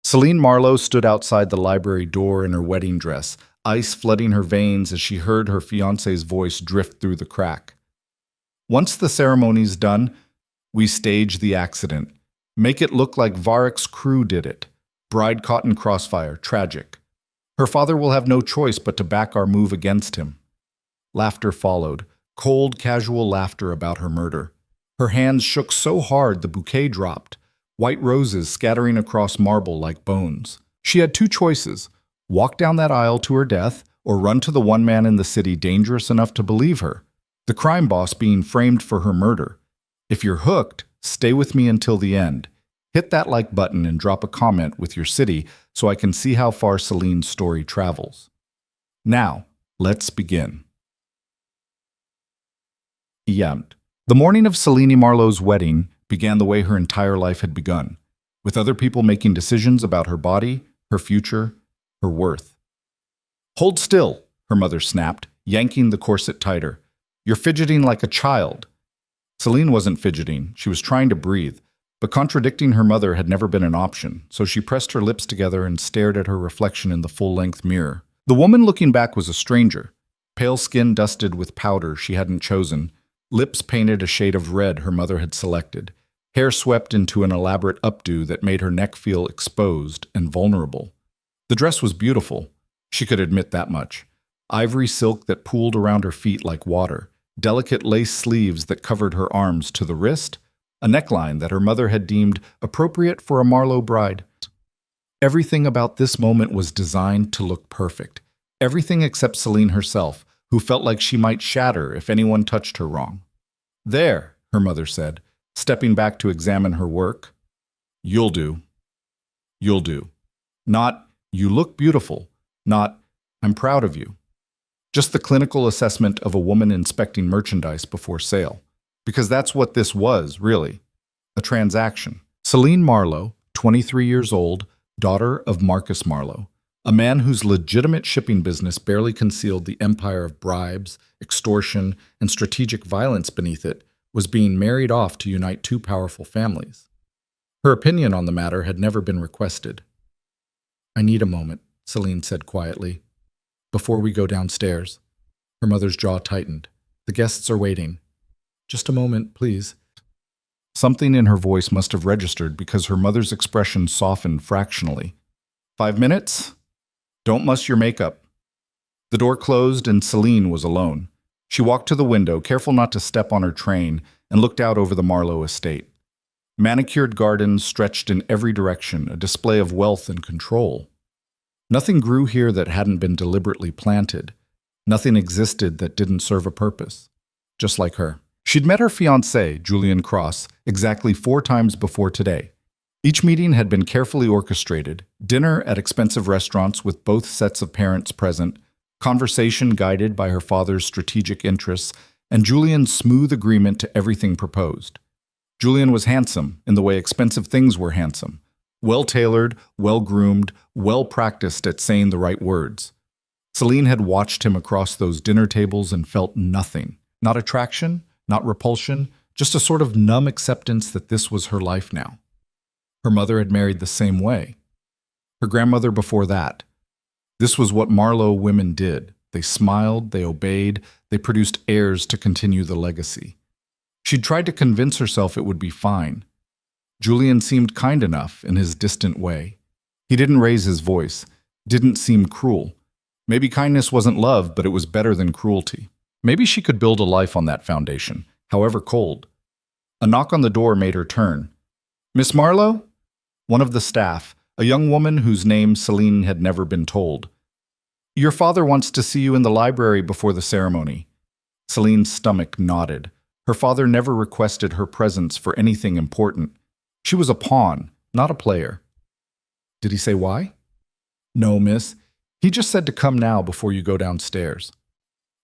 Celine Marlowe stood outside the library door in her wedding dress, ice flooding her veins as she heard her fiancé's voice drift through the crack. Once the ceremony's done, we stage the accident. Make it look like Varick's crew did it. Bride caught in crossfire, tragic. Her father will have no choice but to back our move against him. Laughter followed, cold, casual laughter about her murder. Her hands shook so hard the bouquet dropped, white roses scattering across marble like bones. She had two choices: walk down that aisle to her death, or run to the one man in the city dangerous enough to believe her, the crime boss being framed for her murder. If you're hooked, stay with me until the end. Hit that like button and drop a comment with your city so I can see how far Celine's story travels. Now, let's begin. The morning of Celine Marlowe's wedding began the way her entire life had begun, with other people making decisions about her body, her future, her worth. "Hold still," her mother snapped, yanking the corset tighter. "You're fidgeting like a child." Celine wasn't fidgeting, she was trying to breathe, but contradicting her mother had never been an option, so she pressed her lips together and stared at her reflection in the full-length mirror. The woman looking back was a stranger, pale skin dusted with powder she hadn't chosen, lips painted a shade of red her mother had selected, hair swept into an elaborate updo that made her neck feel exposed and vulnerable. The dress was beautiful, she could admit that much. Ivory silk that pooled around her feet like water, delicate lace sleeves that covered her arms to the wrist, a neckline that her mother had deemed appropriate for a Marlowe bride. Everything about this moment was designed to look perfect. Everything except Celine herself, who felt like she might shatter if anyone touched her wrong. "There," her mother said, stepping back to examine her work. "You'll do. You'll do." Not, "You look beautiful." Not, "I'm proud of you." Just the clinical assessment of a woman inspecting merchandise before sale. Because that's what this was, really. A transaction. Celine Marlowe, 23 years old, daughter of Marcus Marlowe, a man whose legitimate shipping business barely concealed the empire of bribes, extortion, and strategic violence beneath it, was being married off to unite two powerful families. Her opinion on the matter had never been requested. "I need a moment," Celine said quietly, "before we go downstairs." Her mother's jaw tightened. "The guests are waiting." "Just a moment, please." Something in her voice must have registered because her mother's expression softened fractionally. "5 minutes? Don't muss your makeup." The door closed and Celine was alone. She walked to the window, careful not to step on her train, and looked out over the Marlowe estate. Manicured gardens stretched in every direction, a display of wealth and control. Nothing grew here that hadn't been deliberately planted. Nothing existed that didn't serve a purpose. Just like her. She'd met her fiancé, Julian Cross, exactly 4 times before today. Each meeting had been carefully orchestrated, dinner at expensive restaurants with both sets of parents present, conversation guided by her father's strategic interests, and Julian's smooth agreement to everything proposed. Julian was handsome in the way expensive things were handsome. Well-tailored, well-groomed, well-practiced at saying the right words. Celine had watched him across those dinner tables and felt nothing. Not attraction, not repulsion, just a sort of numb acceptance that this was her life now. Her mother had married the same way. Her grandmother before that. This was what Marlowe women did. They smiled, they obeyed, they produced heirs to continue the legacy. She'd tried to convince herself it would be fine. Julian seemed kind enough in his distant way. He didn't raise his voice, didn't seem cruel. Maybe kindness wasn't love, but it was better than cruelty. Maybe she could build a life on that foundation, however cold. A knock on the door made her turn. "Miss Marlowe?" One of the staff, a young woman whose name Celine had never been told. "Your father wants to see you in the library before the ceremony." Celine's stomach nodded. Her father never requested her presence for anything important. She was a pawn, not a player. "Did he say why?" "No, miss. He just said to come now before you go downstairs."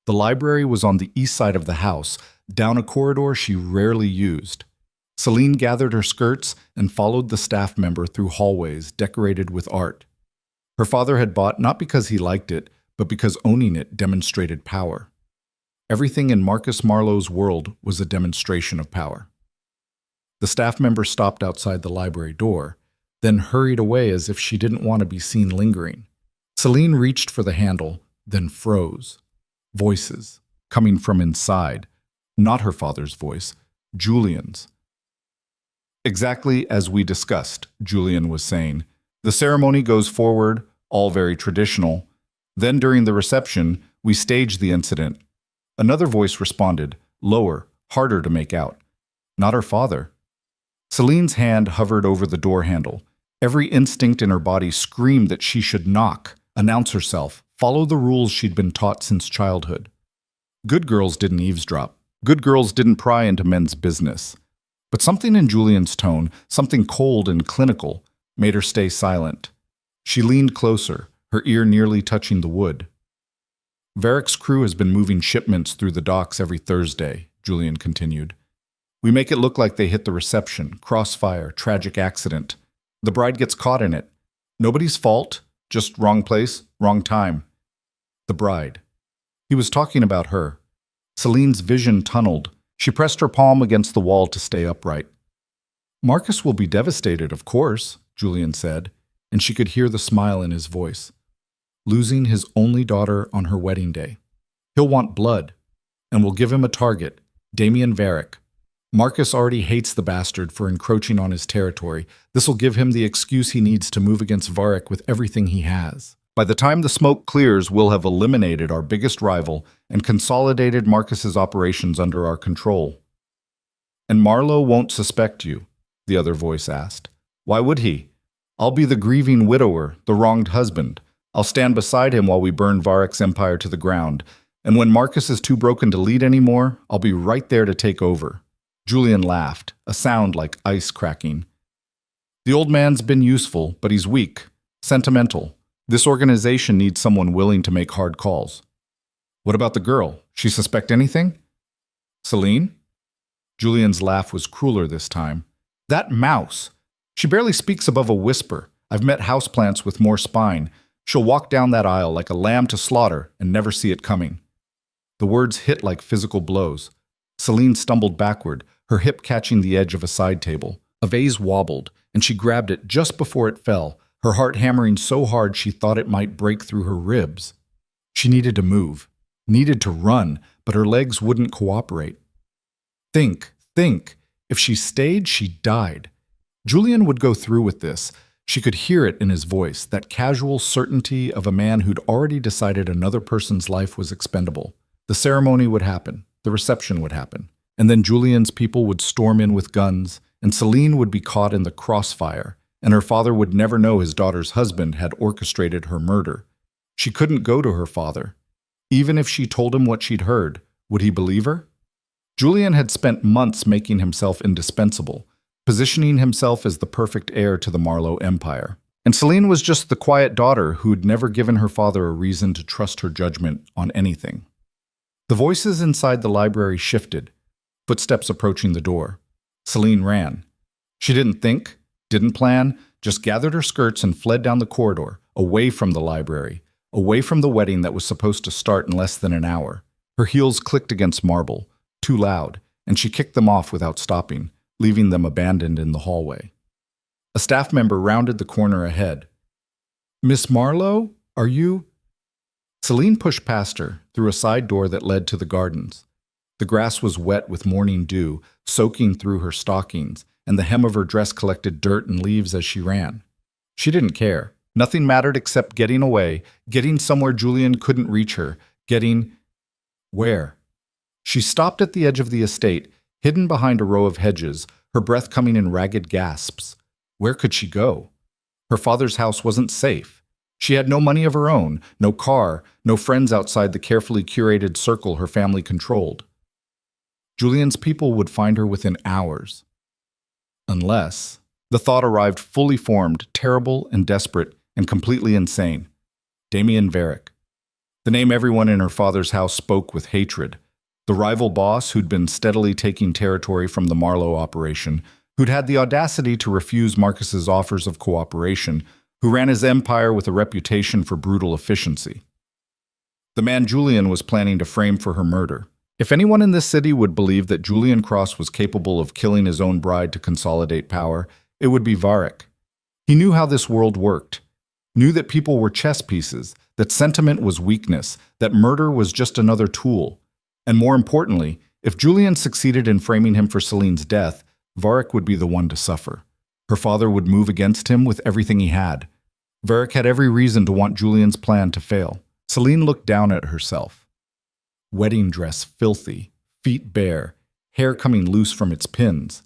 The library was on the east side of the house, down a corridor she rarely used. Celine gathered her skirts and followed the staff member through hallways decorated with art. Her father had bought not because he liked it, but because owning it demonstrated power. Everything in Marcus Marlowe's world was a demonstration of power. The staff member stopped outside the library door. then hurried away as if she didn't want to be seen lingering. Celine reached for the handle, then froze. Voices, coming from inside. Not her father's voice, Julian's. Exactly as we discussed, Julian was saying. The ceremony goes forward, all very traditional. Then during the reception, we stage the incident. Another voice responded, lower, harder to make out. Not her father. Celine's hand hovered over the door handle. Every instinct in her body screamed that she should knock, announce herself, follow the rules she'd been taught since childhood. Good girls didn't eavesdrop. Good girls didn't pry into men's business. But something in Julian's tone, something cold and clinical, made her stay silent. She leaned closer, her ear nearly touching the wood. Varick's crew has been moving shipments through the docks every Thursday, Julian continued. We make it look like they hit the reception, crossfire, tragic accident. The bride gets caught in it. Nobody's fault, just wrong place, wrong time. The bride. He was talking about her. Celine's vision tunneled. She pressed her palm against the wall to stay upright. Marcus will be devastated, of course, Julian said, and she could hear the smile in his voice. Losing his only daughter on her wedding day. He'll want blood, and we'll give him a target, Damien Varick. Marcus already hates the bastard for encroaching on his territory. This'll give him the excuse he needs to move against Varick with everything he has. By the time the smoke clears, we'll have eliminated our biggest rival and consolidated Marcus's operations under our control. And Marlowe won't suspect you, the other voice asked. Why would he? I'll be the grieving widower, the wronged husband. I'll stand beside him while we burn Varick's empire to the ground. And when Marcus is too broken to lead anymore, I'll be right there to take over. Julian laughed, a sound like ice cracking. The old man's been useful, but he's weak, sentimental. This organization needs someone willing to make hard calls. What about the girl? She suspect anything? Celine? Julian's laugh was crueler this time. That mouse! She barely speaks above a whisper. I've met houseplants with more spine. She'll walk down that aisle like a lamb to slaughter and never see it coming. The words hit like physical blows. Celine stumbled backward, her hip catching the edge of a side table. A vase wobbled, and she grabbed it just before it fell, her heart hammering so hard she thought it might break through her ribs. She needed to move, needed to run, but her legs wouldn't cooperate. Think. If she stayed, she died. Julian would go through with this. She could hear it in his voice, that casual certainty of a man who'd already decided another person's life was expendable. The ceremony would happen, the reception would happen, and then Julian's people would storm in with guns, and Celine would be caught in the crossfire, and her father would never know his daughter's husband had orchestrated her murder. She couldn't go to her father. Even if she told him what she'd heard, would he believe her? Julian had spent months making himself indispensable, positioning himself as the perfect heir to the Marlowe empire. And Celine was just the quiet daughter who'd never given her father a reason to trust her judgment on anything. The voices inside the library shifted, footsteps approaching the door. Celine ran. She didn't think, didn't plan, just gathered her skirts and fled down the corridor, away from the library, away from the wedding that was supposed to start in less than an hour. Her heels clicked against marble, too loud, and she kicked them off without stopping, leaving them abandoned in the hallway. A staff member rounded the corner ahead. Miss Marlowe, are you? Celine pushed past her, through a side door that led to the gardens. The grass was wet with morning dew, soaking through her stockings, and the hem of her dress collected dirt and leaves as she ran. She didn't care. Nothing mattered except getting away, getting somewhere Julian couldn't reach her, getting… where? She stopped at the edge of the estate, hidden behind a row of hedges, her breath coming in ragged gasps. Where could she go? Her father's house wasn't safe. She had no money of her own, no car, no friends outside the carefully curated circle her family controlled. Julian's people would find her within hours. Unless… The thought arrived fully formed, terrible and desperate, and completely insane. Damien Varick. The name everyone in her father's house spoke with hatred. The rival boss who'd been steadily taking territory from the Marlowe operation, who'd had the audacity to refuse Marcus's offers of cooperation, who ran his empire with a reputation for brutal efficiency. The man Julian was planning to frame for her murder. If anyone in this city would believe that Julian Cross was capable of killing his own bride to consolidate power, it would be Varick. He knew how this world worked, knew that people were chess pieces, that sentiment was weakness, that murder was just another tool. And more importantly, if Julian succeeded in framing him for Celine's death, Varric would be the one to suffer. Her father would move against him with everything he had. Varric had every reason to want Julian's plan to fail. Celine looked down at herself. Wedding dress filthy, feet bare, hair coming loose from its pins.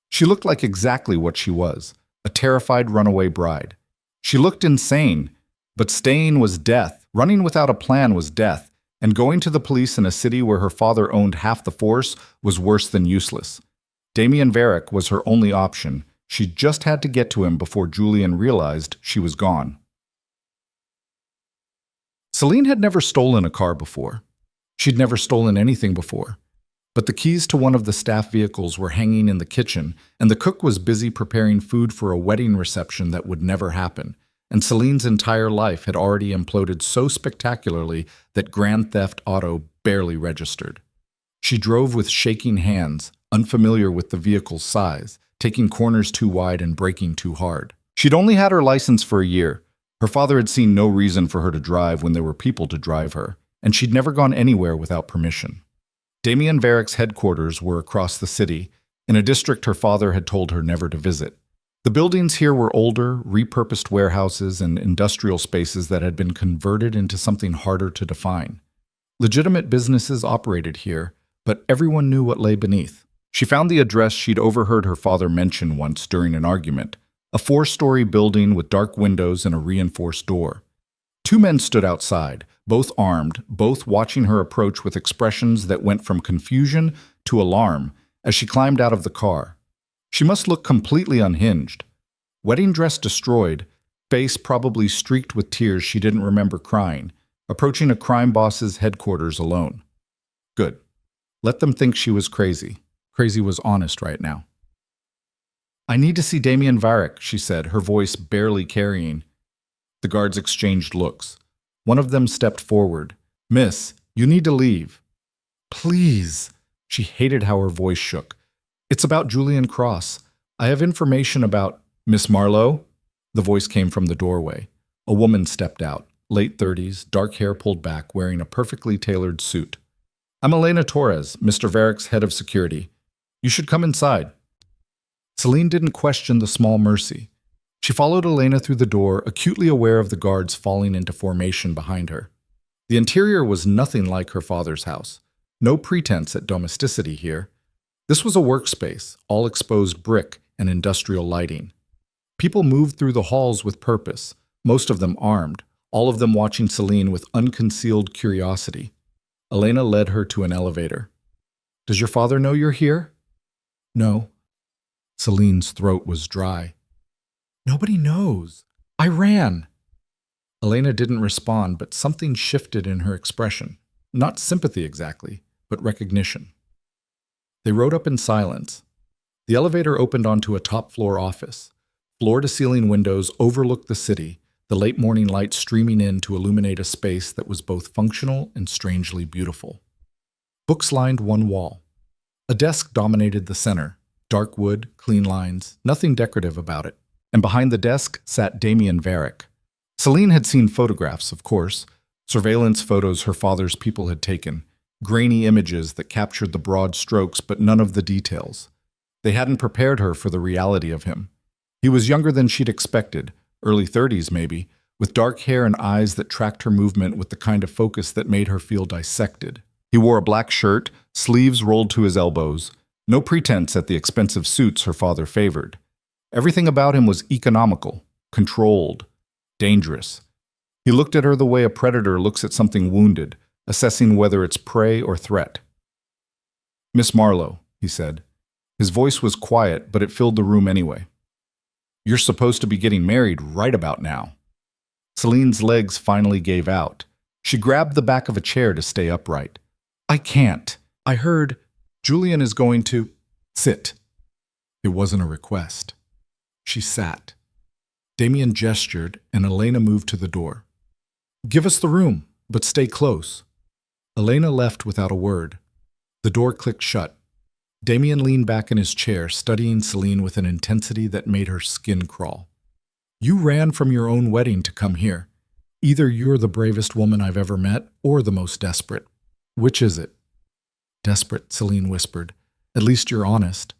She looked like exactly what she was, a terrified runaway bride. She looked insane, but staying was death. Running without a plan was death, and going to the police in a city where her father owned half the force was worse than useless. Damien Varric was her only option. She just had to get to him before Julian realized she was gone. Celine had never stolen a car before. She'd never stolen anything before. But the keys to one of the staff vehicles were hanging in the kitchen, and the cook was busy preparing food for a wedding reception that would never happen. And Celine's entire life had already imploded so spectacularly that Grand Theft Auto barely registered. She drove with shaking hands, unfamiliar with the vehicle's size, taking corners too wide and braking too hard. She'd only had her license for a year. Her father had seen no reason for her to drive when there were people to drive her, and she'd never gone anywhere without permission. Damien Varric's headquarters were across the city, in a district her father had told her never to visit. The buildings here were older, repurposed warehouses and industrial spaces that had been converted into something harder to define. Legitimate businesses operated here, but everyone knew what lay beneath. She found the address she'd overheard her father mention once during an argument, a 4-story building with dark windows and a reinforced door. 2 men stood outside, both armed, both watching her approach with expressions that went from confusion to alarm as she climbed out of the car. She must look completely unhinged. Wedding dress destroyed, face probably streaked with tears she didn't remember crying, approaching a crime boss's headquarters alone. Good. Let them think she was crazy. Crazy was honest right now. "I need to see Damien Varric," she said, her voice barely carrying. The guards exchanged looks. One of them stepped forward. "Miss, you need to leave." "Please." She hated how her voice shook. "It's about Julian Cross. I have information about—" "Miss Marlowe?" The voice came from the doorway. A woman stepped out, late 30s, dark hair pulled back, wearing a perfectly tailored suit. "I'm Elena Torres, Mr. Varric's head of security. You should come inside." Celine didn't question the small mercy. She followed Elena through the door, acutely aware of the guards falling into formation behind her. The interior was nothing like her father's house. No pretense at domesticity here. This was a workspace, all exposed brick and industrial lighting. People moved through the halls with purpose, most of them armed, all of them watching Celine with unconcealed curiosity. Elena led her to an elevator. "Does your father know you're here?" "No." Celine's throat was dry. "Nobody knows. I ran." Elena didn't respond, but something shifted in her expression. Not sympathy exactly, but recognition. They rode up in silence. The elevator opened onto a top-floor office. Floor-to-ceiling windows overlooked the city, the late morning light streaming in to illuminate a space that was both functional and strangely beautiful. Books lined one wall. A desk dominated the center. Dark wood, clean lines, nothing decorative about it. And behind the desk sat Damien Varric. Celine had seen photographs, of course, surveillance photos her father's people had taken, grainy images that captured the broad strokes but none of the details. They hadn't prepared her for the reality of him. He was younger than she'd expected, early 30s maybe, with dark hair and eyes that tracked her movement with the kind of focus that made her feel dissected. He wore a black shirt, sleeves rolled to his elbows, no pretense at the expensive suits her father favored. Everything about him was economical, controlled, dangerous. He looked at her the way a predator looks at something wounded, assessing whether it's prey or threat. "Miss Marlowe," he said. His voice was quiet, but it filled the room anyway. "You're supposed to be getting married right about now." Celine's legs finally gave out. She grabbed the back of a chair to stay upright. "I can't. I heard Julian is going to sit." It wasn't a request. She sat. Damien gestured, and Elena moved to the door. "Give us the room, but stay close." Elena left without a word. The door clicked shut. Damien leaned back in his chair, studying Celine with an intensity that made her skin crawl. You ran from your own wedding to come here. Either you're the bravest woman I've ever met or the most desperate. Which is it? Desperate, Celine whispered. At least you're honest.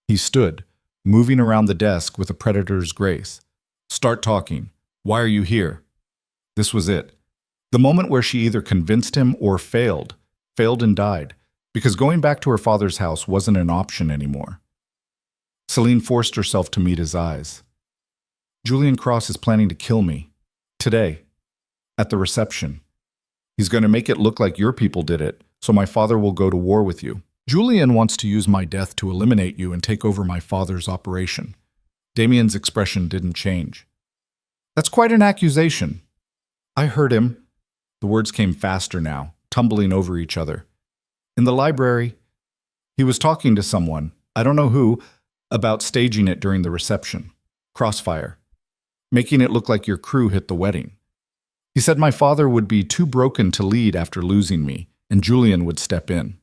He stood, moving around the desk with a predator's grace. Start talking. Why are you here? This was it. The moment where she either convinced him or failed and died, because going back to her father's house wasn't an option anymore. Celine forced herself to meet his eyes. Julian Cross is planning to kill me. Today. At the reception. He's going to make it look like your people did it, so my father will go to war with you. Julian wants to use my death to eliminate you and take over my father's operation. Damien's expression didn't change. That's quite an accusation. I heard him. The words came faster now, tumbling over each other. In the library, he was talking to someone, I don't know who, about staging it during the reception. Crossfire. Making it look like your crew hit the wedding. He said my father would be too broken to lead after losing me, and Julian would step in.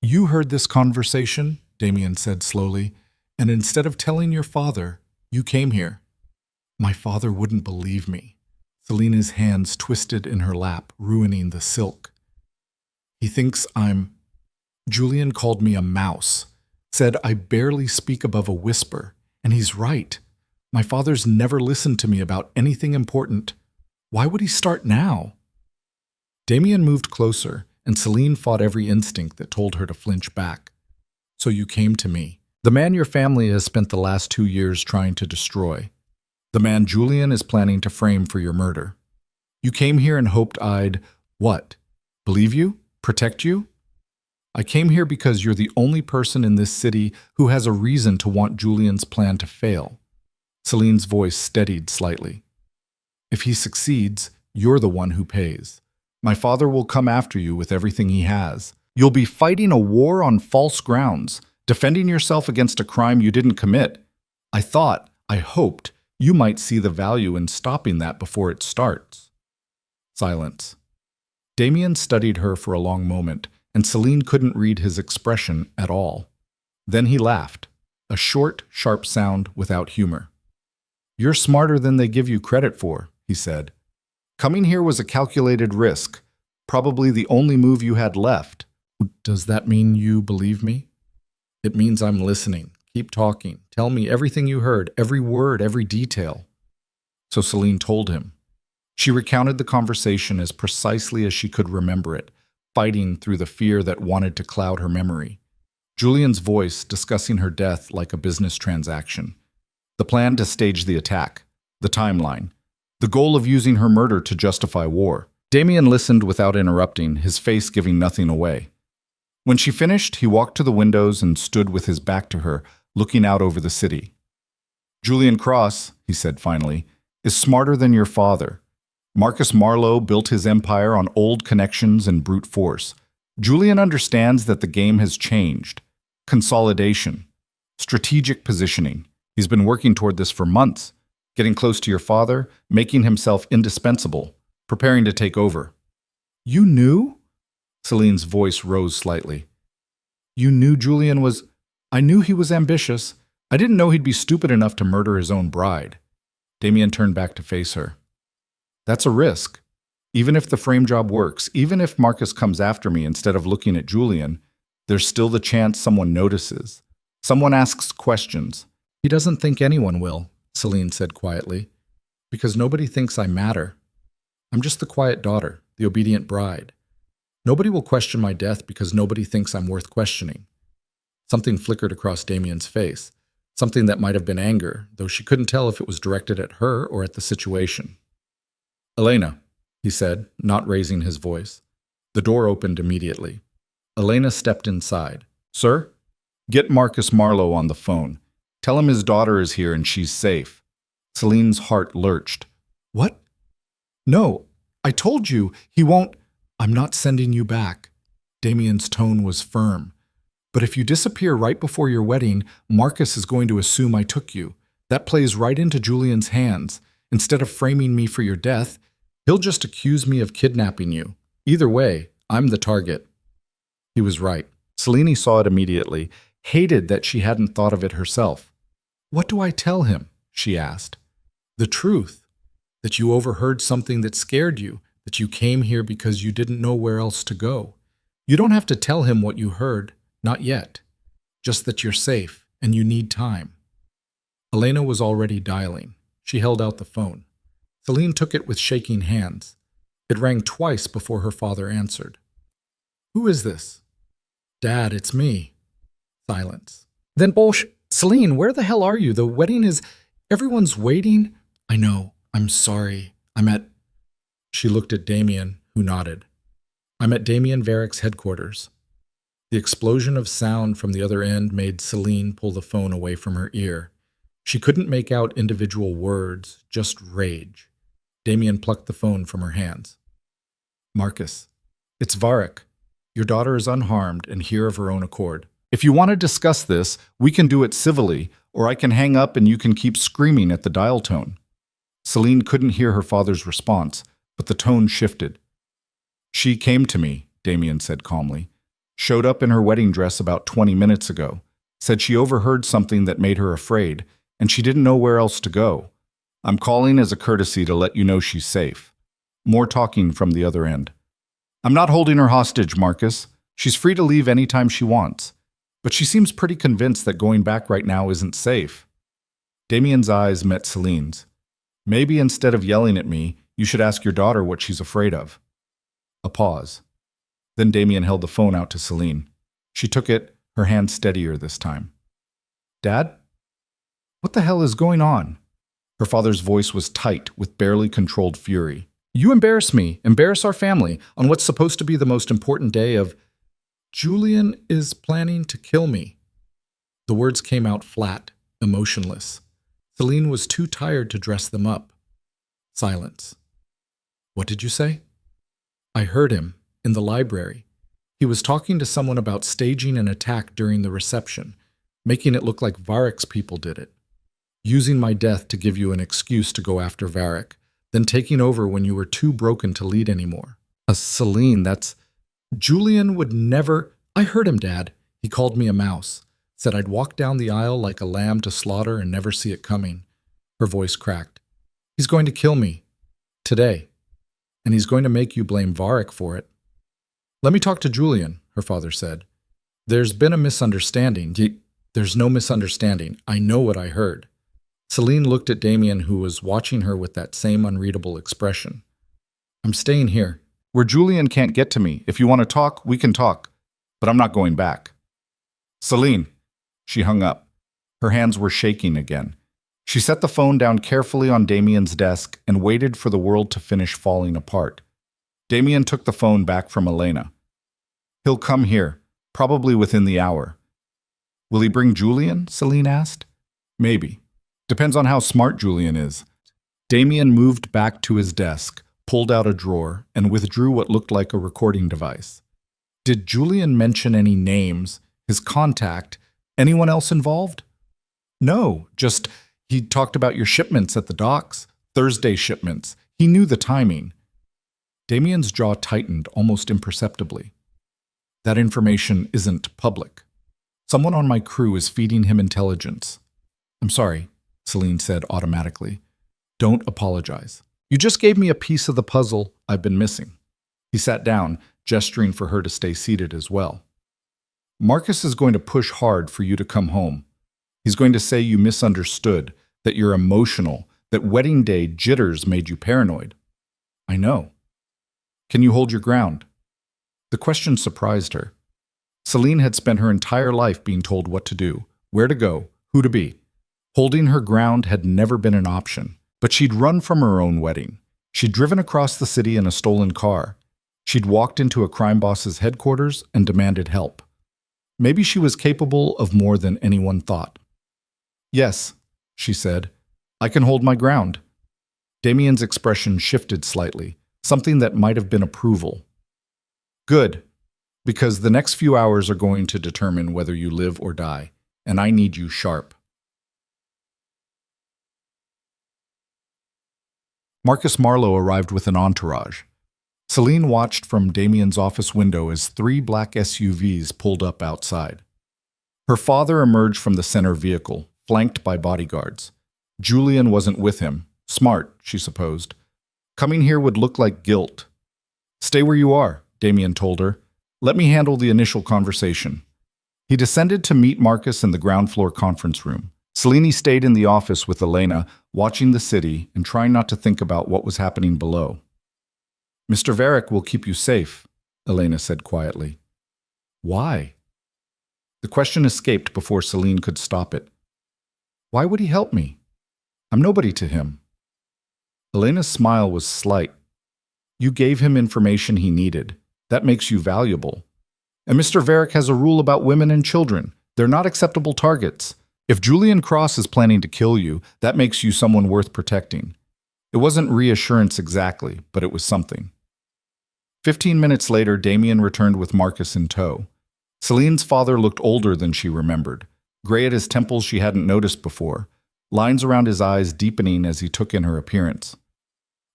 You heard this conversation, Damien said slowly, and instead of telling your father, you came here. My father wouldn't believe me. Selena's hands twisted in her lap, ruining the silk. He thinks I'm... Julian called me a mouse, said I barely speak above a whisper, and he's right. My father's never listened to me about anything important. Why would he start now? Damien moved closer, and Celine fought every instinct that told her to flinch back. So you came to me. The man your family has spent the last 2 years trying to destroy. The man Julian is planning to frame for your murder. You came here and hoped I'd, what? Believe you? Protect you? I came here because you're the only person in this city who has a reason to want Julian's plan to fail. Celine's voice steadied slightly. If he succeeds, you're the one who pays. My father will come after you with everything he has. You'll be fighting a war on false grounds, defending yourself against a crime you didn't commit. I hoped, you might see the value in stopping that before it starts. Silence. Damien studied her for a long moment, and Celine couldn't read his expression at all. Then he laughed, a short, sharp sound without humor. You're smarter than they give you credit for, he said. Coming here was a calculated risk, probably the only move you had left. Does that mean you believe me? It means I'm listening. Keep talking. Tell me everything you heard, every word, every detail. So Celine told him. She recounted the conversation as precisely as she could remember it, fighting through the fear that wanted to cloud her memory. Julian's voice discussing her death like a business transaction. The plan to stage the attack. The timeline. The goal of using her murder to justify war. Damien listened without interrupting, his face giving nothing away. When she finished, he walked to the windows and stood with his back to her, looking out over the city. Julian Cross, he said finally, is smarter than your father. Marcus Marlowe built his empire on old connections and brute force. Julian understands that the game has changed. Consolidation. Strategic positioning. He's been working toward this for months. Getting close to your father, making himself indispensable, preparing to take over. You knew? Celine's voice rose slightly. You knew Julian was... I knew he was ambitious. I didn't know he'd be stupid enough to murder his own bride. Damien turned back to face her. That's a risk. Even if the frame job works, even if Marcus comes after me instead of looking at Julian, there's still the chance someone notices. Someone asks questions. He doesn't think anyone will, Celine said quietly, because nobody thinks I matter. I'm just the quiet daughter, the obedient bride. Nobody will question my death because nobody thinks I'm worth questioning. Something flickered across Damien's face, something that might have been anger, though she couldn't tell if it was directed at her or at the situation. Elena, he said, not raising his voice. The door opened immediately. Elena stepped inside. Sir? Get Marcus Marlowe on the phone. Tell him his daughter is here and she's safe. Celine's heart lurched. What? No, I told you, he won't... I'm not sending you back. Damien's tone was firm. But if you disappear right before your wedding, Marcus is going to assume I took you. That plays right into Julian's hands. Instead of framing me for your death, he'll just accuse me of kidnapping you. Either way, I'm the target. He was right. Celine saw it immediately, hated that she hadn't thought of it herself. What do I tell him? She asked. The truth, that you overheard something that scared you, that you came here because you didn't know where else to go. You don't have to tell him what you heard, not yet. Just that you're safe and you need time. Elena was already dialing. She held out the phone. Celine took it with shaking hands. It rang twice before her father answered. Who is this? Dad, it's me. Silence. Then Celine, where the hell are you? The wedding is... Everyone's waiting. I know. I'm sorry. She looked at Damien, who nodded. I'm at Damien Varick's headquarters. The explosion of sound from the other end made Celine pull the phone away from her ear. She couldn't make out individual words, just rage. Damien plucked the phone from her hands. Marcus, it's Varick. Your daughter is unharmed and here of her own accord. If you want to discuss this, we can do it civilly, or I can hang up and you can keep screaming at the dial tone. Celine couldn't hear her father's response, but the tone shifted. She came to me, Damien said calmly. Showed up in her wedding dress about 20 minutes ago. Said she overheard something that made her afraid, and she didn't know where else to go. I'm calling as a courtesy to let you know she's safe. More talking from the other end. I'm not holding her hostage, Marcus. She's free to leave anytime she wants. But she seems pretty convinced that going back right now isn't safe. Damien's eyes met Celine's. Maybe instead of yelling at me, you should ask your daughter what she's afraid of. A pause. Then Damien held the phone out to Celine. She took it, her hand steadier this time. Dad? What the hell is going on? Her father's voice was tight with barely controlled fury. You embarrass me, embarrass our family, on what's supposed to be the most important day of... Julian is planning to kill me. The words came out flat, emotionless. Celine was too tired to dress them up. Silence. What did you say? I heard him, in the library. He was talking to someone about staging an attack during the reception, making it look like Varick's people did it. Using my death to give you an excuse to go after Varick, then taking over when you were too broken to lead anymore. Celine, that's... Julian would never... I heard him, Dad. He called me a mouse. Said I'd walk down the aisle like a lamb to slaughter and never see it coming. Her voice cracked. He's going to kill me. Today. And he's going to make you blame Varick for it. Let me talk to Julian, her father said. There's been a misunderstanding. There's no misunderstanding. I know what I heard. Celine looked at Damien, who was watching her with that same unreadable expression. I'm staying here. Where Julian can't get to me. If you want to talk, we can talk. But I'm not going back. Celine. She hung up. Her hands were shaking again. She set the phone down carefully on Damien's desk and waited for the world to finish falling apart. Damien took the phone back from Elena. He'll come here, probably within the hour. Will he bring Julian? Celine asked. Maybe. Depends on how smart Julian is. Damien moved back to his desk, pulled out a drawer, and withdrew what looked like a recording device. Did Julian mention any names, his contact, anyone else involved? No, just he talked about your shipments at the docks, Thursday shipments. He knew the timing. Damien's jaw tightened almost imperceptibly. That information isn't public. Someone on my crew is feeding him intelligence. I'm sorry, Celine said automatically. Don't apologize. You just gave me a piece of the puzzle I've been missing. He sat down, gesturing for her to stay seated as well. Marcus is going to push hard for you to come home. He's going to say you misunderstood, that you're emotional, that wedding day jitters made you paranoid. I know. Can you hold your ground? The question surprised her. Celine had spent her entire life being told what to do, where to go, who to be. Holding her ground had never been an option. But she'd run from her own wedding. She'd driven across the city in a stolen car. She'd walked into a crime boss's headquarters and demanded help. Maybe she was capable of more than anyone thought. Yes, she said, I can hold my ground. Damien's expression shifted slightly, something that might have been approval. Good, because the next few hours are going to determine whether you live or die, and I need you sharp. Marcus Marlowe arrived with an entourage. Celine watched from Damien's office window as 3 black SUVs pulled up outside. Her father emerged from the center vehicle, flanked by bodyguards. Julian wasn't with him, Smart, she supposed. Coming here would look like guilt. Stay where you are, Damien told her. Let me handle the initial conversation. He descended to meet Marcus in the ground floor conference room. Selene stayed in the office with Elena, watching the city and trying not to think about what was happening below. Mr. Varick will keep you safe, Elena said quietly. Why? The question escaped before Selene could stop it. Why would he help me? I'm nobody to him. Elena's smile was slight. You gave him information he needed. That makes you valuable. And Mr. Varick has a rule about women and children. They're not acceptable targets. If Julian Cross is planning to kill you, that makes you someone worth protecting. It wasn't reassurance exactly, but it was something. 15 minutes later, Damien returned with Marcus in tow. Celine's father looked older than she remembered, gray at his temples she hadn't noticed before, lines around his eyes deepening as he took in her appearance.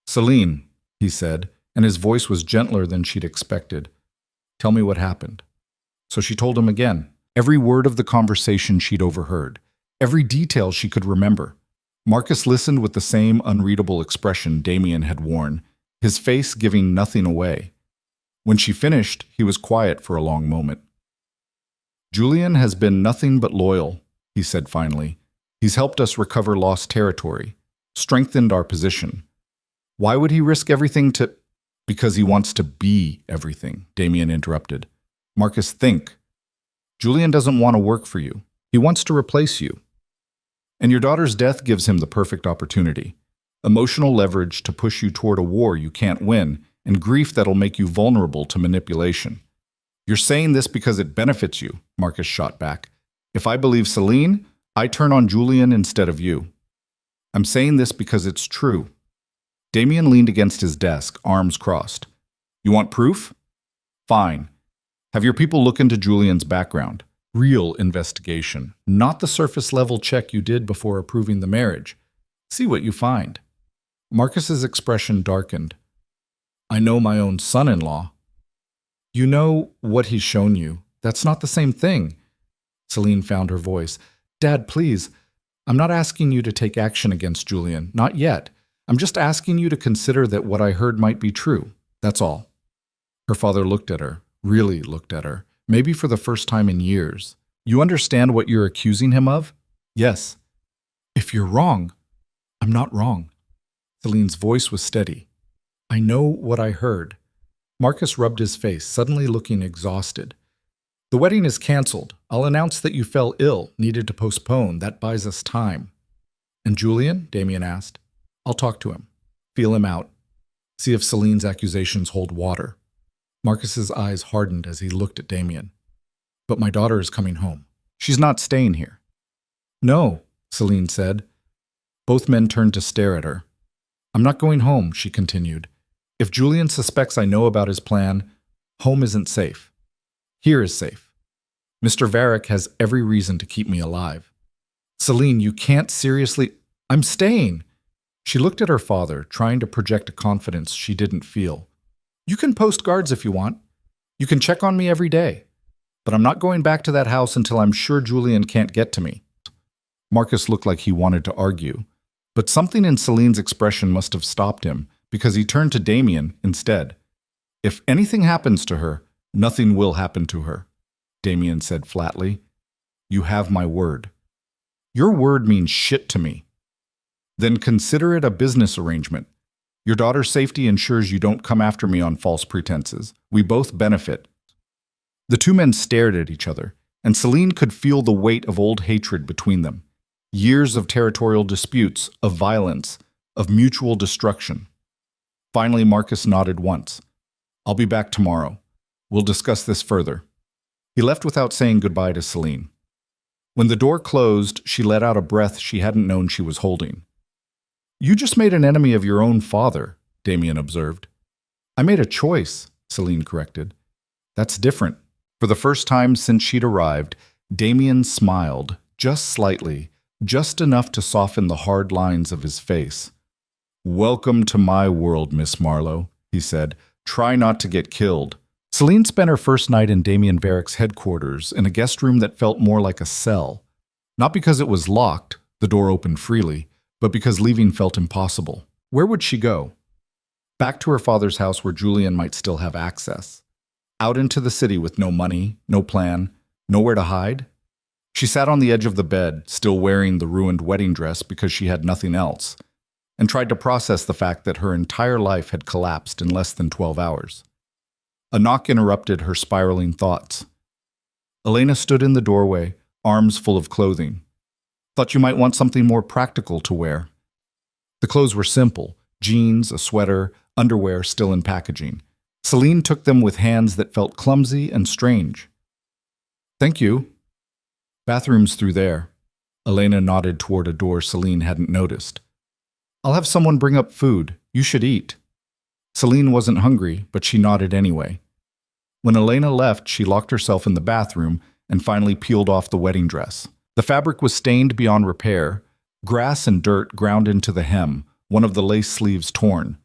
Selene, he said, and his voice was gentler than she'd expected. Tell me what happened. So she told him again, every word of the conversation she'd overheard, every detail she could remember. Marcus listened with the same unreadable expression Damien had worn, his face giving nothing away. When she finished, he was quiet for a long moment. Julian has been nothing but loyal, he said finally. He's helped us recover lost territory, strengthened our position. Why would he risk everything to... Because he wants to be everything, Damien interrupted. Marcus, think. Julian doesn't want to work for you. He wants to replace you. And your daughter's death gives him the perfect opportunity. Emotional leverage to push you toward a war you can't win, and grief that'll make you vulnerable to manipulation. You're saying this because it benefits you, Marcus shot back. If I believe Selene, I turn on Julian instead of you. I'm saying this because it's true. Damien leaned against his desk, arms crossed. You want proof? Fine. Have your people look into Julian's background. Real investigation, not the surface-level check you did before approving the marriage. See what you find. Marcus's expression darkened. I know my own son-in-law. You know what he's shown you. That's not the same thing. Selene found her voice. Dad, please. I'm not asking you to take action against Julian. Not yet. I'm just asking you to consider that what I heard might be true. That's all. Her father looked at her, really looked at her, maybe for the first time in years. You understand what you're accusing him of? Yes. If you're wrong, I'm not wrong. Celine's voice was steady. I know what I heard. Marcus rubbed his face, suddenly looking exhausted. The wedding is canceled. I'll announce that you fell ill, needed to postpone. That buys us time. And Julian? Damien asked. I'll talk to him. Feel him out. See if Celine's accusations hold water. Marcus's eyes hardened as he looked at Damien. But my daughter is coming home. She's not staying here. No, Selene said. Both men turned to stare at her. I'm not going home, she continued. If Julian suspects I know about his plan, home isn't safe. Here is safe. Mr. Varick has every reason to keep me alive. Selene, you can't seriously... I'm staying. She looked at her father, trying to project a confidence she didn't feel. You can post guards if you want. You can check on me every day. But I'm not going back to that house until I'm sure Julian can't get to me. Marcus looked like he wanted to argue, but something in Celine's expression must have stopped him, because he turned to Damien instead. If anything happens to her, nothing will happen to her, Damien said flatly. You have my word. Your word means shit to me. Then consider it a business arrangement. Your daughter's safety ensures you don't come after me on false pretenses. We both benefit. The two men stared at each other, and Selene could feel the weight of old hatred between them. Years of territorial disputes, of violence, of mutual destruction. Finally, Marcus nodded once. I'll be back tomorrow. We'll discuss this further. He left without saying goodbye to Selene. When the door closed, she let out a breath she hadn't known she was holding. You just made an enemy of your own father, Damien observed. I made a choice, Selene corrected. That's different. For the first time since she'd arrived, Damien smiled, just slightly, just enough to soften the hard lines of his face. Welcome to my world, Miss Marlowe, he said. Try not to get killed. Selene spent her first night in Damien Varick's headquarters in a guest room that felt more like a cell. Not because it was locked, the door opened freely, but because leaving felt impossible. Where would she go? Back to her father's house where Julian might still have access. Out into the city with no money, no plan, nowhere to hide? She sat on the edge of the bed, still wearing the ruined wedding dress because she had nothing else, and tried to process the fact that her entire life had collapsed in less than 12 hours. A knock interrupted her spiraling thoughts. Elena stood in the doorway, arms full of clothing. Thought you might want something more practical to wear. The clothes were simple: jeans, a sweater, underwear still in packaging. Celine took them with hands that felt clumsy and strange. Thank you. Bathroom's through there. Elena nodded toward a door Celine hadn't noticed. I'll have someone bring up food. You should eat. Celine wasn't hungry, but she nodded anyway. When Elena left, she locked herself in the bathroom and finally peeled off the wedding dress. The fabric was stained beyond repair, grass and dirt ground into the hem, one of the lace sleeves torn.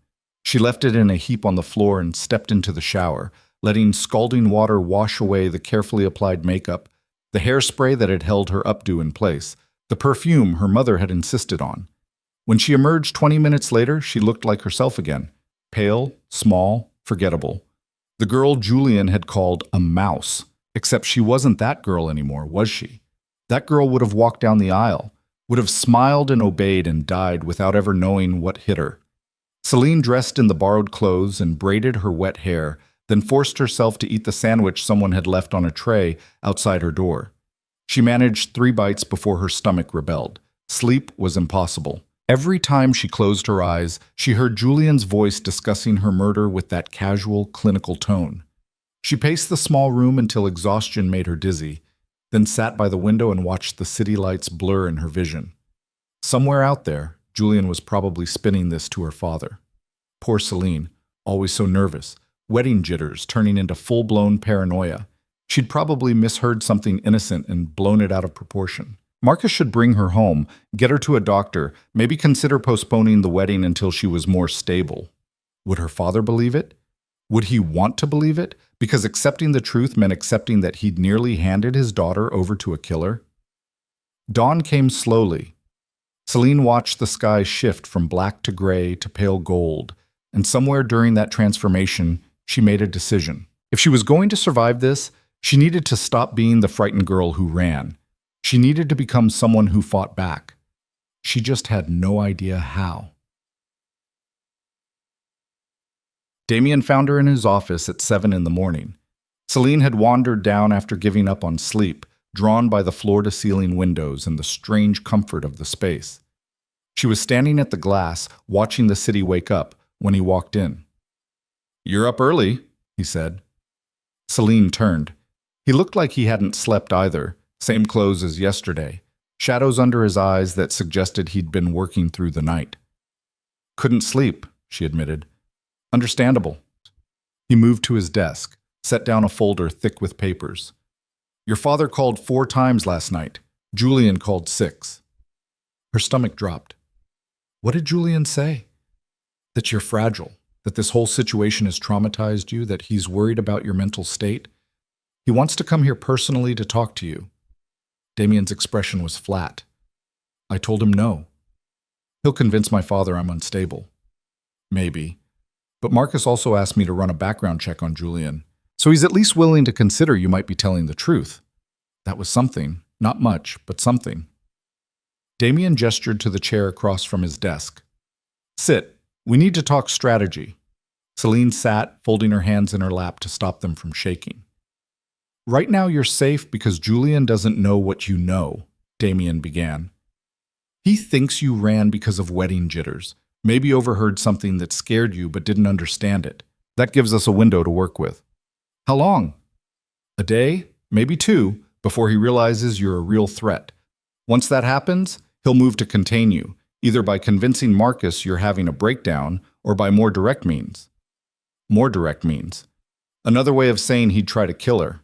She left it in a heap on the floor and stepped into the shower, letting scalding water wash away the carefully applied makeup, the hairspray that had held her updo in place, the perfume her mother had insisted on. When she emerged 20 minutes later, she looked like herself again, pale, small, forgettable. The girl Julian had called a mouse, except she wasn't that girl anymore, was she? That girl would have walked down the aisle, would have smiled and obeyed and died without ever knowing what hit her. Celine dressed in the borrowed clothes and braided her wet hair, then forced herself to eat the sandwich someone had left on a tray outside her door. She managed 3 bites before her stomach rebelled. Sleep was impossible. Every time she closed her eyes, she heard Julian's voice discussing her murder with that casual, clinical tone. She paced the small room until exhaustion made her dizzy, then sat by the window and watched the city lights blur in her vision. Somewhere out there, Julian was probably spinning this to her father. Poor Celine, always so nervous, wedding jitters turning into full-blown paranoia. She'd probably misheard something innocent and blown it out of proportion. Marcus should bring her home, get her to a doctor, maybe consider postponing the wedding until she was more stable. Would her father believe it? Would he want to believe it? Because accepting the truth meant accepting that he'd nearly handed his daughter over to a killer? Dawn came slowly. Celine watched the sky shift from black to gray to pale gold, and somewhere during that transformation, she made a decision. If she was going to survive this, she needed to stop being the frightened girl who ran. She needed to become someone who fought back. She just had no idea how. Damien found her in his office at 7 in the morning. Celine had wandered down after giving up on sleep, drawn by the floor-to-ceiling windows and the strange comfort of the space. She was standing at the glass, watching the city wake up, when he walked in. "You're up early," he said. Celine turned. He looked like he hadn't slept either, same clothes as yesterday, shadows under his eyes that suggested he'd been working through the night. "Couldn't sleep," she admitted. "Understandable." He moved to his desk, set down a folder thick with papers. "Your father called 4 times last night. Julian called 6. Her stomach dropped. What did Julian say? That you're fragile, that this whole situation has traumatized you, that he's worried about your mental state. He wants to come here personally to talk to you. Damien's expression was flat. I told him no. He'll convince my father I'm unstable. Maybe. But Marcus also asked me to run a background check on Julian, so he's at least willing to consider you might be telling the truth. That was something. Not much, but something. Damien gestured to the chair across from his desk. Sit. We need to talk strategy. Celine sat, folding her hands in her lap to stop them from shaking. Right now you're safe because Julian doesn't know what you know, Damien began. He thinks you ran because of wedding jitters, maybe overheard something that scared you but didn't understand it. That gives us a window to work with. How long? A day, maybe 2, before he realizes you're a real threat. Once that happens, he'll move to contain you, either by convincing Marcus you're having a breakdown or by more direct means. More direct means. Another way of saying he'd try to kill her.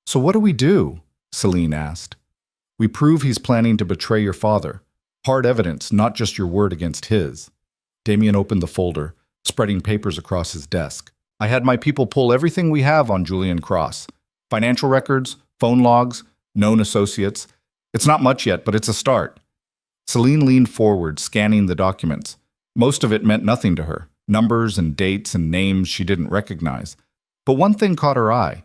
So what do we do? Celine asked. We prove he's planning to betray your father. Hard evidence, not just your word against his. Damien opened the folder, spreading papers across his desk. I had my people pull everything we have on Julian Cross. Financial records, phone logs, known associates. It's not much yet, but it's a start. Celine leaned forward, scanning the documents. Most of it meant nothing to her. Numbers and dates and names she didn't recognize. But one thing caught her eye.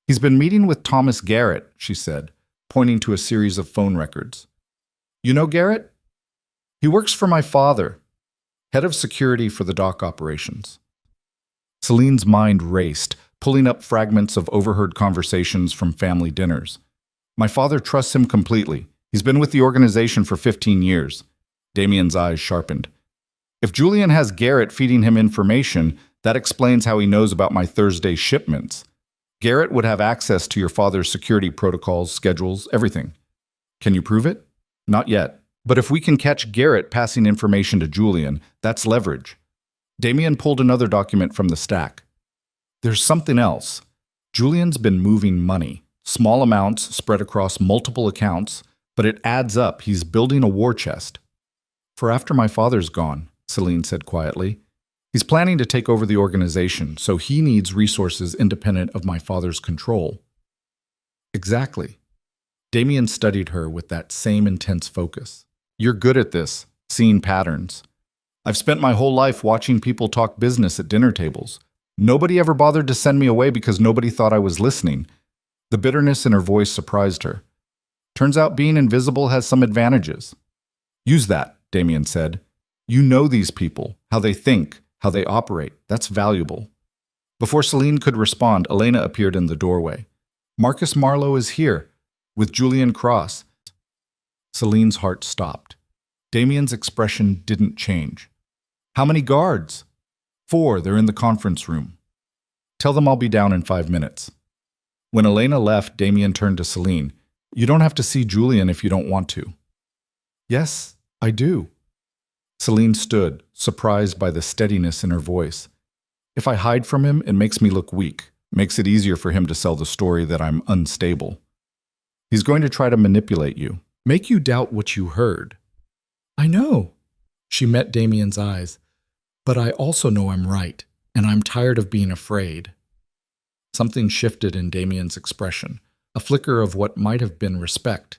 "He's been meeting with Thomas Garrett," she said, pointing to a series of phone records. "You know Garrett? He works for my father, head of security for the dock operations." Celine's mind raced, pulling up fragments of overheard conversations from family dinners. "My father trusts him completely. He's been with the organization for 15 years. Damien's eyes sharpened. "If Julian has Garrett feeding him information, that explains how he knows about my Thursday shipments. Garrett would have access to your father's security protocols, schedules, everything. Can you prove it? Not yet. But if we can catch Garrett passing information to Julian, that's leverage." Damien pulled another document from the stack. "There's something else. Julian's been moving money, small amounts spread across multiple accounts, but it adds up. He's building a war chest." "For after my father's gone," Celine said quietly. "He's planning to take over the organization, so he needs resources independent of my father's control." "Exactly." Damien studied her with that same intense focus. "You're good at this, seeing patterns. I've spent my whole life watching people talk business at dinner tables. Nobody ever bothered to send me away because nobody thought I was listening." The bitterness in her voice surprised her. "Turns out being invisible has some advantages." "Use that," Damien said. "You know these people, how they think, how they operate. That's valuable." Before Celine could respond, Elena appeared in the doorway. "Marcus Marlowe is here, with Julian Cross." Celine's heart stopped. Damien's expression didn't change. "How many guards?" "4, they're in the conference room." "Tell them I'll be down in 5 minutes." When Elena left, Damien turned to Celine. "You don't have to see Julian if you don't want to." "Yes, I do." Celine stood, surprised by the steadiness in her voice. "If I hide from him, it makes me look weak. Makes it easier for him to sell the story that I'm unstable. He's going to try to manipulate you, make you doubt what you heard." "I know." She met Damien's eyes. "But I also know I'm right, and I'm tired of being afraid." Something shifted in Damien's expression, a flicker of what might have been respect.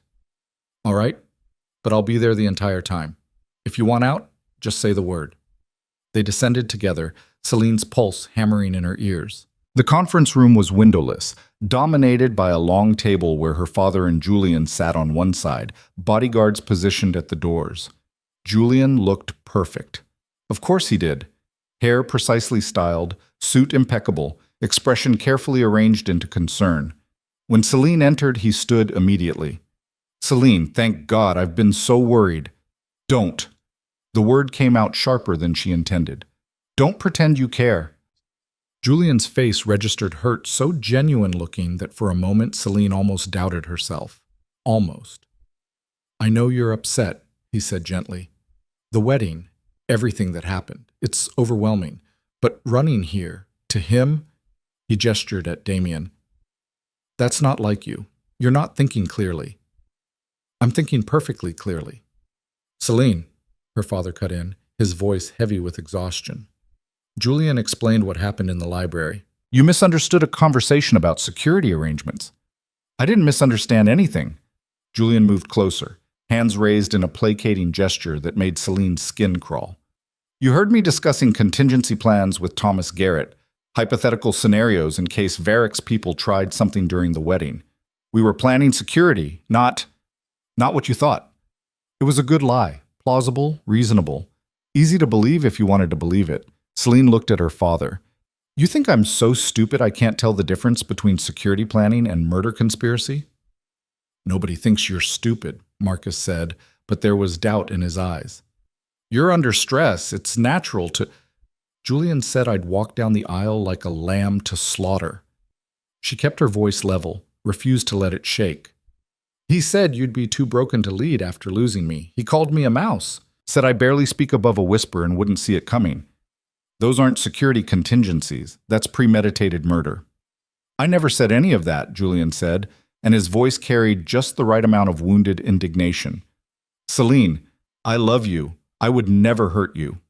"All right, but I'll be there the entire time. If you want out, just say the word." They descended together, Celine's pulse hammering in her ears. The conference room was windowless, dominated by a long table where her father and Julian sat on one side, bodyguards positioned at the doors. Julian looked perfect. Of course he did. Hair precisely styled, suit impeccable, expression carefully arranged into concern. When Celine entered, he stood immediately. "Celine, thank God, I've been so worried." "Don't." The word came out sharper than she intended. "Don't pretend you care." Julian's face registered hurt so genuine-looking that for a moment Celine almost doubted herself. Almost. "I know you're upset," he said gently. "The wedding, everything that happened, it's overwhelming. But running here, to him," he gestured at Damien, "that's not like you. You're not thinking clearly." "I'm thinking perfectly clearly." "Celine," her father cut in, his voice heavy with exhaustion. Julian explained what happened in the library. "You misunderstood a conversation about security arrangements." "I didn't misunderstand anything." Julian moved closer, hands raised in a placating gesture that made Celine's skin crawl. "You heard me discussing contingency plans with Thomas Garrett, hypothetical scenarios in case Varick's people tried something during the wedding. We were planning security, not what you thought. It was a good lie, plausible, reasonable, easy to believe if you wanted to believe it." Celine looked at her father. "You think I'm so stupid I can't tell the difference between security planning and murder conspiracy?" "Nobody thinks you're stupid," Marcus said, but there was doubt in his eyes. "You're under stress. It's natural to—" Julian said I'd walk down the aisle like a lamb to slaughter. She kept her voice level, refused to let it shake. "He said you'd be too broken to lead after losing me. He called me a mouse. Said I barely speak above a whisper and wouldn't see it coming. Those aren't security contingencies. That's premeditated murder." "I never said any of that," Julian said, and his voice carried just the right amount of wounded indignation. "Celine, I love you. I would never hurt you."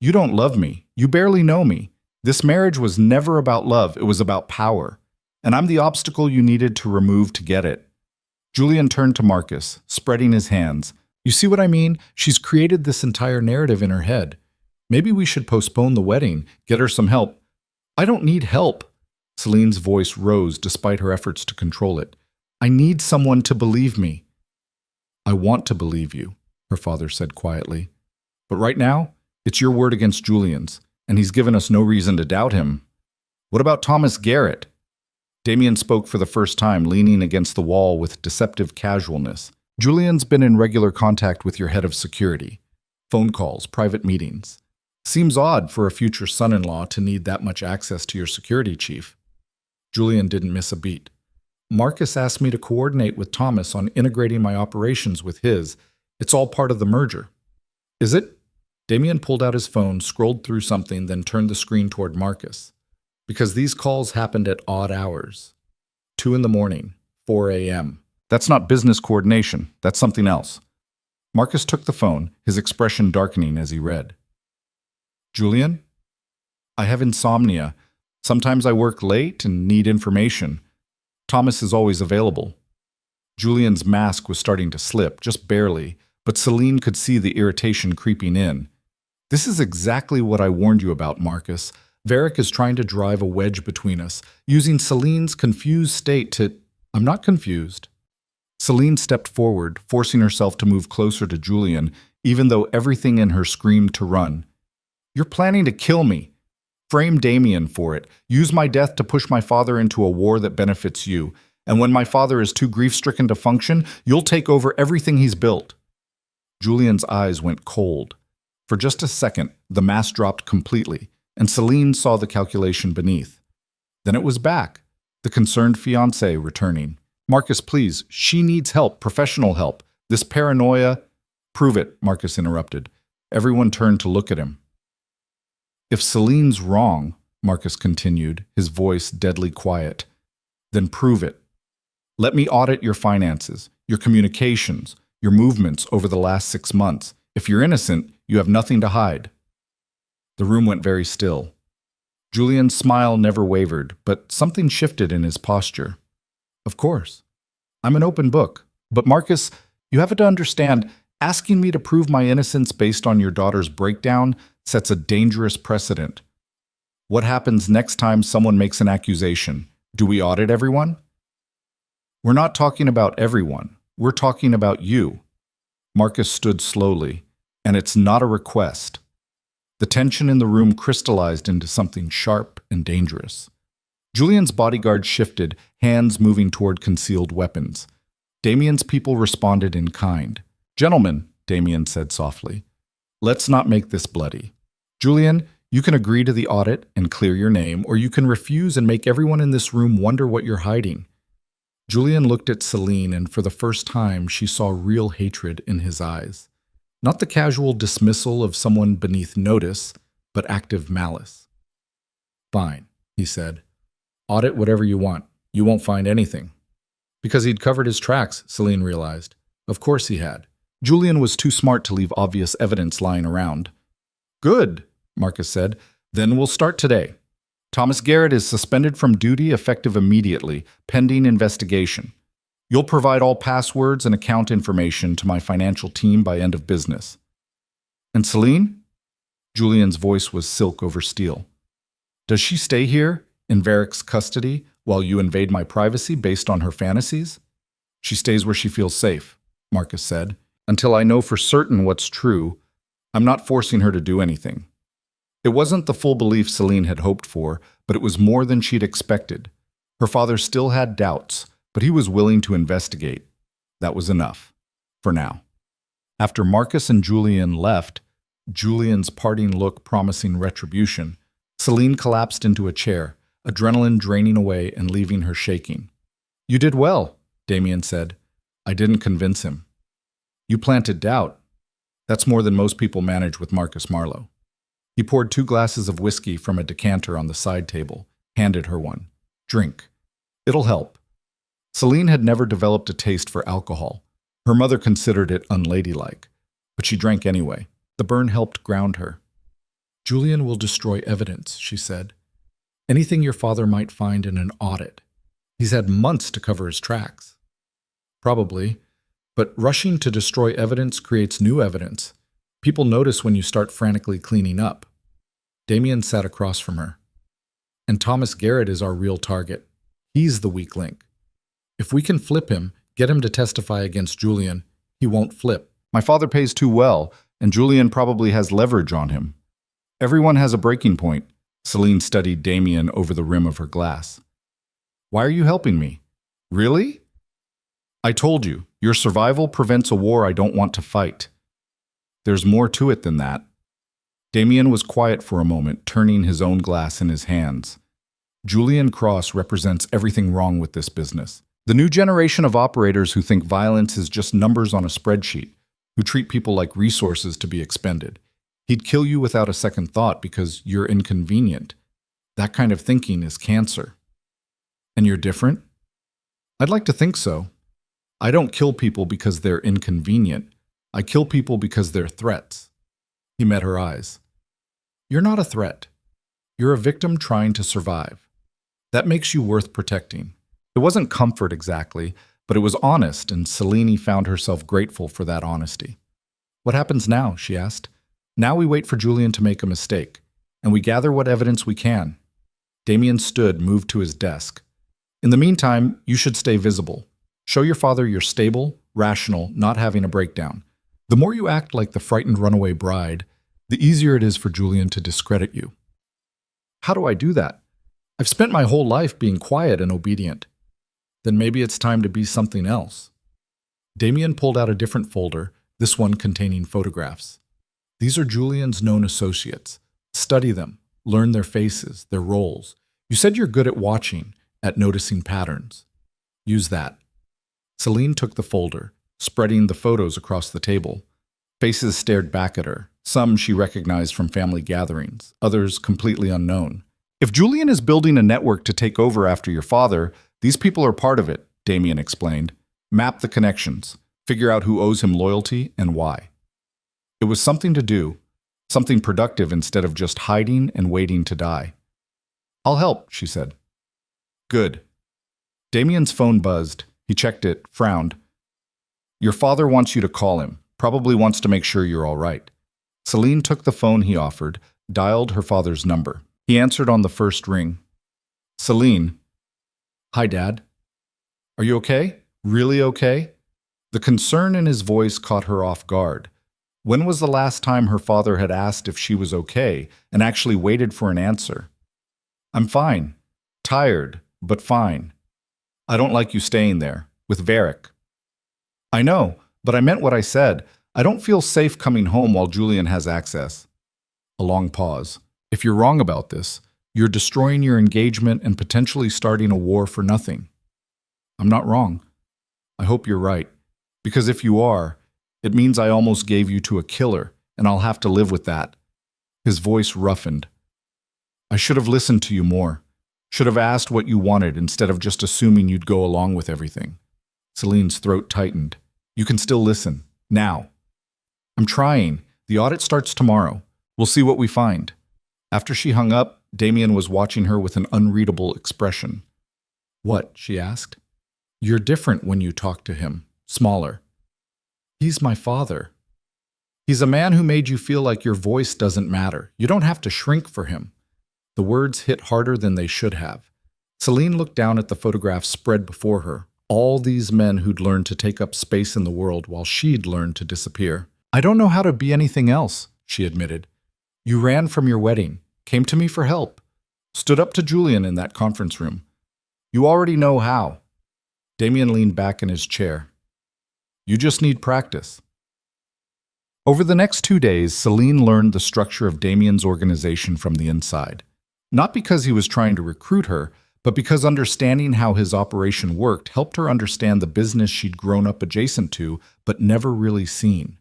"You don't love me. You barely know me. This marriage was never about love. It was about power. And I'm the obstacle you needed to remove to get it." Julian turned to Marcus, spreading his hands. You see what I mean? She's created this entire narrative in her head. Maybe we should postpone the wedding, get her some help. I don't need help. Celine's voice rose despite her efforts to control it. I need someone to believe me. I want to believe you, her father said quietly. But right now, it's your word against Julian's, and he's given us no reason to doubt him. What about Thomas Garrett? Damien spoke for the first time, leaning against the wall with deceptive casualness. Julian's been in regular contact with your head of security. Phone calls, private meetings. Seems odd for a future son-in-law to need that much access to your security chief. Julian didn't miss a beat. Marcus asked me to coordinate with Thomas on integrating my operations with his. It's all part of the merger. Is it? Damien pulled out his phone, scrolled through something, then turned the screen toward Marcus. Because these calls happened at odd hours. 2 in the morning, 4 a.m. That's not business coordination. That's something else. Marcus took the phone, his expression darkening as he read. Julian? I have insomnia. Sometimes I work late and need information. Thomas is always available. Julian's mask was starting to slip, just barely, but Celine could see the irritation creeping in. This is exactly what I warned you about, Marcus. Varric is trying to drive a wedge between us, using Celine's confused state to... I'm not confused. Celine stepped forward, forcing herself to move closer to Julian, even though everything in her screamed to run. You're planning to kill me. Frame Damien for it. Use my death to push my father into a war that benefits you. And when my father is too grief-stricken to function, you'll take over everything he's built. Julian's eyes went cold. For just a second, the mask dropped completely, and Celine saw the calculation beneath. Then it was back, the concerned fiancé returning. Marcus, please, she needs help, professional help. This paranoia... Prove it, Marcus interrupted. Everyone turned to look at him. If Celine's wrong, Marcus continued, his voice deadly quiet, then prove it. Let me audit your finances, your communications, your movements over the last 6 months. If you're innocent, you have nothing to hide. The room went very still. Julian's smile never wavered, but something shifted in his posture. Of course. I'm an open book. But Marcus, you have to understand, asking me to prove my innocence based on your daughter's breakdown sets a dangerous precedent. What happens next time someone makes an accusation? Do we audit everyone? We're not talking about everyone. We're talking about you. Marcus stood slowly, and it's not a request. The tension in the room crystallized into something sharp and dangerous. Julian's bodyguard shifted, hands moving toward concealed weapons. Damien's people responded in kind. Gentlemen, Damien said softly, let's not make this bloody. Julian, you can agree to the audit and clear your name, or you can refuse and make everyone in this room wonder what you're hiding. Julian looked at Celine, and for the first time, she saw real hatred in his eyes. Not the casual dismissal of someone beneath notice, but active malice. Fine, he said. Audit whatever you want. You won't find anything. Because he'd covered his tracks, Celine realized. Of course he had. Julian was too smart to leave obvious evidence lying around. Good, Marcus said. Then we'll start today. Thomas Garrett is suspended from duty effective immediately, pending investigation. You'll provide all passwords and account information to my financial team by end of business. And Celine? Julian's voice was silk over steel. Does she stay here, in Varric's custody, while you invade my privacy based on her fantasies? She stays where she feels safe, Marcus said. Until I know for certain what's true, I'm not forcing her to do anything. It wasn't the full belief Celine had hoped for, but it was more than she'd expected. Her father still had doubts, but he was willing to investigate. That was enough. For now. After Marcus and Julian left, Julian's parting look promising retribution, Celine collapsed into a chair, adrenaline draining away and leaving her shaking. You did well, Damien said. I didn't convince him. You planted doubt. That's more than most people manage with Marcus Marlowe. He poured 2 glasses of whiskey from a decanter on the side table, handed her one. Drink. It'll help. Celine had never developed a taste for alcohol. Her mother considered it unladylike, but she drank anyway. The burn helped ground her. Julian will destroy evidence, she said. Anything your father might find in an audit. He's had months to cover his tracks. Probably, But rushing to destroy evidence creates new evidence. People notice when you start frantically cleaning up. Damien sat across from her. And Thomas Garrett is our real target. He's the weak link. If we can flip him, get him to testify against Julian, he won't flip. My father pays too well, and Julian probably has leverage on him. Everyone has a breaking point. Celine studied Damien over the rim of her glass. Why are you helping me? Really? I told you, your survival prevents a war I don't want to fight. There's more to it than that. Damien was quiet for a moment, turning his own glass in his hands. Julian Cross represents everything wrong with this business. The new generation of operators who think violence is just numbers on a spreadsheet, who treat people like resources to be expended. He'd kill you without a second thought because you're inconvenient. That kind of thinking is cancer. And you're different? I'd like to think so. I don't kill people because they're inconvenient. I kill people because they're threats. He met her eyes. You're not a threat. You're a victim trying to survive. That makes you worth protecting. It wasn't comfort exactly, but it was honest, and Celine found herself grateful for that honesty. What happens now? She asked. Now we wait for Julian to make a mistake, and we gather what evidence we can. Damien stood, moved to his desk. In the meantime, you should stay visible. Show your father you're stable, rational, not having a breakdown. The more you act like the frightened runaway bride, the easier it is for Julian to discredit you. How do I do that? I've spent my whole life being quiet and obedient. Then maybe it's time to be something else. Damien pulled out a different folder, this one containing photographs. These are Julian's known associates. Study them, learn their faces, their roles. You said you're good at watching, at noticing patterns. Use that. Celine took the folder, spreading the photos across the table. Faces stared back at her. Some she recognized from family gatherings, others completely unknown. If Julian is building a network to take over after your father, these people are part of it, Damien explained. Map the connections, figure out who owes him loyalty and why. It was something to do, something productive instead of just hiding and waiting to die. I'll help, she said. Good. Damien's phone buzzed. He checked it, frowned. Your father wants you to call him, probably wants to make sure you're all right. Celine took the phone he offered, dialed her father's number. He answered on the first ring. Celine. Hi, Dad. Are you okay? Really okay? The concern in his voice caught her off guard. When was the last time her father had asked if she was okay and actually waited for an answer? I'm fine. Tired, but fine. I don't like you staying there, with Varric. I know, but I meant what I said. I don't feel safe coming home while Julian has access. A long pause. If you're wrong about this, you're destroying your engagement and potentially starting a war for nothing. I'm not wrong. I hope you're right. Because if you are, it means I almost gave you to a killer, and I'll have to live with that. His voice roughened. I should have listened to you more. Should have asked what you wanted instead of just assuming you'd go along with everything. Celine's throat tightened. You can still listen. Now. I'm trying. The audit starts tomorrow. We'll see what we find. After she hung up, Damien was watching her with an unreadable expression. What? She asked. You're different when you talk to him. Smaller. He's my father. He's a man who made you feel like your voice doesn't matter. You don't have to shrink for him. The words hit harder than they should have. Celine looked down at the photographs spread before her. All these men who'd learned to take up space in the world while she'd learned to disappear. I don't know how to be anything else, she admitted. You ran from your wedding, came to me for help, stood up to Julian in that conference room. You already know how. Damien leaned back in his chair. You just need practice. Over the next 2 days, Celine learned the structure of Damien's organization from the inside. Not because he was trying to recruit her, but because understanding how his operation worked helped her understand the business she'd grown up adjacent to but never really seen.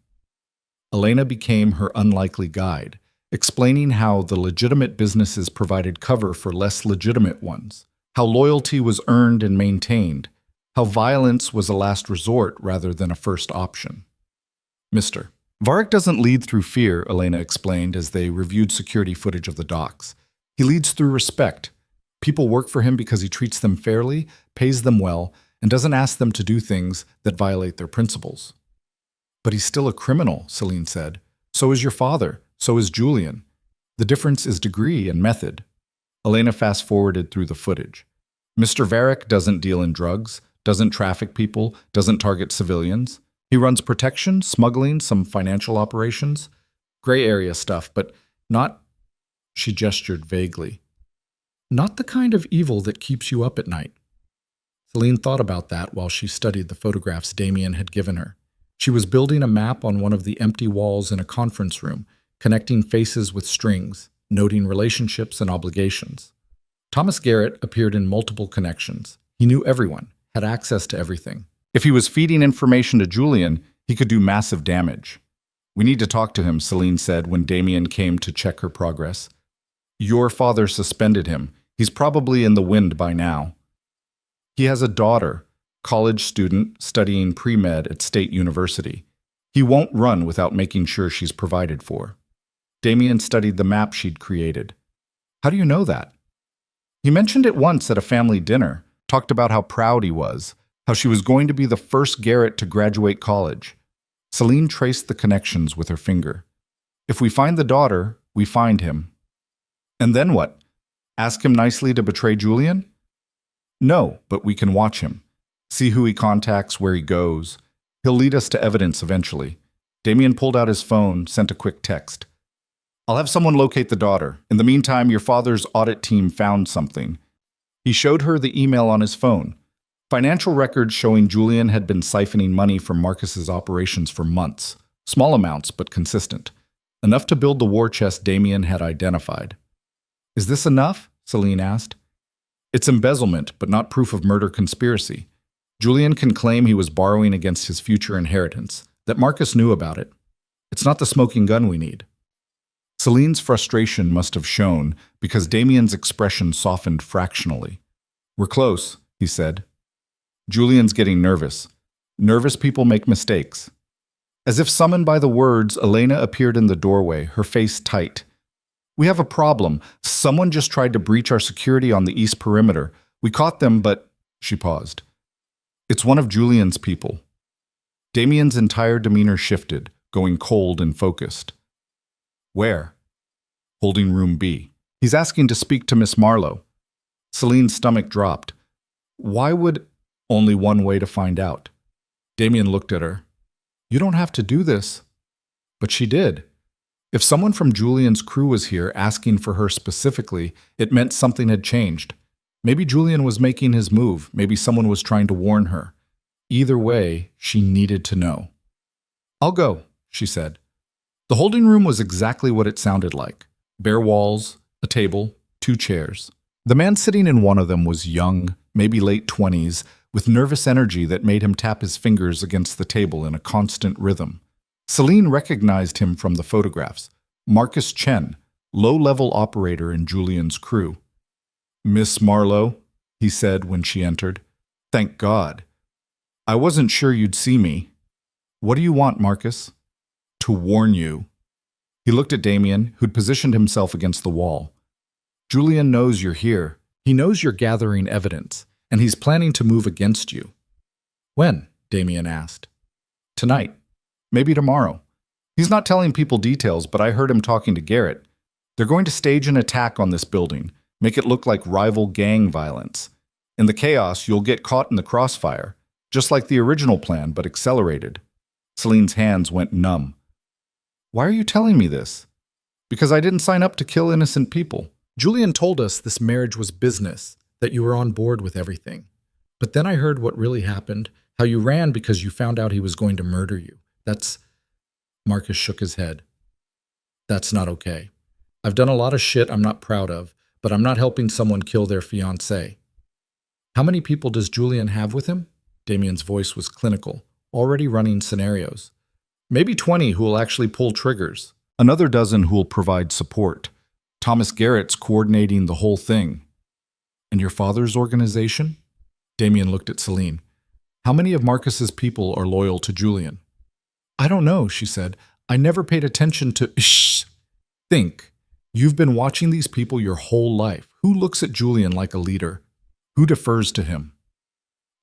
Elena became her unlikely guide, explaining how the legitimate businesses provided cover for less legitimate ones, how loyalty was earned and maintained, how violence was a last resort rather than a first option. Mr. Varric doesn't lead through fear, Elena explained as they reviewed security footage of the docks. He leads through respect. People work for him because he treats them fairly, pays them well, and doesn't ask them to do things that violate their principles. But he's still a criminal, Celine said. So is your father. So is Julian. The difference is degree and method. Elena fast-forwarded through the footage. Mr. Varick doesn't deal in drugs, doesn't traffic people, doesn't target civilians. He runs protection, smuggling, some financial operations. Gray area stuff, but not, she gestured vaguely, not the kind of evil that keeps you up at night. Celine thought about that while she studied the photographs Damien had given her. She was building a map on one of the empty walls in a conference room, connecting faces with strings, noting relationships and obligations. Thomas Garrett appeared in multiple connections. He knew everyone, had access to everything. If he was feeding information to Julian, he could do massive damage. We need to talk to him, Celine said when Damien came to check her progress. Your father suspended him. He's probably in the wind by now. He has a daughter, college student studying pre-med at State University. He won't run without making sure she's provided for. Damien studied the map she'd created. How do you know that? He mentioned it once at a family dinner, talked about how proud he was, how she was going to be the first Garrett to graduate college. Celine traced the connections with her finger. If we find the daughter, we find him. And then what? Ask him nicely to betray Julian? No, but we can watch him. See who he contacts, where he goes. He'll lead us to evidence eventually. Damien pulled out his phone, sent a quick text. I'll have someone locate the daughter. In the meantime, your father's audit team found something. He showed her the email on his phone. Financial records showing Julian had been siphoning money from Marcus's operations for months. Small amounts, but consistent. Enough to build the war chest Damien had identified. Is this enough? Celine asked. It's embezzlement, but not proof of murder conspiracy. Julian can claim he was borrowing against his future inheritance, that Marcus knew about it. It's not the smoking gun we need. Celine's frustration must have shown because Damien's expression softened fractionally. We're close, he said. Julian's getting nervous. Nervous people make mistakes. As if summoned by the words, Elena appeared in the doorway, her face tight. We have a problem. Someone just tried to breach our security on the east perimeter. We caught them, but… She paused. It's one of Julian's people. Damien's entire demeanor shifted, going cold and focused. Where? Holding room B. He's asking to speak to Miss Marlowe. Celine's stomach dropped. Why would… Only one way to find out. Damien looked at her. You don't have to do this. But she did. If someone from Julian's crew was here asking for her specifically, it meant something had changed. Maybe Julian was making his move. Maybe someone was trying to warn her. Either way, she needed to know. I'll go, she said. The holding room was exactly what it sounded like. Bare walls, a table, 2 chairs. The man sitting in one of them was young, maybe late 20s, with nervous energy that made him tap his fingers against the table in a constant rhythm. Celine recognized him from the photographs. Marcus Chen, low-level operator in Julian's crew. Miss Marlowe, he said when she entered. Thank God. I wasn't sure you'd see me. What do you want, Marcus? To warn you. He looked at Damien, who'd positioned himself against the wall. Julian knows you're here. He knows you're gathering evidence, and he's planning to move against you. When? Damien asked. Tonight. Maybe tomorrow. He's not telling people details, but I heard him talking to Garrett. They're going to stage an attack on this building, make it look like rival gang violence. In the chaos, you'll get caught in the crossfire, just like the original plan, but accelerated. Celine's hands went numb. Why are you telling me this? Because I didn't sign up to kill innocent people. Julian told us this marriage was business, that you were on board with everything. But then I heard what really happened, how you ran because you found out he was going to murder you. That's… Marcus shook his head. That's not okay. I've done a lot of shit I'm not proud of, but I'm not helping someone kill their fiancée. How many people does Julian have with him? Damien's voice was clinical, already running scenarios. Maybe 20 who will actually pull triggers. Another dozen who will provide support. Thomas Garrett's coordinating the whole thing. And your father's organization? Damien looked at Celine. How many of Marcus's people are loyal to Julian? I don't know, she said. I never paid attention to… Shh! Think. You've been watching these people your whole life. Who looks at Julian like a leader? Who defers to him?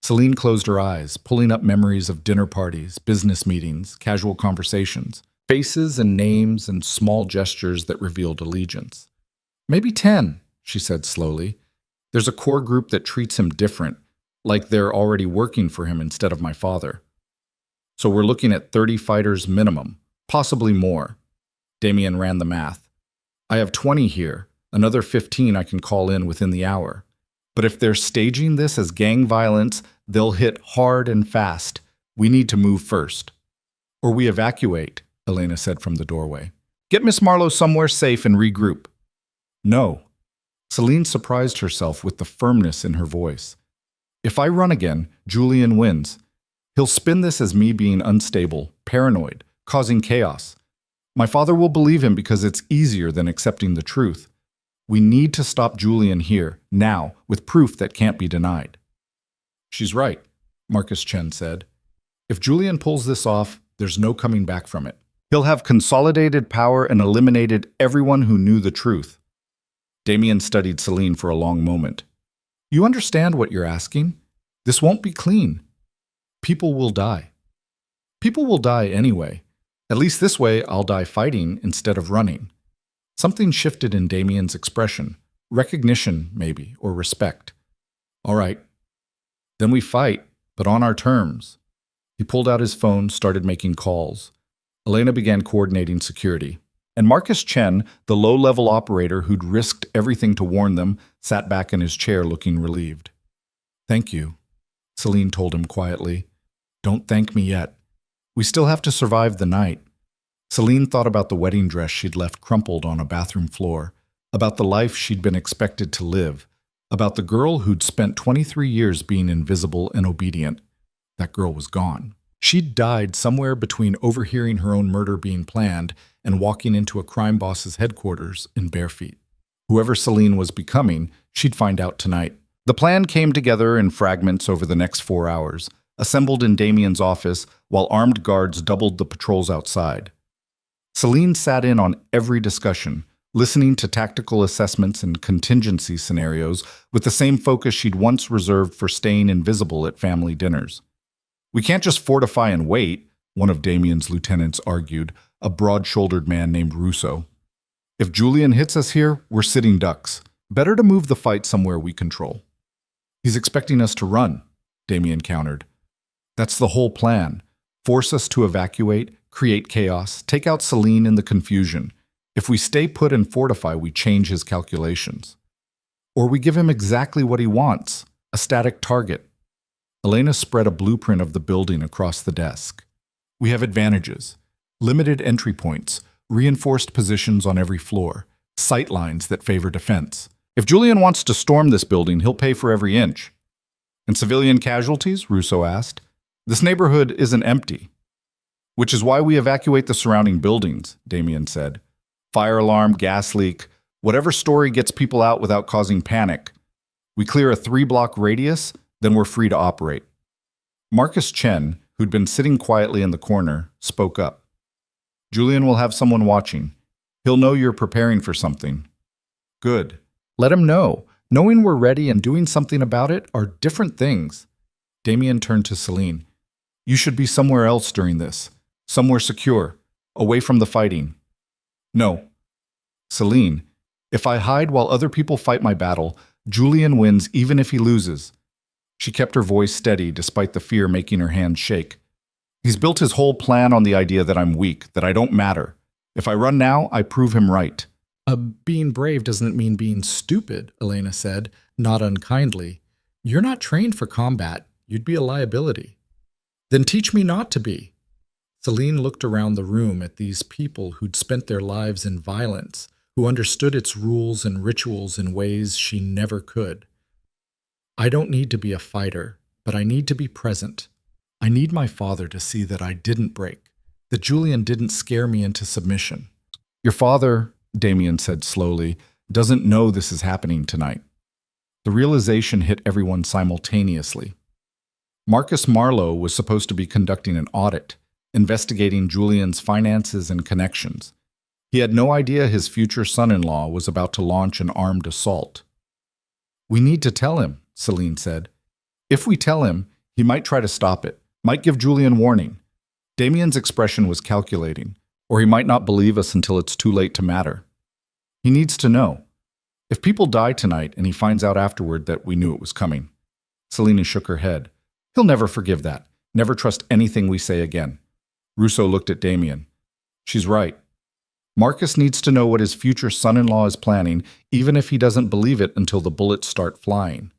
Celine closed her eyes, pulling up memories of dinner parties, business meetings, casual conversations, faces and names and small gestures that revealed allegiance. Maybe 10, she said slowly. There's a core group that treats him different, like they're already working for him instead of my father. So we're looking at 30 fighters minimum, possibly more. Damien ran the math. I have 20 here, another 15 I can call in within the hour. But if they're staging this as gang violence, they'll hit hard and fast. We need to move first. Or we evacuate, Elena said from the doorway. Get Miss Marlowe somewhere safe and regroup. No. Celine surprised herself with the firmness in her voice. If I run again, Julian wins. He'll spin this as me being unstable, paranoid, causing chaos. My father will believe him because it's easier than accepting the truth. We need to stop Julian here, now, with proof that can't be denied. She's right, Marcus Chen said. If Julian pulls this off, there's no coming back from it. He'll have consolidated power and eliminated everyone who knew the truth. Damien studied Celine for a long moment. You understand what you're asking? This won't be clean. People will die. People will die anyway. At least this way I'll die fighting instead of running. Something shifted in Damien's expression. Recognition, maybe, or respect. All right. Then we fight, but on our terms. He pulled out his phone, started making calls. Elena began coordinating security. And Marcus Chen, the low-level operator who'd risked everything to warn them, sat back in his chair looking relieved. Thank you, Celine told him quietly. Don't thank me yet. We still have to survive the night. Celine thought about the wedding dress she'd left crumpled on a bathroom floor, about the life she'd been expected to live, about the girl who'd spent 23 years being invisible and obedient. That girl was gone. She'd died somewhere between overhearing her own murder being planned and walking into a crime boss's headquarters in bare feet. Whoever Celine was becoming, she'd find out tonight. The plan came together in fragments over the next 4 hours, assembled in Damien's office while armed guards doubled the patrols outside. Celine sat in on every discussion, listening to tactical assessments and contingency scenarios with the same focus she'd once reserved for staying invisible at family dinners. We can't just fortify and wait, one of Damien's lieutenants argued, a broad-shouldered man named Russo. If Julian hits us here, we're sitting ducks. Better to move the fight somewhere we control. He's expecting us to run, Damien countered. That's the whole plan. Force us to evacuate, create chaos, take out Celine in the confusion. If we stay put and fortify, we change his calculations. Or we give him exactly what he wants, a static target. Elena spread a blueprint of the building across the desk. We have advantages. Limited entry points, reinforced positions on every floor, sight lines that favor defense. If Julian wants to storm this building, he'll pay for every inch. And civilian casualties? Russo asked. This neighborhood isn't empty. Which is why we evacuate the surrounding buildings, Damien said. Fire alarm, gas leak, whatever story gets people out without causing panic. We clear a 3-block radius, then we're free to operate. Marcus Chen, who'd been sitting quietly in the corner, spoke up. Julian will have someone watching. He'll know you're preparing for something. Good. Let him know. Knowing we're ready and doing something about it are different things. Damien turned to Celine. You should be somewhere else during this. Somewhere secure, away from the fighting. No. Celine, if I hide while other people fight my battle, Julian wins even if he loses. She kept her voice steady despite the fear making her hands shake. He's built his whole plan on the idea that I'm weak, that I don't matter. If I run now, I prove him right. Being brave doesn't mean being stupid, Elena said, not unkindly. You're not trained for combat. You'd be a liability. Then teach me not to be. Celine looked around the room at these people who'd spent their lives in violence, who understood its rules and rituals in ways she never could. I don't need to be a fighter, but I need to be present. I need my father to see that I didn't break, that Julian didn't scare me into submission. Your father, Damien said slowly, doesn't know this is happening tonight. The realization hit everyone simultaneously. Marcus Marlowe was supposed to be conducting an audit, investigating Julian's finances and connections. He had no idea his future son-in-law was about to launch an armed assault. We need to tell him, Celine said. If we tell him, He might try to stop it, might give Julian warning. Damien's expression was calculating, or he might not believe us until it's too late to matter. He needs to know. If people die tonight and he finds out afterward that we knew it was coming. Selena shook her head. He'll never forgive that. Never trust anything we say again. Russo looked at Damien. She's right. Marcus needs to know what his future son-in-law is planning, even if he doesn't believe it until the bullets start flying.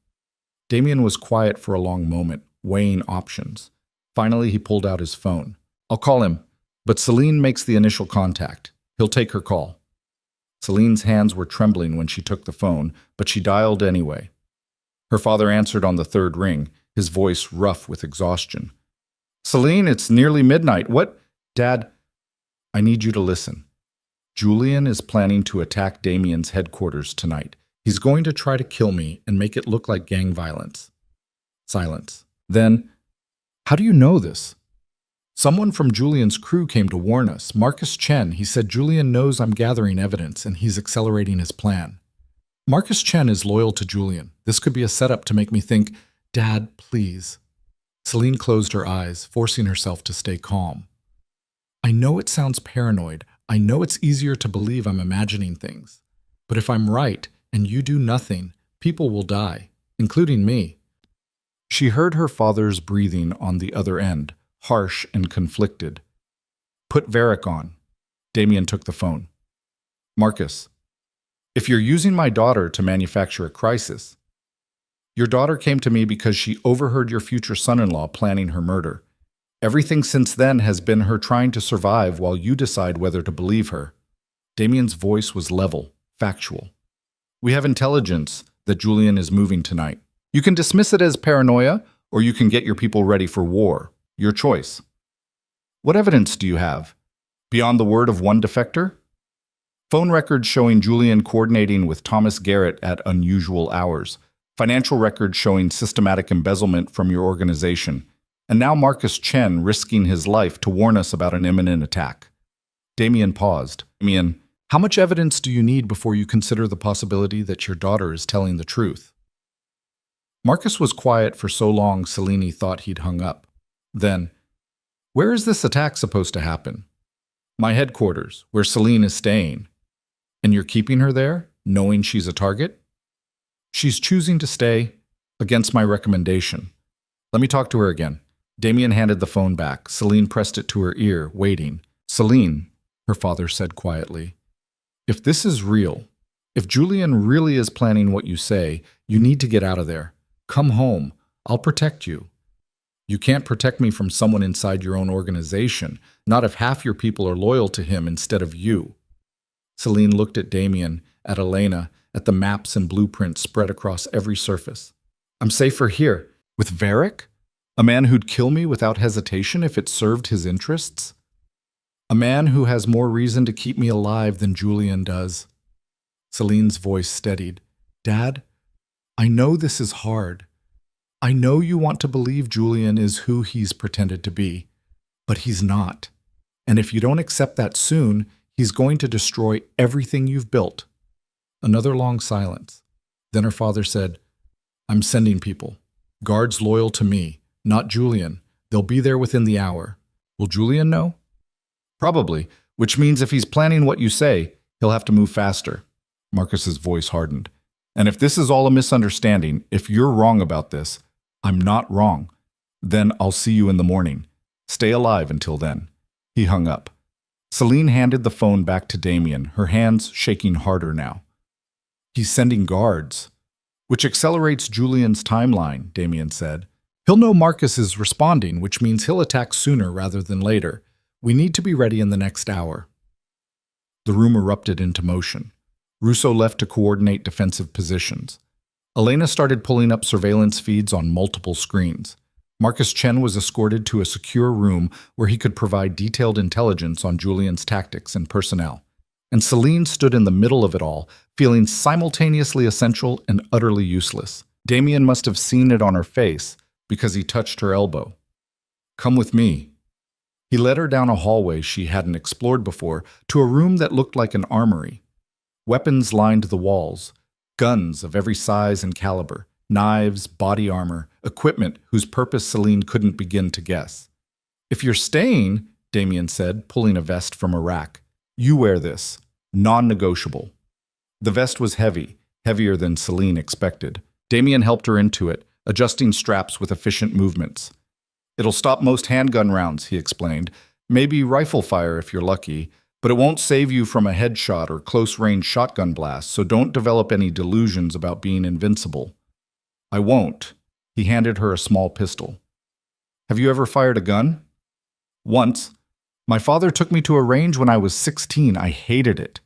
Damien was quiet for a long moment, weighing options. Finally, he pulled out his phone. I'll call him, but Celine makes the initial contact. He'll take her call. Celine's hands were trembling when she took the phone, but she dialed anyway. Her father answered on the third ring, his voice rough with exhaustion. Celine, it's nearly midnight. What? Dad, I need you to listen. Julian is planning to attack Damien's headquarters tonight. He's going to try to kill me and make it look like gang violence. Silence. Then, how do you know this? Someone from Julian's crew came to warn us. Marcus Chen. He said Julian knows I'm gathering evidence and he's accelerating his plan. Marcus Chen is loyal to Julian. This could be a setup to make me think, Dad, please. Celine closed her eyes, forcing herself to stay calm. I know it sounds paranoid. I know it's easier to believe I'm imagining things. But if I'm right and you do nothing, people will die, including me. She heard her father's breathing on the other end, harsh and conflicted. Put Varric on. Damien took the phone. Marcus, if you're using my daughter to manufacture a crisis, your daughter came to me because she overheard your future son-in-law planning her murder. Everything since then has been her trying to survive while you decide whether to believe her. Damien's voice was level, factual. We have intelligence that Julian is moving tonight. You can dismiss it as paranoia, or you can get your people ready for war. Your choice. What evidence do you have? Beyond the word of one defector? Phone records showing Julian coordinating with Thomas Garrett at unusual hours. Financial records showing systematic embezzlement from your organization. And now Marcus Chen risking his life to warn us about an imminent attack. Damien paused. Damien, how much evidence do you need before you consider the possibility that your daughter is telling the truth? Marcus was quiet for so long Selene thought he'd hung up. Then, where is this attack supposed to happen? My headquarters, where Celine is staying. And you're keeping her there, knowing she's a target? She's choosing to stay against my recommendation. Let me talk to her again. Damien handed the phone back. Celine pressed it to her ear, waiting. Celine, her father said quietly, if this is real, if Julian really is planning what you say, you need to get out of there. Come home. I'll protect you. You can't protect me from someone inside your own organization, not if half your people are loyal to him instead of you. Celine looked at Damien, at Elena, at the maps and blueprints spread across every surface. I'm safer here. With Varric? A man who'd kill me without hesitation if it served his interests? A man who has more reason to keep me alive than Julian does. Celine's voice steadied. Dad, I know this is hard. I know you want to believe Julian is who he's pretended to be, but he's not. And if you don't accept that soon, he's going to destroy everything you've built. Another long silence. Then her father said, I'm sending people. Guards loyal to me, not Julian. They'll be there within the hour. Will Julian know? Probably, which means if he's planning what you say, he'll have to move faster. Marcus's voice hardened. And if this is all a misunderstanding, if you're wrong about this, I'm not wrong. Then I'll see you in the morning. Stay alive until then. He hung up. Celine handed the phone back to Damien, her hands shaking harder now. He's sending guards, which accelerates Julian's timeline, Damien said. He'll know Marcus is responding, which means he'll attack sooner rather than later. We need to be ready in the next hour. The room erupted into motion. Russo left to coordinate defensive positions. Elena started pulling up surveillance feeds on multiple screens. Marcus Chen was escorted to a secure room where he could provide detailed intelligence on Julian's tactics and personnel. And Celine stood in the middle of it all, feeling simultaneously essential and utterly useless. Damien must have seen it on her face because he touched her elbow. Come with me. He led her down a hallway she hadn't explored before to a room that looked like an armory. Weapons lined the walls, guns of every size and caliber, knives, body armor, equipment whose purpose Celine couldn't begin to guess. "If you're staying," Damien said, pulling a vest from a rack, "you wear this. Non-negotiable." The vest was heavy, heavier than Celine expected. Damien helped her into it, adjusting straps with efficient movements. "It'll stop most handgun rounds," he explained. "Maybe rifle fire if you're lucky, but it won't save you from a headshot or close-range shotgun blast, so don't develop any delusions about being invincible." "I won't." He handed her a small pistol. "Have you ever fired a gun?" "Once. My father took me to a range when I was 16. I hated it."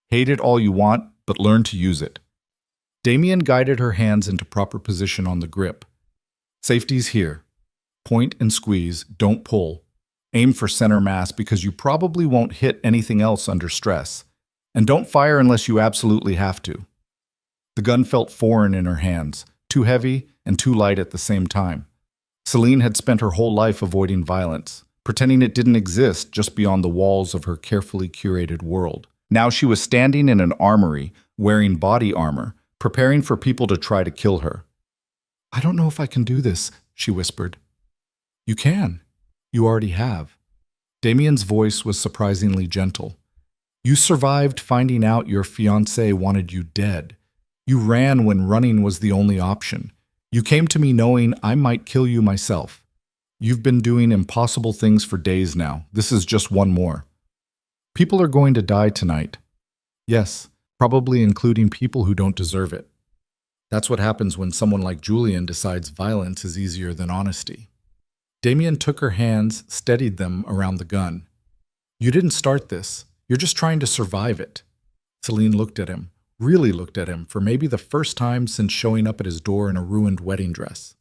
"Hate it all you want, but learn to use it." Damien guided her hands into proper position on the grip. "Safety's here. Point and squeeze, don't pull. Aim for center mass because you probably won't hit anything else under stress. And don't fire unless you absolutely have to." The gun felt foreign in her hands, too heavy and too light at the same time. Celine had spent her whole life avoiding violence, pretending it didn't exist just beyond the walls of her carefully curated world. Now she was standing in an armory, wearing body armor, preparing for people to try to kill her. "I don't know if I can do this," she whispered. "You can. You already have." Damien's voice was surprisingly gentle. "You survived finding out your fiancé wanted you dead. You ran when running was the only option. You came to me knowing I might kill you myself. You've been doing impossible things for days now. This is just one more. People are going to die tonight. Yes, probably including people who don't deserve it. That's what happens when someone like Julian decides violence is easier than honesty." Damien took her hands, steadied them around the gun. "You didn't start this. You're just trying to survive it." Celine looked at him, really looked at him, for maybe the first time since showing up at his door in a ruined wedding dress.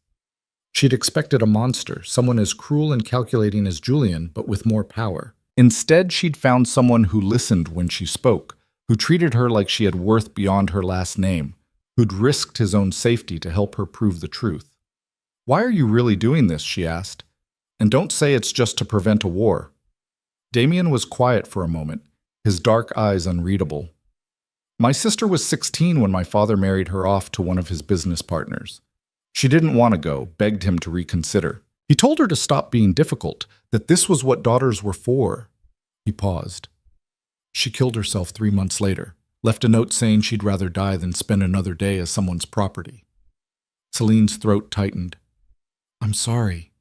She'd expected a monster, someone as cruel and calculating as Julian, but with more power. Instead, she'd found someone who listened when she spoke, who treated her like she had worth beyond her last name, who'd risked his own safety to help her prove the truth. "Why are you really doing this?" she asked. "And don't say it's just to prevent a war." Damien was quiet for a moment, his dark eyes unreadable. "My sister was 16 when my father married her off to one of his business partners. She didn't want to go, begged him to reconsider. He told her to stop being difficult, that this was what daughters were for." He paused. "She killed herself 3 months later, left a note saying she'd rather die than spend another day as someone's property." Celine's throat tightened. "I'm sorry."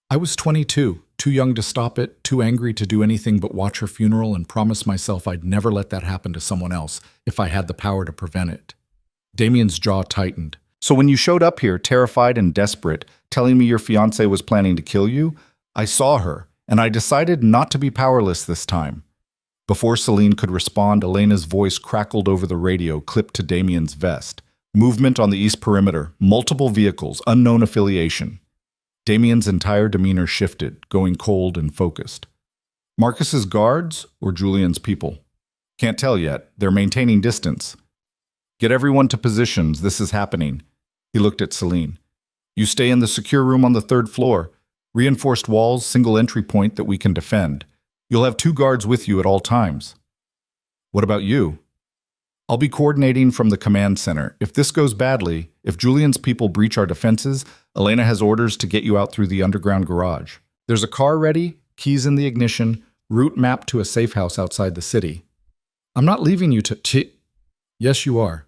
"I was 22, too young to stop it, too angry to do anything but watch her funeral and promise myself I'd never let that happen to someone else if I had the power to prevent it." Damien's jaw tightened. "So when you showed up here, terrified and desperate, telling me your fiancé was planning to kill you, I saw her, and I decided not to be powerless this time." Before Celine could respond, Elena's voice crackled over the radio, clipped to Damien's vest. "Movement on the east perimeter, multiple vehicles, unknown affiliation." Damien's entire demeanor shifted, going cold and focused. "Marcus's guards or Julian's people?" "Can't tell yet. They're maintaining distance." "Get everyone to positions. This is happening." He looked at Celine. "You stay in the secure room on the 3rd floor. Reinforced walls, single entry point that we can defend. You'll have 2 guards with you at all times." "What about you?" "I'll be coordinating from the command center. If this goes badly, if Julian's people breach our defenses, Elena has orders to get you out through the underground garage. There's a car ready, keys in the ignition, route map to a safe house outside the city." "I'm not leaving you to— "Yes, you are.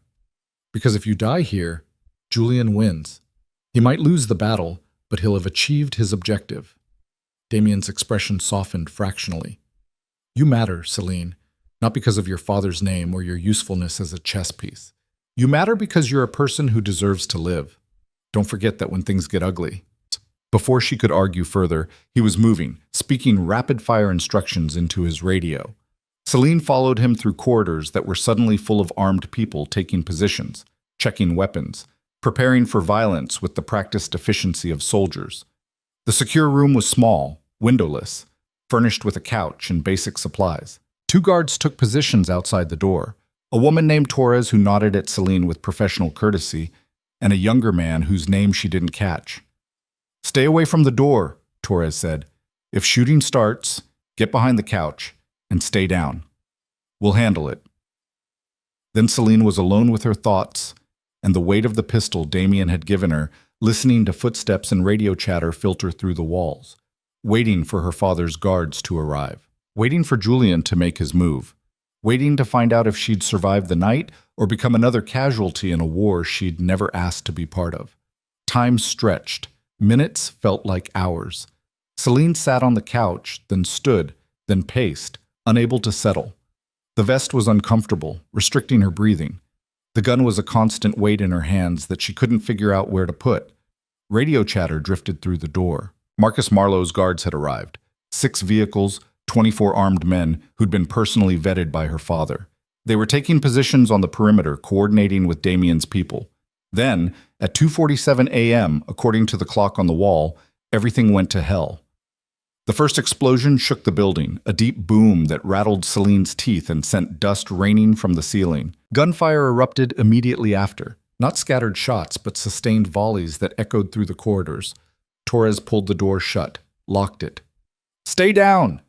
Because if you die here, Julian wins. He might lose the battle, but he'll have achieved his objective." Damien's expression softened fractionally. "You matter, Celine, not because of your father's name or your usefulness as a chess piece. You matter because you're a person who deserves to live. Don't forget that when things get ugly." Before she could argue further, he was moving, speaking rapid-fire instructions into his radio. Celine followed him through corridors that were suddenly full of armed people taking positions, checking weapons, preparing for violence with the practiced efficiency of soldiers. The secure room was small, windowless, furnished with a couch and basic supplies. 2 guards took positions outside the door, a woman named Torres who nodded at Celine with professional courtesy, and a younger man whose name she didn't catch. "Stay away from the door," Torres said. "If shooting starts, get behind the couch and stay down. We'll handle it." Then Celine was alone with her thoughts, and the weight of the pistol Damien had given her, listening to footsteps and radio chatter filter through the walls, waiting for her father's guards to arrive, waiting for Julian to make his move, waiting to find out if she'd survive the night or become another casualty in a war she'd never asked to be part of. Time stretched. Minutes felt like hours. Celine sat on the couch, then stood, then paced, unable to settle. The vest was uncomfortable, restricting her breathing. The gun was a constant weight in her hands that she couldn't figure out where to put. Radio chatter drifted through the door. Marcus Marlowe's guards had arrived. 6 vehicles, 24 armed men who'd been personally vetted by her father. They were taking positions on the perimeter, coordinating with Damien's people. Then, at 2:47 a.m., according to the clock on the wall, everything went to hell. The first explosion shook the building, a deep boom that rattled Celine's teeth and sent dust raining from the ceiling. Gunfire erupted immediately after, not scattered shots, but sustained volleys that echoed through the corridors. Torres pulled the door shut, locked it. "Stay down!"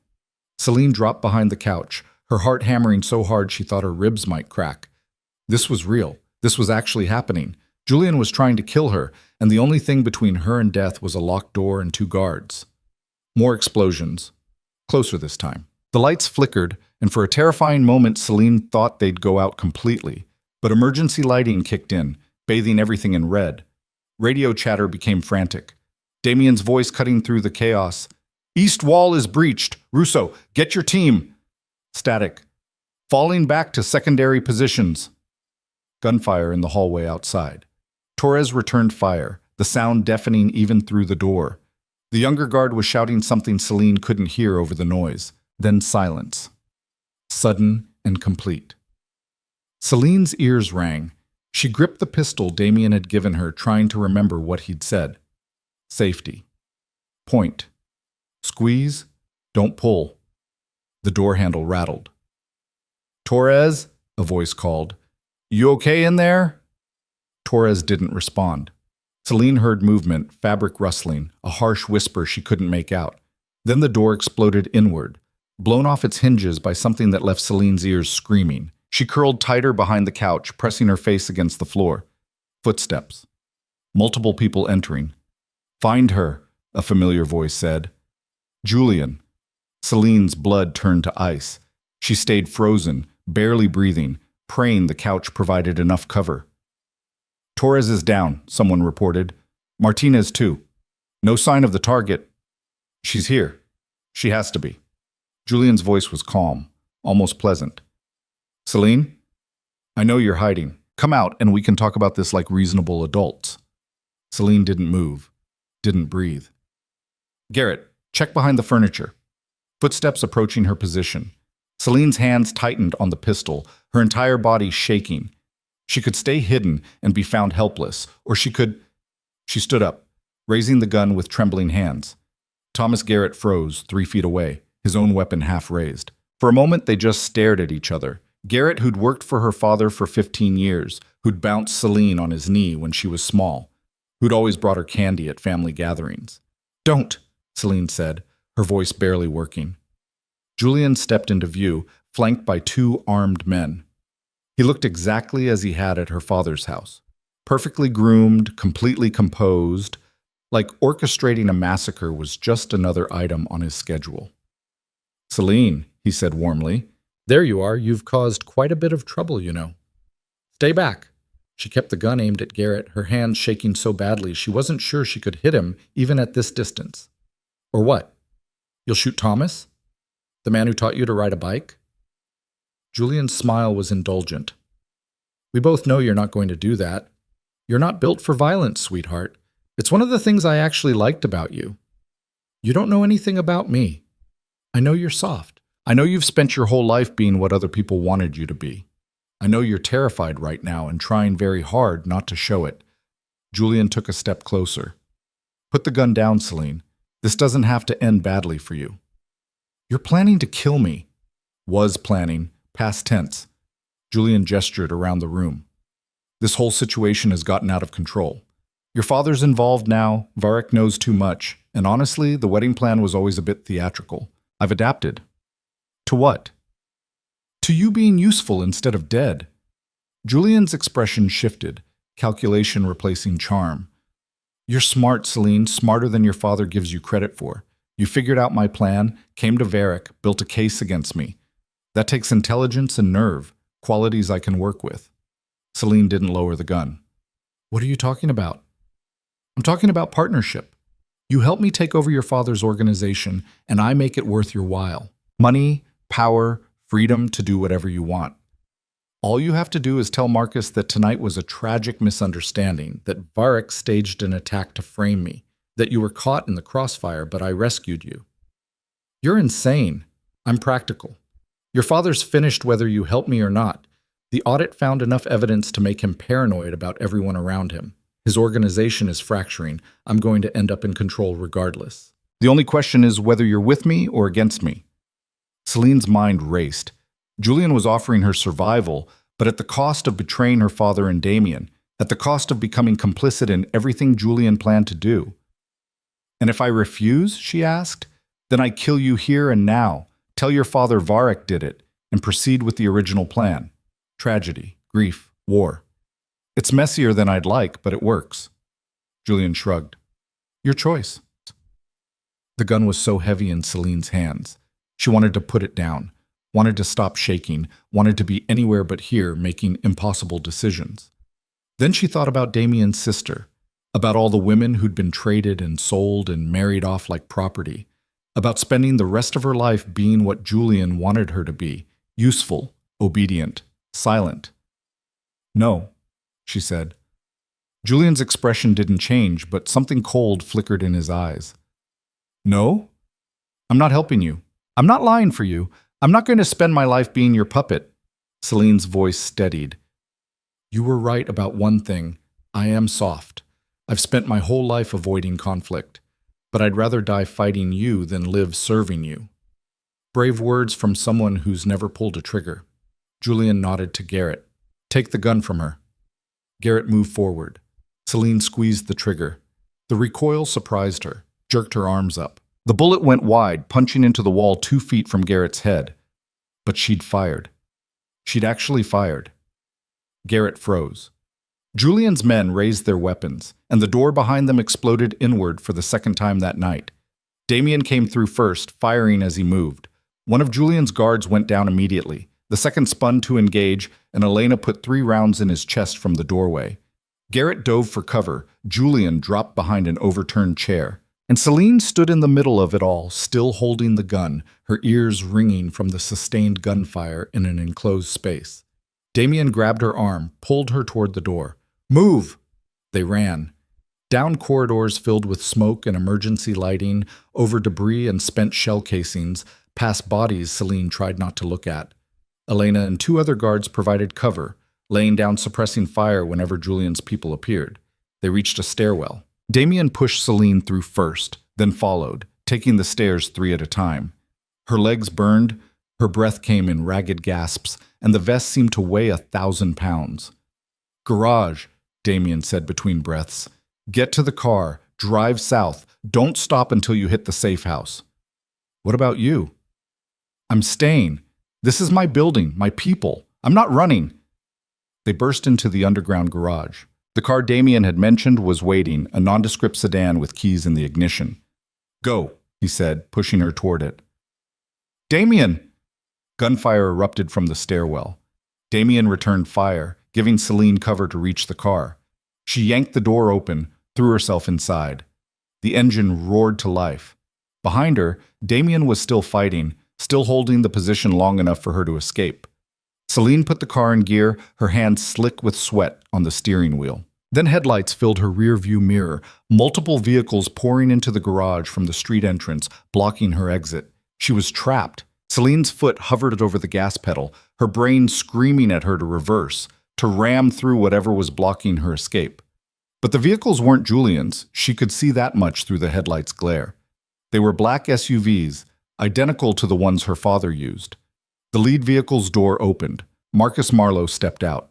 Celine dropped behind the couch, her heart hammering so hard she thought her ribs might crack. This was real. This was actually happening. Julian was trying to kill her, and the only thing between her and death was a locked door and 2 guards. More explosions. Closer this time. The lights flickered, and for a terrifying moment Celine thought they'd go out completely. But emergency lighting kicked in, bathing everything in red. Radio chatter became frantic. Damien's voice cutting through the chaos. "East wall is breached. Russo, get your team." Static. "Falling back to secondary positions." Gunfire in the hallway outside. Torres returned fire, the sound deafening even through the door. The younger guard was shouting something Celine couldn't hear over the noise. Then silence. Sudden and complete. Celine's ears rang. She gripped the pistol Damien had given her, trying to remember what he'd said. Safety. Point. Squeeze. Don't pull. The door handle rattled. "Torres," a voice called. "You okay in there?" Torres didn't respond. Celine heard movement, fabric rustling, a harsh whisper she couldn't make out. Then the door exploded inward, blown off its hinges by something that left Celine's ears screaming. She curled tighter behind the couch, pressing her face against the floor. Footsteps. Multiple people entering. "Find her," a familiar voice said. "Julian." Celine's blood turned to ice. She stayed frozen, barely breathing, praying the couch provided enough cover. "Torres is down," someone reported. "Martinez too. No sign of the target." "She's here. She has to be." Julian's voice was calm, almost pleasant. "Celine, I know you're hiding. Come out and we can talk about this like reasonable adults." Celine didn't move, didn't breathe. "Garrett, check behind the furniture." Footsteps approaching her position. Celine's hands tightened on the pistol, her entire body shaking. She could stay hidden and be found helpless, or she could... She stood up, raising the gun with trembling hands. Thomas Garrett froze 3 feet away, his own weapon half raised. For a moment they just stared at each other. Garrett, who'd worked for her father for 15 years, who'd bounced Celine on his knee when she was small, who'd always brought her candy at family gatherings. "Don't," Celine said, her voice barely working. Julian stepped into view, flanked by 2 armed men. He looked exactly as he had at her father's house. Perfectly groomed, completely composed, like orchestrating a massacre was just another item on his schedule. "Celine," he said warmly. "There you are. You've caused quite a bit of trouble, you know." "Stay back." She kept the gun aimed at Garrett, her hands shaking so badly she wasn't sure she could hit him even at this distance. "Or what? You'll shoot Thomas? The man who taught you to ride a bike?" Julian's smile was indulgent. "We both know you're not going to do that. You're not built for violence, sweetheart. It's one of the things I actually liked about you. You don't know anything about me. I know you're soft. I know you've spent your whole life being what other people wanted you to be. I know you're terrified right now and trying very hard not to show it." Julian took a step closer. "Put the gun down, Celine. This doesn't have to end badly for you." "You're planning to kill me." "Was planning. Past tense." Julian gestured around the room. "This whole situation has gotten out of control. Your father's involved now, Varric knows too much, and honestly, the wedding plan was always a bit theatrical. I've adapted." "To what?" "To you being useful instead of dead." Julian's expression shifted. calculation replacing charm. You're smart, Celine, smarter than your father gives you credit for. You figured out my plan, came to Varric, built a case against me. That takes intelligence and nerve, qualities I can work with. Celine didn't lower the gun. What are you talking about? I'm talking about partnership. You help me take over your father's organization, and I make it worth your while. Money, power, freedom to do whatever you want. All you have to do is tell Marcus that tonight was a tragic misunderstanding, that Varric staged an attack to frame me, that you were caught in the crossfire, but I rescued you. You're insane. I'm practical. Your father's finished whether you help me or not. The audit found enough evidence to make him paranoid about everyone around him. His organization is fracturing. I'm going to end up in control regardless. The only question is whether you're with me or against me. Celine's mind raced. Julian was offering her survival, but at the cost of betraying her father and Damien, at the cost of becoming complicit in everything Julian planned to do. And if I refuse, she asked, then I kill you here and now, tell your father Varric did it, and proceed with the original plan. Tragedy, grief, war. It's messier than I'd like, but it works. Julian shrugged. Your choice. The gun was so heavy in Celine's hands. She wanted to put it down, wanted to stop shaking, wanted to be anywhere but here, making impossible decisions. Then she thought about Damien's sister, about all the women who'd been traded and sold and married off like property, about spending the rest of her life being what Julian wanted her to be, useful, obedient, silent. No, she said. Julian's expression didn't change, but something cold flickered in his eyes. No? I'm not helping you. I'm not lying for you. I'm not going to spend my life being your puppet. Celine's voice steadied. You were right about one thing. I am soft. I've spent my whole life avoiding conflict, but I'd rather die fighting you than live serving you. Brave words from someone who's never pulled a trigger. Julian nodded to Garrett. Take the gun from her. Garrett moved forward. Celine squeezed the trigger. The recoil surprised her, jerked her arms up. The bullet went wide, punching into the wall 2 feet from Garrett's head. But she'd fired. She'd actually fired. Garrett froze. Julian's men raised their weapons, and the door behind them exploded inward for the second time that night. Damien came through first, firing as he moved. One of Julian's guards went down immediately. The second spun to engage, and Elena put 3 rounds in his chest from the doorway. Garrett dove for cover. Julian dropped behind an overturned chair. And Celine stood in the middle of it all, still holding the gun, her ears ringing from the sustained gunfire in an enclosed space. Damien grabbed her arm, pulled her toward the door. Move! They ran. Down corridors filled with smoke and emergency lighting, over debris and spent shell casings, past bodies Celine tried not to look at. Elena and 2 other guards provided cover, laying down suppressing fire whenever Julian's people appeared. They reached a stairwell. Damien pushed Celine through first, then followed, taking the stairs 3 at a time. Her legs burned, her breath came in ragged gasps, and the vest seemed to weigh 1,000 pounds. Garage, Damien said between breaths. Get to the car, drive south, don't stop until you hit the safe house. What about you? I'm staying. This is my building, my people. I'm not running. They burst into the underground garage. The car Damien had mentioned was waiting, a nondescript sedan with keys in the ignition. Go, he said, pushing her toward it. Damien! Gunfire erupted from the stairwell. Damien returned fire, giving Celine cover to reach the car. She yanked the door open, threw herself inside. The engine roared to life. Behind her, Damien was still fighting, still holding the position long enough for her to escape. Celine put the car in gear, her hands slick with sweat on the steering wheel. Then headlights filled her rear-view mirror, multiple vehicles pouring into the garage from the street entrance, blocking her exit. She was trapped. Celine's foot hovered over the gas pedal, her brain screaming at her to reverse, to ram through whatever was blocking her escape. But the vehicles weren't Julian's. She could see that much through the headlights' glare. They were black SUVs, identical to the ones her father used. The lead vehicle's door opened. Marcus Marlowe stepped out.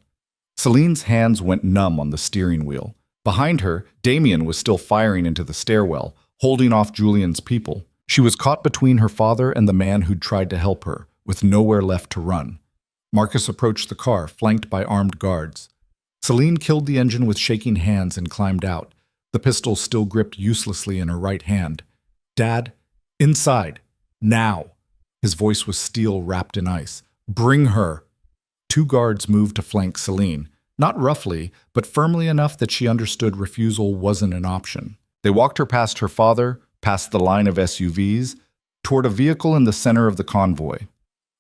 Celine's hands went numb on the steering wheel. Behind her, Damien was still firing into the stairwell, holding off Julian's people. She was caught between her father and the man who'd tried to help her, with nowhere left to run. Marcus approached the car, flanked by armed guards. Celine killed the engine with shaking hands and climbed out, the pistol still gripped uselessly in her right hand. "Dad, inside, now." His voice was steel wrapped in ice. "Bring her." Two guards moved to flank Celine, not roughly, but firmly enough that she understood refusal wasn't an option. They walked her past her father, past the line of SUVs, toward a vehicle in the center of the convoy.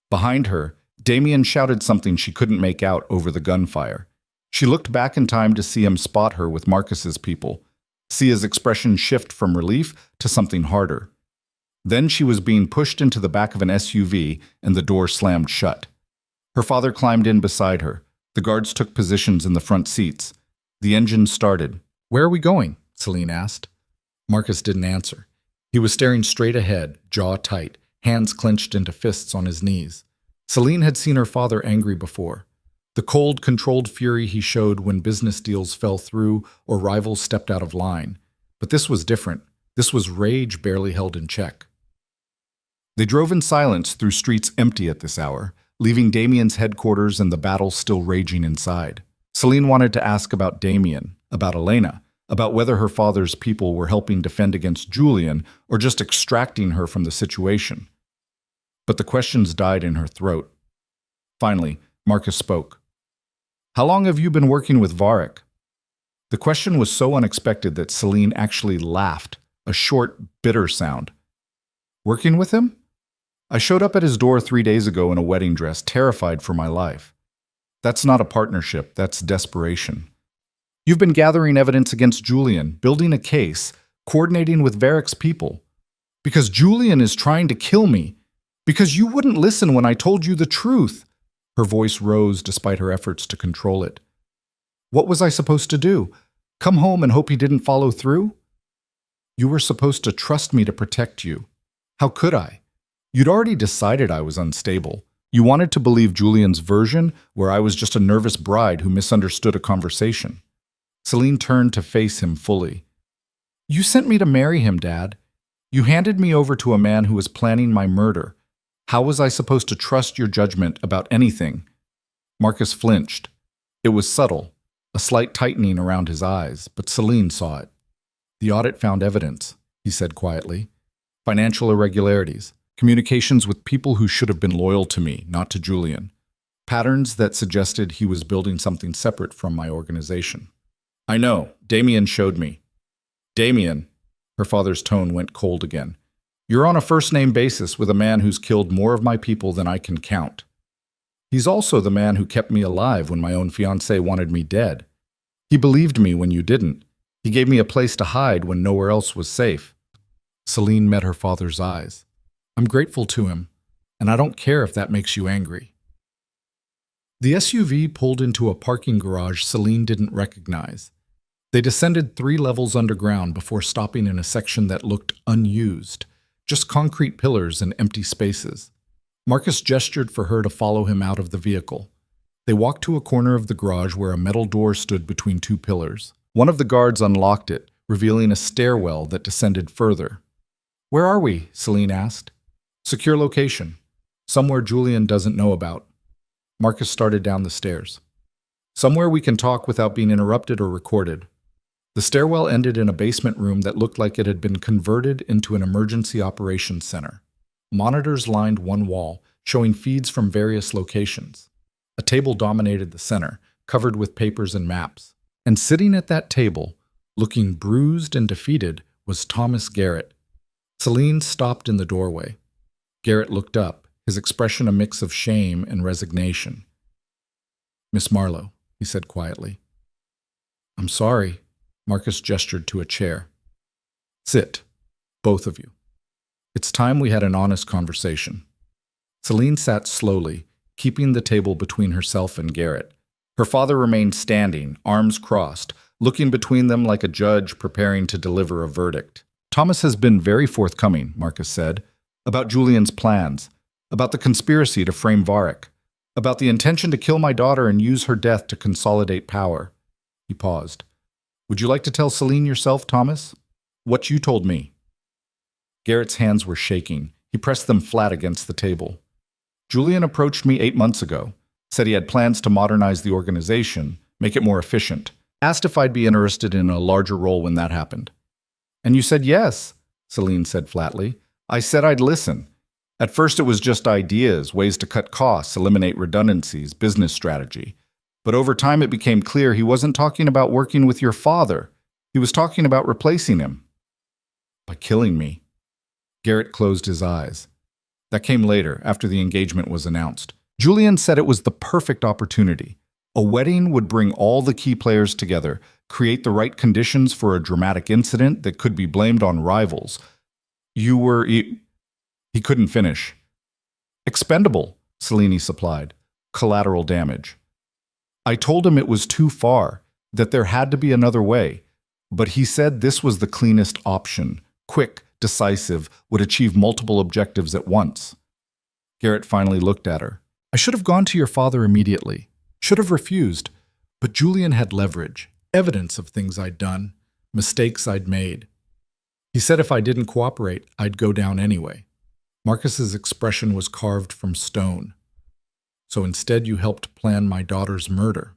Behind her, Damien shouted something she couldn't make out over the gunfire. She looked back in time to see him spot her with Marcus's people, see his expression shift from relief to something harder. Then she was being pushed into the back of an SUV and the door slammed shut. Her father climbed in beside her. The guards took positions in the front seats. The engine started. "Where are we going?" Celine asked. Marcus didn't answer. He was staring straight ahead, jaw tight, hands clenched into fists on his knees. Celine had seen her father angry before. The cold, controlled fury he showed when business deals fell through or rivals stepped out of line. But this was different. This was rage barely held in check. They drove in silence through streets empty at this hour, leaving Damien's headquarters and the battle still raging inside. Celine wanted to ask about Damien, about Elena, about whether her father's people were helping defend against Julian or just extracting her from the situation. But the questions died in her throat. Finally, Marcus spoke. "How long have you been working with Varric?" The question was so unexpected that Celine actually laughed, a short, bitter sound. "Working with him? I showed up at his door 3 days ago in a wedding dress, terrified for my life. That's not a partnership, that's desperation. You've been gathering evidence against Julian, building a case, coordinating with Varric's people. Because Julian is trying to kill me. Because you wouldn't listen when I told you the truth." Her voice rose despite her efforts to control it. "What was I supposed to do? Come home and hope he didn't follow through? You were supposed to trust me to protect you. How could I? You'd already decided I was unstable. You wanted to believe Julian's version, where I was just a nervous bride who misunderstood a conversation." Celine turned to face him fully. "You sent me to marry him, Dad. You handed me over to a man who was planning my murder. How was I supposed to trust your judgment about anything?" Marcus flinched. It was subtle, a slight tightening around his eyes, but Celine saw it. "The audit found evidence," he said quietly. "Financial irregularities, communications with people who should have been loyal to me, not to Julian. Patterns that suggested he was building something separate from my organization." "I know. Damien showed me." "Damien," her father's tone went cold again. "You're on a first-name basis with a man who's killed more of my people than I can count. He's also the man who kept me alive when my own fiancée wanted me dead. He believed me when you didn't. He gave me a place to hide when nowhere else was safe." Celine met her father's eyes. "I'm grateful to him, and I don't care if that makes you angry." The SUV pulled into a parking garage Celine didn't recognize. They descended 3 levels underground before stopping in a section that looked unused, just concrete pillars and empty spaces. Marcus gestured for her to follow him out of the vehicle. They walked to a corner of the garage where a metal door stood between 2 pillars. One of the guards unlocked it, revealing a stairwell that descended further. "Where are we?" Celine asked. "Secure location. Somewhere Julian doesn't know about." Marcus started down the stairs. "Somewhere we can talk without being interrupted or recorded." The stairwell ended in a basement room that looked like it had been converted into an emergency operations center. Monitors lined one wall, showing feeds from various locations. A table dominated the center, covered with papers and maps. And sitting at that table, looking bruised and defeated, was Thomas Garrett. Celine stopped in the doorway. Garrett looked up, his expression a mix of shame and resignation. "Miss Marlowe," he said quietly. "I'm sorry." Marcus gestured to a chair. "Sit, both of you. It's time we had an honest conversation." Celine sat slowly, keeping the table between herself and Garrett. Her father remained standing, arms crossed, looking between them like a judge preparing to deliver a verdict. "Thomas has been very forthcoming," Marcus said, "about Julian's plans, about the conspiracy to frame Varric, about the intention to kill my daughter and use her death to consolidate power." He paused. "Would you like to tell Celine yourself, Thomas? What you told me?" Garrett's hands were shaking. He pressed them flat against the table. "Julian approached me 8 months ago, said he had plans to modernize the organization, make it more efficient. Asked if I'd be interested in a larger role when that happened. And you said yes, Celine said flatly. I said I'd listen. At first it was just ideas, ways to cut costs, eliminate redundancies, business strategy. But over time it became clear he wasn't talking about working with your father. He was talking about replacing him. By killing me. Garrett closed his eyes. That came later, after the engagement was announced. Julian said it was the perfect opportunity. A wedding would bring all the key players together, create the right conditions for a dramatic incident that could be blamed on rivals. He couldn't finish. Expendable, Selene supplied. Collateral damage. I told him it was too far, that there had to be another way. But he said this was the cleanest option. Quick, decisive, would achieve multiple objectives at once. Garrett finally looked at her. I should have gone to your father immediately. Should have refused. But Julian had leverage, evidence of things I'd done, mistakes I'd made. He said if I didn't cooperate, I'd go down anyway. Marcus's expression was carved from stone. So instead you helped plan my daughter's murder.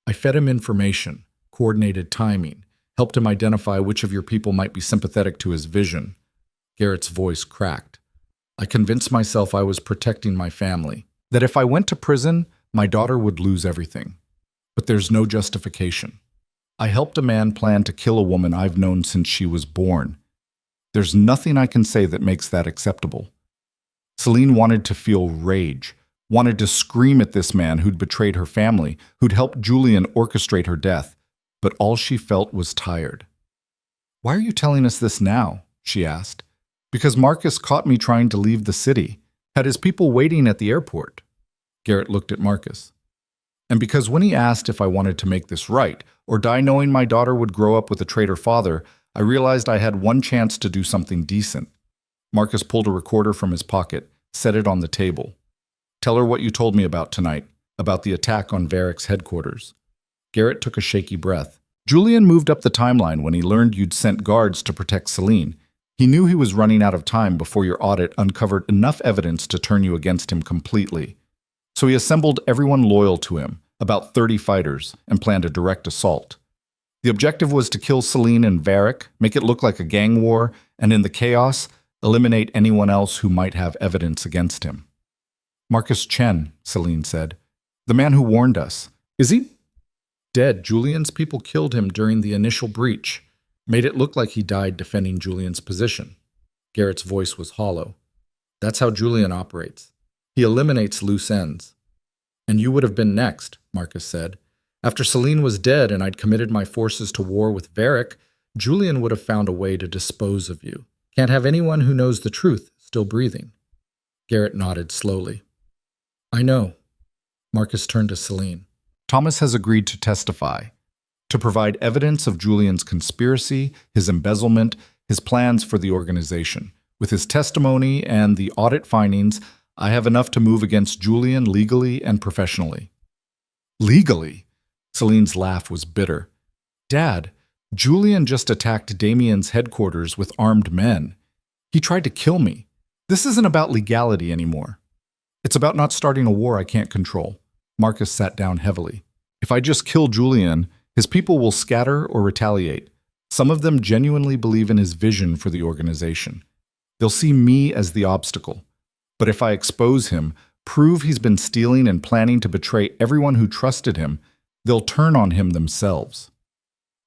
I fed him information, coordinated timing, helped him identify which of your people might be sympathetic to his vision. Garrett's voice cracked. I convinced myself I was protecting my family, that if I went to prison, my daughter would lose everything. But there's no justification. I helped a man plan to kill a woman I've known since she was born. There's nothing I can say that makes that acceptable. Celine wanted to feel rage, wanted to scream at this man who'd betrayed her family, who'd helped Julian orchestrate her death, but all she felt was tired. Why are you telling us this now? She asked. Because Marcus caught me trying to leave the city, had his people waiting at the airport. Garrett looked at Marcus. And because when he asked if I wanted to make this right, or die knowing my daughter would grow up with a traitor father, I realized I had one chance to do something decent. Marcus pulled a recorder from his pocket, set it on the table. Tell her what you told me about tonight, about the attack on Varick's headquarters. Garrett took a shaky breath. Julian moved up the timeline when he learned you'd sent guards to protect Celine. He knew he was running out of time before your audit uncovered enough evidence to turn you against him completely. So he assembled everyone loyal to him, about 30 fighters, and planned a direct assault. The objective was to kill Celine and Varick, make it look like a gang war, and in the chaos, eliminate anyone else who might have evidence against him. Marcus Chen, Celine said. The man who warned us. Is he? Dead. Julian's people killed him during the initial breach. Made it look like he died defending Julian's position. Garrett's voice was hollow. That's how Julian operates. He eliminates loose ends. And you would have been next, Marcus said. After Celine was dead and I'd committed my forces to war with Varick, Julian would have found a way to dispose of you. Can't have anyone who knows the truth still breathing. Garrett nodded slowly. I know. Marcus turned to Celine. Thomas has agreed to testify, to provide evidence of Julian's conspiracy, his embezzlement, his plans for the organization. With his testimony and the audit findings, I have enough to move against Julian legally and professionally. Legally? Celine's laugh was bitter. Dad, Julian just attacked Damien's headquarters with armed men. He tried to kill me. This isn't about legality anymore. It's about not starting a war I can't control. Marcus sat down heavily. If I just kill Julian, his people will scatter or retaliate. Some of them genuinely believe in his vision for the organization. They'll see me as the obstacle. But if I expose him, prove he's been stealing and planning to betray everyone who trusted him, they'll turn on him themselves.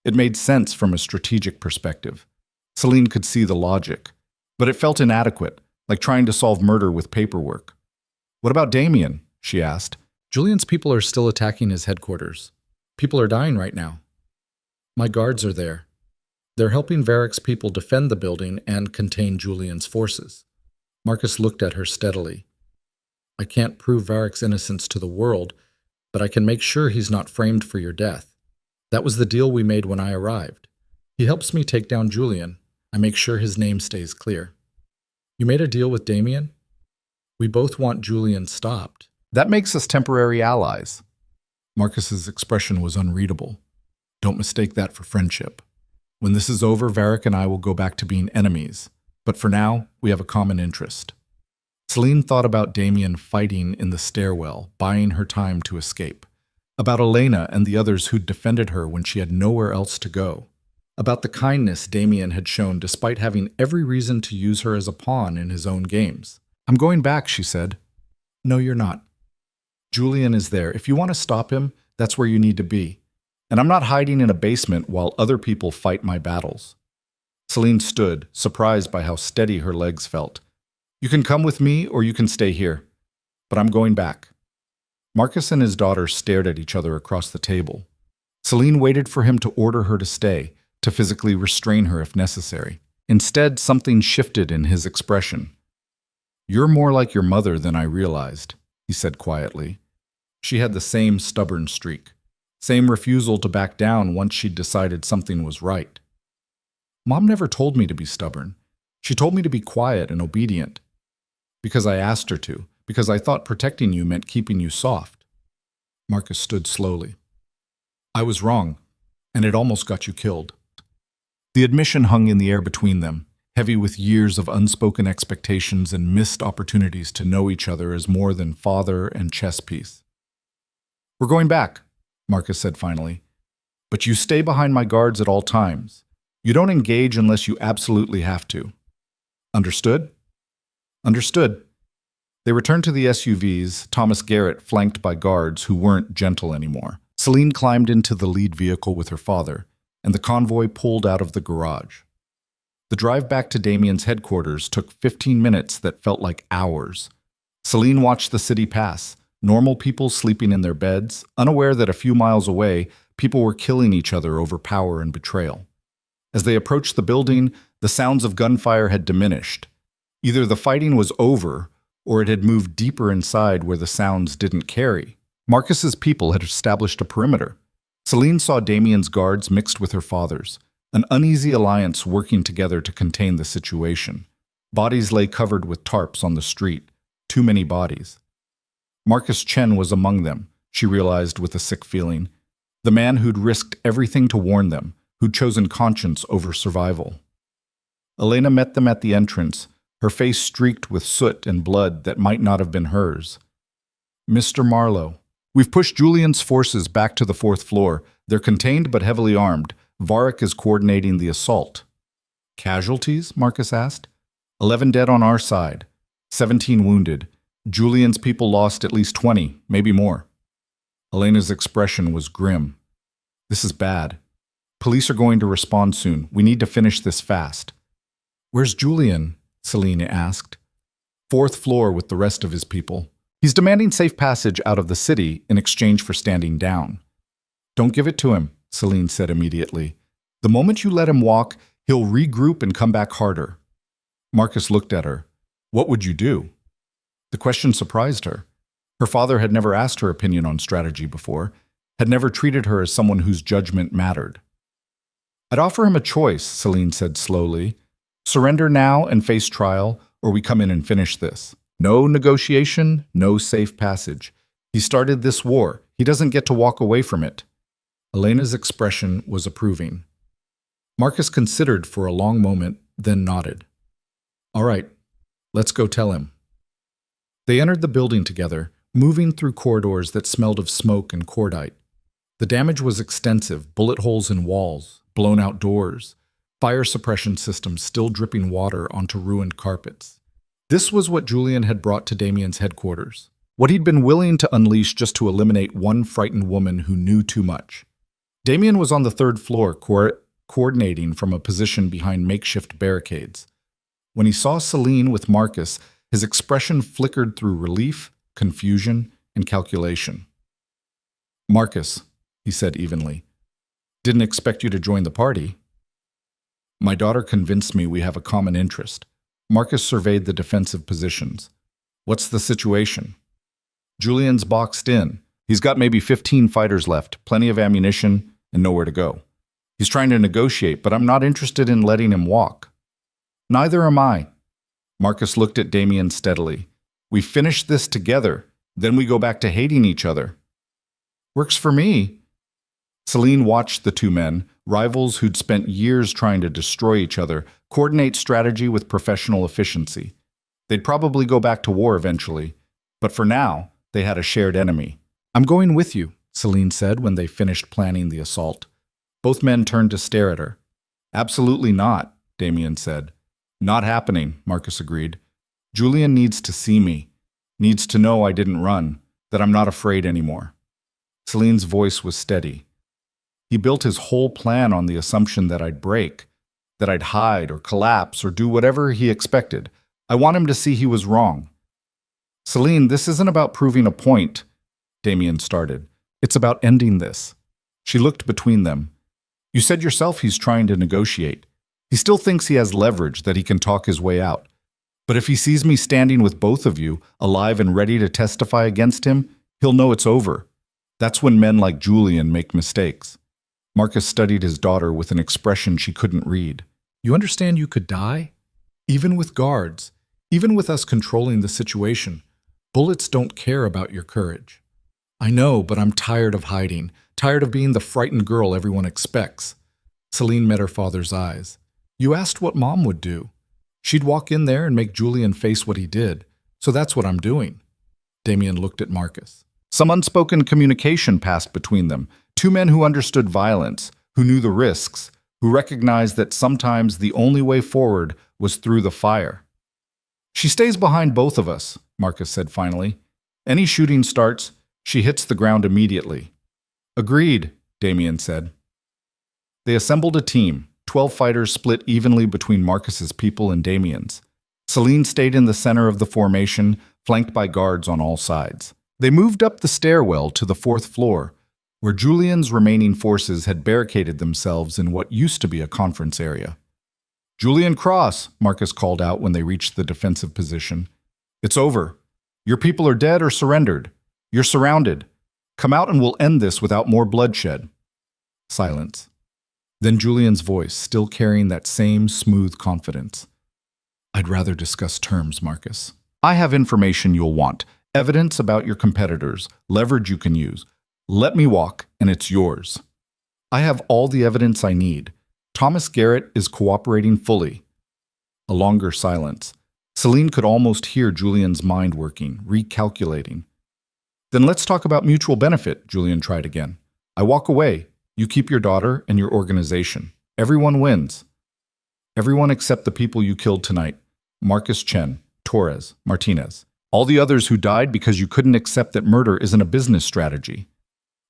It made sense from a strategic perspective. Celine could see the logic, but it felt inadequate, like trying to solve murder with paperwork. What about Damien? She asked. Julian's people are still attacking his headquarters. People are dying right now. My guards are there. They're helping Varick's people defend the building and contain Julian's forces. Marcus looked at her steadily. I can't prove Varick's innocence to the world, but I can make sure he's not framed for your death. That was the deal we made when I arrived. He helps me take down Julian. I make sure his name stays clear. You made a deal with Damien? We both want Julian stopped. That makes us temporary allies. Marcus's expression was unreadable. Don't mistake that for friendship. When this is over, Varick and I will go back to being enemies. But for now, we have a common interest. Celine thought about Damien fighting in the stairwell, buying her time to escape. About Elena and the others who'd defended her when she had nowhere else to go. About the kindness Damien had shown despite having every reason to use her as a pawn in his own games. "I'm going back," she said. "No, you're not. Julian is there. If you want to stop him, that's where you need to be. And I'm not hiding in a basement while other people fight my battles." Celine stood, surprised by how steady her legs felt. "You can come with me or you can stay here. But I'm going back." Marcus and his daughter stared at each other across the table. Celine waited for him to order her to stay, to physically restrain her if necessary. Instead, something shifted in his expression. "You're more like your mother than I realized," he said quietly. She had the same stubborn streak, same refusal to back down once she'd decided something was right. "Mom never told me to be stubborn. She told me to be quiet and obedient. Because I asked her to, because I thought protecting you meant keeping you soft." Marcus stood slowly. "I was wrong, and it almost got you killed." The admission hung in the air between them, heavy with years of unspoken expectations and missed opportunities to know each other as more than father and chess piece. "We're going back," Marcus said finally. "But you stay behind my guards at all times. You don't engage unless you absolutely have to. Understood?" "Understood." They returned to the SUVs, Thomas Garrett flanked by guards who weren't gentle anymore. Celine climbed into the lead vehicle with her father, and the convoy pulled out of the garage. The drive back to Damien's headquarters took 15 minutes that felt like hours. Celine watched the city pass, normal people sleeping in their beds, unaware that a few miles away, people were killing each other over power and betrayal. As they approached the building, the sounds of gunfire had diminished. Either the fighting was over, or it had moved deeper inside where the sounds didn't carry. Marcus's people had established a perimeter. Celine saw Damien's guards mixed with her father's, an uneasy alliance working together to contain the situation. Bodies lay covered with tarps on the street, too many bodies. Marcus Chen was among them, she realized with a sick feeling. The man who'd risked everything to warn them, who'd chosen conscience over survival. Elena met them at the entrance, her face streaked with soot and blood that might not have been hers. "Mr. Marlowe, we've pushed Julian's forces back to the 4th floor. They're contained but heavily armed. Varric is coordinating the assault." "Casualties?" Marcus asked. 11 dead on our side, 17 wounded. Julian's people lost at least 20, maybe more." Elena's expression was grim. "This is bad. Police are going to respond soon. We need to finish this fast." "Where's Julian?" Celine asked. 4th floor with the rest of his people. He's demanding safe passage out of the city in exchange for standing down." "Don't give it to him," Celine said immediately. "The moment you let him walk, he'll regroup and come back harder." Marcus looked at her. "What would you do?" The question surprised her. Her father had never asked her opinion on strategy before, had never treated her as someone whose judgment mattered. "I'd offer him a choice," Celine said slowly. "Surrender now and face trial, or we come in and finish this. No negotiation, no safe passage. He started this war. He doesn't get to walk away from it." Elena's expression was approving. Marcus considered for a long moment, then nodded. "All right, let's go tell him." They entered the building together, moving through corridors that smelled of smoke and cordite. The damage was extensive, bullet holes in walls, blown out doors, fire suppression systems still dripping water onto ruined carpets. This was what Julian had brought to Damien's headquarters, what he'd been willing to unleash just to eliminate one frightened woman who knew too much. Damien was on the 3rd floor, coordinating from a position behind makeshift barricades. When he saw Celine with Marcus, his expression flickered through relief, confusion, and calculation. "Marcus," he said evenly, "didn't expect you to join the party." "My daughter convinced me we have a common interest." Marcus surveyed the defensive positions. "What's the situation?" "Julian's boxed in. He's got maybe 15 fighters left, plenty of ammunition, and nowhere to go. He's trying to negotiate, but I'm not interested in letting him walk." "Neither am I." Marcus looked at Damien steadily. "We finish this together, then we go back to hating each other." "Works for me." Celine watched the two men, rivals who'd spent years trying to destroy each other, coordinate strategy with professional efficiency. They'd probably go back to war eventually, but for now, they had a shared enemy. "I'm going with you," Celine said when they finished planning the assault. Both men turned to stare at her. Absolutely not, Damien said. Not happening, Marcus agreed. Julian needs to see me, needs to know I didn't run, that I'm not afraid anymore. Celine's voice was steady. He built his whole plan on the assumption that I'd break, that I'd hide or collapse or do whatever he expected. I want him to see he was wrong. Celine, this isn't about proving a point, Damien started. It's about ending this. She looked between them. You said yourself he's trying to negotiate. He still thinks he has leverage, that he can talk his way out. But if he sees me standing with both of you, alive and ready to testify against him, he'll know it's over. That's when men like Julian make mistakes. Marcus studied his daughter with an expression she couldn't read. You understand you could die? Even with guards, even with us controlling the situation, bullets don't care about your courage. I know, but I'm tired of hiding, tired of being the frightened girl everyone expects. Celine met her father's eyes. You asked what Mom would do. She'd walk in there and make Julian face what he did, so that's what I'm doing. Damien looked at Marcus. Some unspoken communication passed between them, two men who understood violence, who knew the risks, who recognized that sometimes the only way forward was through the fire. She stays behind both of us, Marcus said finally. Any shooting starts, she hits the ground immediately. Agreed, Damien said. They assembled a team, 12 fighters split evenly between Marcus's people and Damien's. Celine stayed in the center of the formation, flanked by guards on all sides. They moved up the stairwell to the 4th floor, where Julian's remaining forces had barricaded themselves in what used to be a conference area. Julian Cross, Marcus called out when they reached the defensive position. It's over. Your people are dead or surrendered. You're surrounded. Come out and we'll end this without more bloodshed. Silence. Then Julian's voice, still carrying that same smooth confidence. I'd rather discuss terms, Marcus. I have information you'll want, evidence about your competitors, leverage you can use. Let me walk, and it's yours. I have all the evidence I need. Thomas Garrett is cooperating fully. A longer silence. Celine could almost hear Julian's mind working, recalculating. Then let's talk about mutual benefit, Julian tried again. I walk away. You keep your daughter and your organization. Everyone wins. Everyone except the people you killed tonight. Marcus Chen, Torres, Martinez. All the others who died because you couldn't accept that murder isn't a business strategy.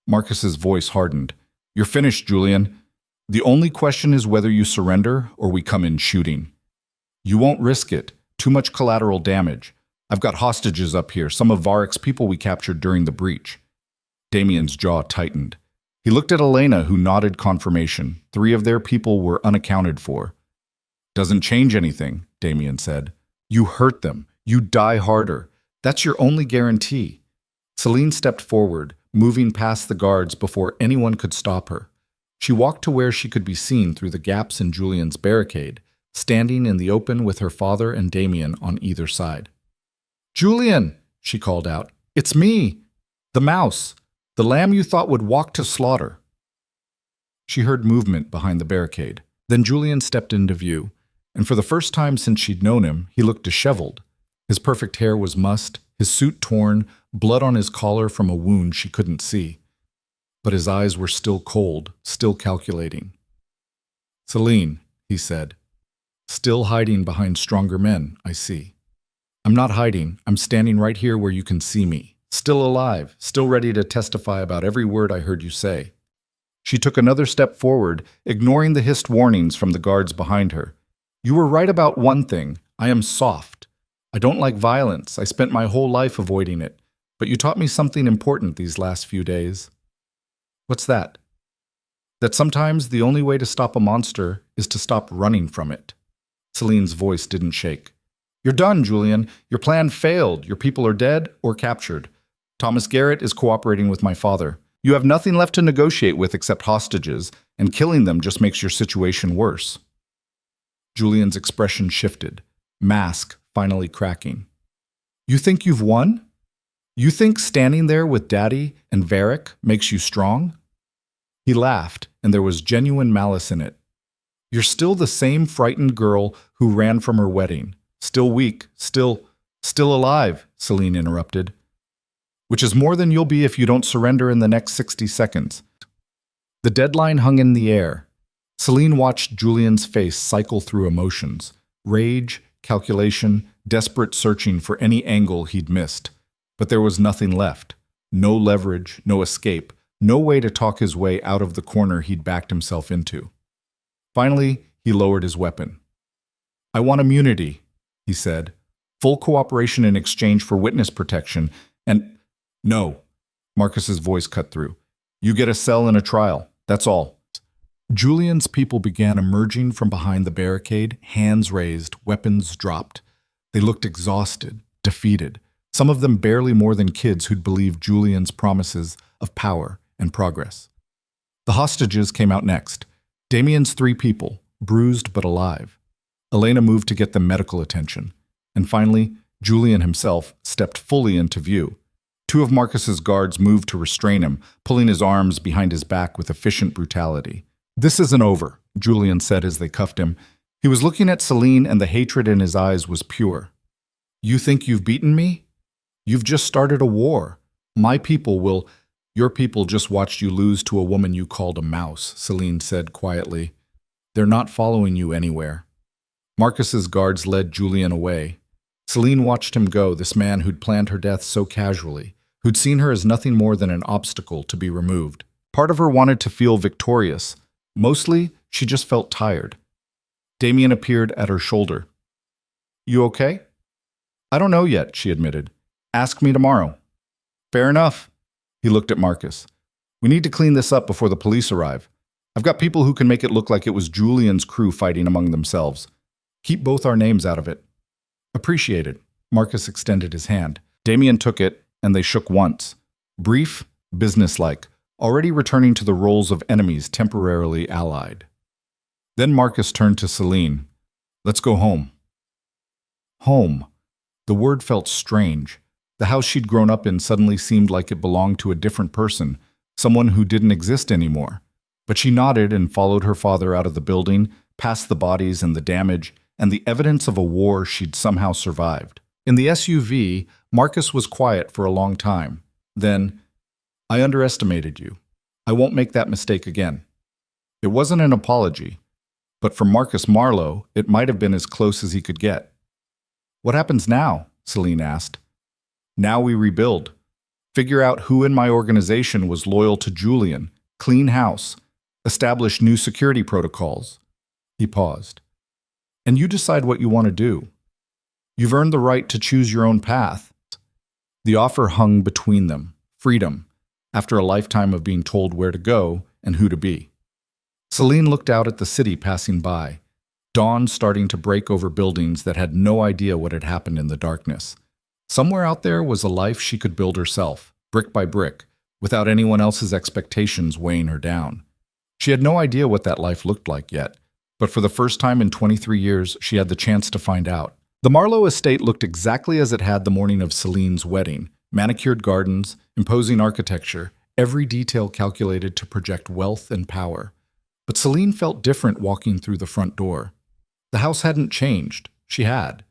Marcus's voice hardened. You're finished, Julian. The only question is whether you surrender or we come in shooting. You won't risk it. Too much collateral damage. I've got hostages up here, some of Varick's people we captured during the breach. Damien's jaw tightened. He looked at Elena, who nodded confirmation. 3 of their people were unaccounted for. Doesn't change anything, Damien said. You hurt them. You die harder. That's your only guarantee. Celine stepped forward, moving past the guards before anyone could stop her. She walked to where she could be seen through the gaps in Julian's barricade, standing in the open with her father and Damien on either side. Julian, she called out. It's me, the mouse, the lamb you thought would walk to slaughter. She heard movement behind the barricade. Then Julian stepped into view, and for the first time since she'd known him, he looked disheveled. His perfect hair was mussed, his suit torn, blood on his collar from a wound she couldn't see. But his eyes were still cold, still calculating. Celine, he said. Still hiding behind stronger men, I see. I'm not hiding. I'm standing right here where you can see me. Still alive, still ready to testify about every word I heard you say. She took another step forward, ignoring the hissed warnings from the guards behind her. You were right about one thing. I am soft. I don't like violence. I spent my whole life avoiding it. But you taught me something important these last few days. What's that? That sometimes the only way to stop a monster is to stop running from it. Celine's voice didn't shake. You're done, Julian. Your plan failed. Your people are dead or captured. Thomas Garrett is cooperating with my father. You have nothing left to negotiate with except hostages, and killing them just makes your situation worse. Julian's expression shifted, mask finally cracking. You think you've won? You think standing there with Daddy and Varick makes you strong? He laughed, and there was genuine malice in it. You're still the same frightened girl who ran from her wedding. Still weak, still alive, Celine interrupted. which is more than you'll be if you don't surrender in the next 60 seconds. The deadline hung in the air. Celine watched Julian's face cycle through emotions: rage, calculation, desperate searching for any angle he'd missed. But there was nothing left. No leverage, no escape, no way to talk his way out of the corner he'd backed himself into. Finally, he lowered his weapon. "I want immunity," he said. "Full cooperation in exchange for witness protection, and—" "No," Marcus's voice cut through. "You get a cell and a trial. That's all." Julian's people began emerging from behind the barricade, hands raised, weapons dropped. They looked exhausted, defeated, some of them barely more than kids who'd believed Julian's promises of power and progress. The hostages came out next. Damien's 3 people, bruised but alive. Elena moved to get them medical attention. And finally, Julian himself stepped fully into view. 2 of Marcus's guards moved to restrain him, pulling his arms behind his back with efficient brutality. "This isn't over," Julian said as they cuffed him. He was looking at Celine, and the hatred in his eyes was pure. "You think you've beaten me? You've just started a war. My people will—" "Your people just watched you lose to a woman you called a mouse," Celine said quietly. "They're not following you anywhere." Marcus's guards led Julian away. Celine watched him go, this man who'd planned her death so casually, who'd seen her as nothing more than an obstacle to be removed. Part of her wanted to feel victorious. Mostly, she just felt tired. Damien appeared at her shoulder. "You okay?" "I don't know yet," she admitted. "Ask me tomorrow." "Fair enough." He looked at Marcus. "We need to clean this up before the police arrive. I've got people who can make it look like it was Julian's crew fighting among themselves. Keep both our names out of it." "Appreciated." Marcus extended his hand. Damien took it, and they shook once. Brief, businesslike, already returning to the roles of enemies temporarily allied. Then Marcus turned to Celine. "Let's go home." Home. The word felt strange. The house she'd grown up in suddenly seemed like it belonged to a different person, someone who didn't exist anymore. But she nodded and followed her father out of the building, past the bodies and the damage, and the evidence of a war she'd somehow survived. In the SUV, Marcus was quiet for a long time. Then, "I underestimated you. I won't make that mistake again." It wasn't an apology, but for Marcus Marlowe, it might have been as close as he could get. "What happens now?" Celine asked. "Now we rebuild. Figure out who in my organization was loyal to Julian, clean house, establish new security protocols." He paused. "And you decide what you want to do. You've earned the right to choose your own path." The offer hung between them, freedom, after a lifetime of being told where to go and who to be. Celine looked out at the city passing by, dawn starting to break over buildings that had no idea what had happened in the darkness. Somewhere out there was a life she could build herself, brick by brick, without anyone else's expectations weighing her down. She had no idea what that life looked like yet, but for the first time in 23 years, she had the chance to find out. The Marlowe estate looked exactly as it had the morning of Celine's wedding: manicured gardens, imposing architecture, every detail calculated to project wealth and power. But Celine felt different walking through the front door. The house hadn't changed. She had.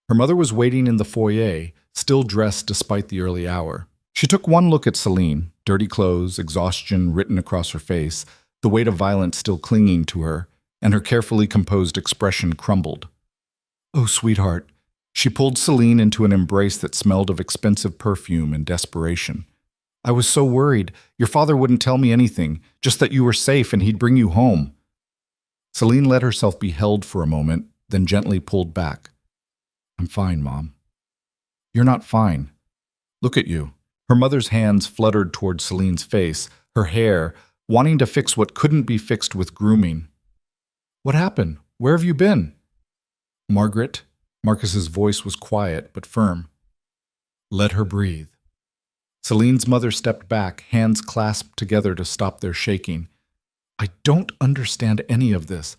Her mother was waiting in the foyer, still dressed despite the early hour. She took one look at Celine, dirty clothes, exhaustion written across her face, the weight of violence still clinging to her, and her carefully composed expression crumbled. "Oh, sweetheart." She pulled Celine into an embrace that smelled of expensive perfume and desperation. "I was so worried. Your father wouldn't tell me anything, just that you were safe and he'd bring you home." Celine let herself be held for a moment, then gently pulled back. "I'm fine, Mom." "You're not fine. Look at you." Her mother's hands fluttered toward Celine's face, her hair, wanting to fix what couldn't be fixed with grooming. "What happened? Where have you been?" "Margaret." Marcus's voice was quiet but firm. "Let her breathe." Celine's mother stepped back, hands clasped together to stop their shaking. "I don't understand any of this.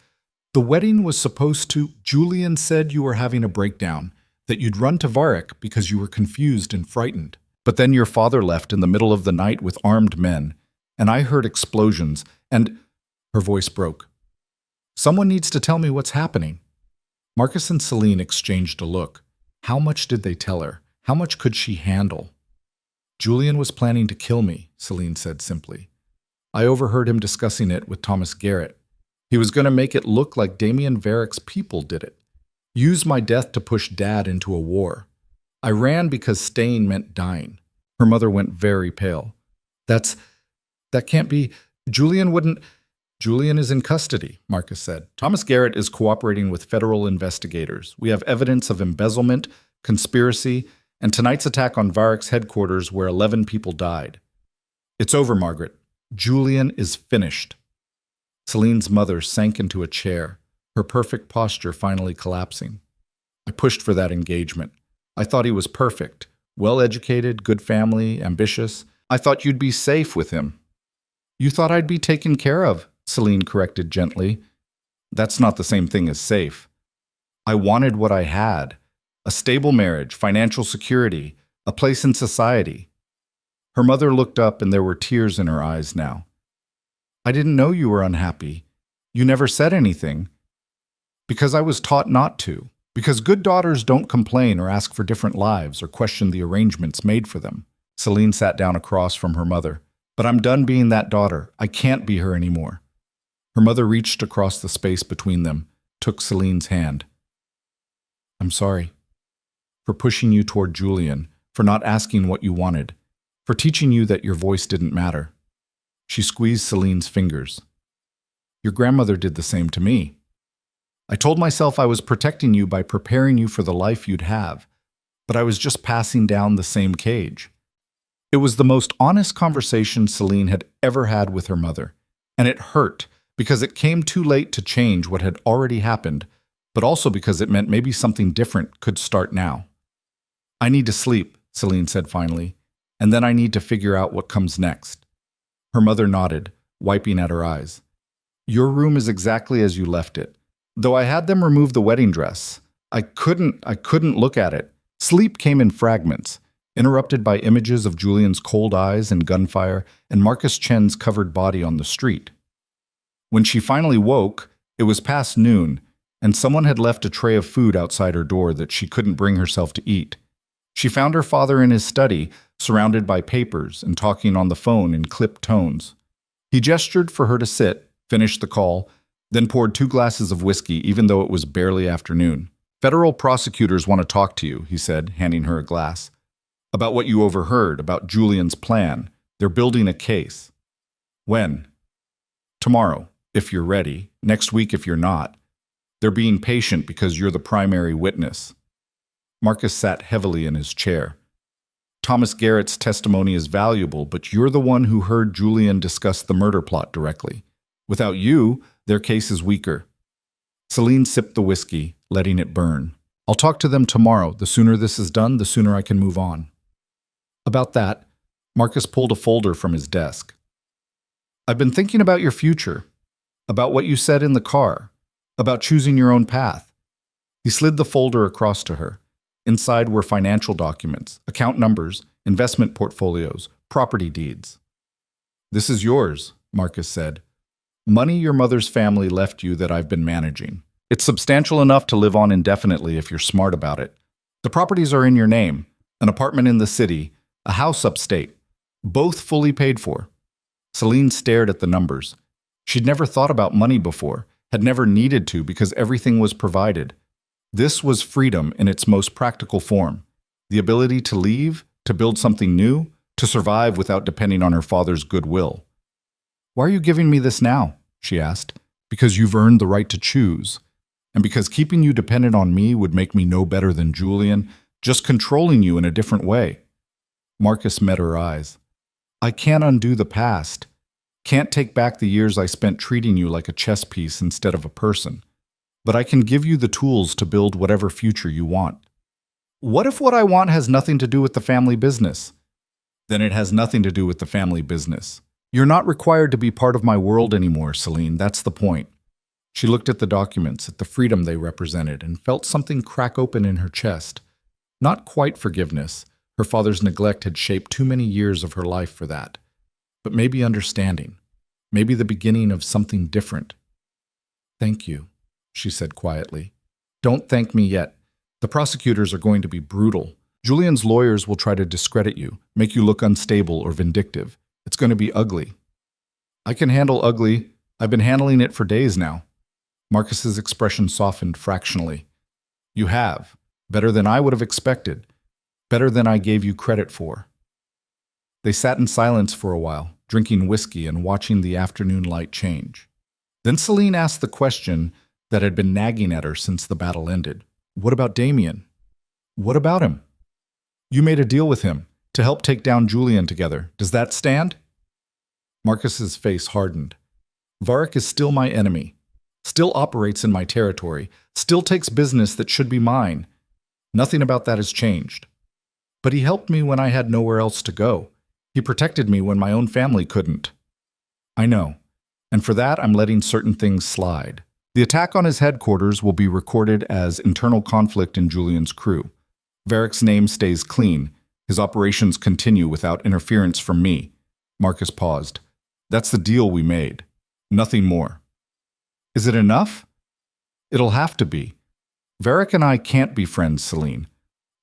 The wedding was supposed to— Julian said you were having a breakdown, that you'd run to Varric because you were confused and frightened. But then your father left in the middle of the night with armed men, and I heard explosions, and—" Her voice broke. "Someone needs to tell me what's happening." Marcus and Celine exchanged a look. How much did they tell her? How much could she handle? Julian was planning to kill me, Celine said simply. I overheard him discussing it with Thomas Garrett. He was going to make it look like Damien Varick's people did it. Use my death to push Dad into a war. I ran because staying meant dying. Her mother went very pale. That can't be. Julian is in custody, Marcus said. Thomas Garrett is cooperating with federal investigators. We have evidence of embezzlement, conspiracy, and tonight's attack on Varick's headquarters where 11 people died. It's over, Margaret. Julian is finished. Celine's mother sank into a chair, her perfect posture finally collapsing. I pushed for that engagement. I thought he was perfect, well-educated, good family, ambitious. I thought you'd be safe with him. You thought I'd be taken care of, Celine corrected gently. That's not the same thing as safe. I wanted what I had. A stable marriage, financial security, a place in society. Her mother looked up and there were tears in her eyes now. I didn't know you were unhappy. You never said anything. Because I was taught not to. Because good daughters don't complain or ask for different lives or question the arrangements made for them. Celine sat down across from her mother. But I'm done being that daughter. I can't be her anymore. Her mother reached across the space between them, took Celine's hand. I'm sorry. For pushing you toward Julian, for not asking what you wanted, for teaching you that your voice didn't matter. She squeezed Celine's fingers. Your grandmother did the same to me. I told myself I was protecting you by preparing you for the life you'd have, but I was just passing down the same cage. It was the most honest conversation Celine had ever had with her mother, and it hurt because it came too late to change what had already happened, but also because it meant maybe something different could start now. I need to sleep, Celine said finally, and then I need to figure out what comes next. Her mother nodded, wiping at her eyes. Your room is exactly as you left it. Though I had them remove the wedding dress, I couldn't look at it. Sleep came in fragments, interrupted by images of Julian's cold eyes and gunfire and Marcus Chen's covered body on the street. When she finally woke, it was past noon, and someone had left a tray of food outside her door that she couldn't bring herself to eat. She found her father in his study, surrounded by papers and talking on the phone in clipped tones. He gestured for her to sit, finished the call, then poured 2 glasses of whiskey even though it was barely afternoon. Federal prosecutors want to talk to you, he said, handing her a glass. About what you overheard, about Julian's plan. They're building a case. When? Tomorrow, if you're ready. Next week if you're not. They're being patient because you're the primary witness. Marcus sat heavily in his chair. Thomas Garrett's testimony is valuable, but you're the one who heard Julian discuss the murder plot directly. Without you, their case is weaker. Celine sipped the whiskey, letting it burn. I'll talk to them tomorrow. The sooner this is done, the sooner I can move on. About that, Marcus pulled a folder from his desk. I've been thinking about your future, about what you said in the car, about choosing your own path. He slid the folder across to her. Inside were financial documents, account numbers, investment portfolios, property deeds. This is yours, Marcus said. Money your mother's family left you that I've been managing. It's substantial enough to live on indefinitely if you're smart about it. The properties are in your name, an apartment in the city, a house upstate, both fully paid for. Celine stared at the numbers. She'd never thought about money before, had never needed to because everything was provided. This was freedom in its most practical form. The ability to leave, to build something new, to survive without depending on her father's goodwill. Why are you giving me this now? She asked. Because you've earned the right to choose. And because keeping you dependent on me would make me no better than Julian, just controlling you in a different way. Marcus met her eyes. I can't undo the past. Can't take back the years I spent treating you like a chess piece instead of a person. But I can give you the tools to build whatever future you want. What if what I want has nothing to do with the family business? Then it has nothing to do with the family business. You're not required to be part of my world anymore, Celine. That's the point. She looked at the documents, at the freedom they represented, and felt something crack open in her chest. Not quite forgiveness. Her father's neglect had shaped too many years of her life for that. But maybe understanding. Maybe the beginning of something different. Thank you, she said quietly. Don't thank me yet. The prosecutors are going to be brutal. Julian's lawyers will try to discredit you, make you look unstable or vindictive. It's going to be ugly. I can handle ugly. I've been handling it for days now. Marcus's expression softened fractionally. You have. Better than I would have expected. Better than I gave you credit for. They sat in silence for a while, drinking whiskey and watching the afternoon light change. Then Celine asked the question that had been nagging at her since the battle ended. What about Damien? What about him? You made a deal with him to help take down Julian together. Does that stand? Marcus's face hardened. Varric is still my enemy, still operates in my territory, still takes business that should be mine. Nothing about that has changed. But he helped me when I had nowhere else to go. He protected me when my own family couldn't. I know, and for that I'm letting certain things slide. The attack on his headquarters will be recorded as internal conflict in Julian's crew. Varric's name stays clean. His operations continue without interference from me. Marcus paused. That's the deal we made. Nothing more. Is it enough? It'll have to be. Varric and I can't be friends, Celine.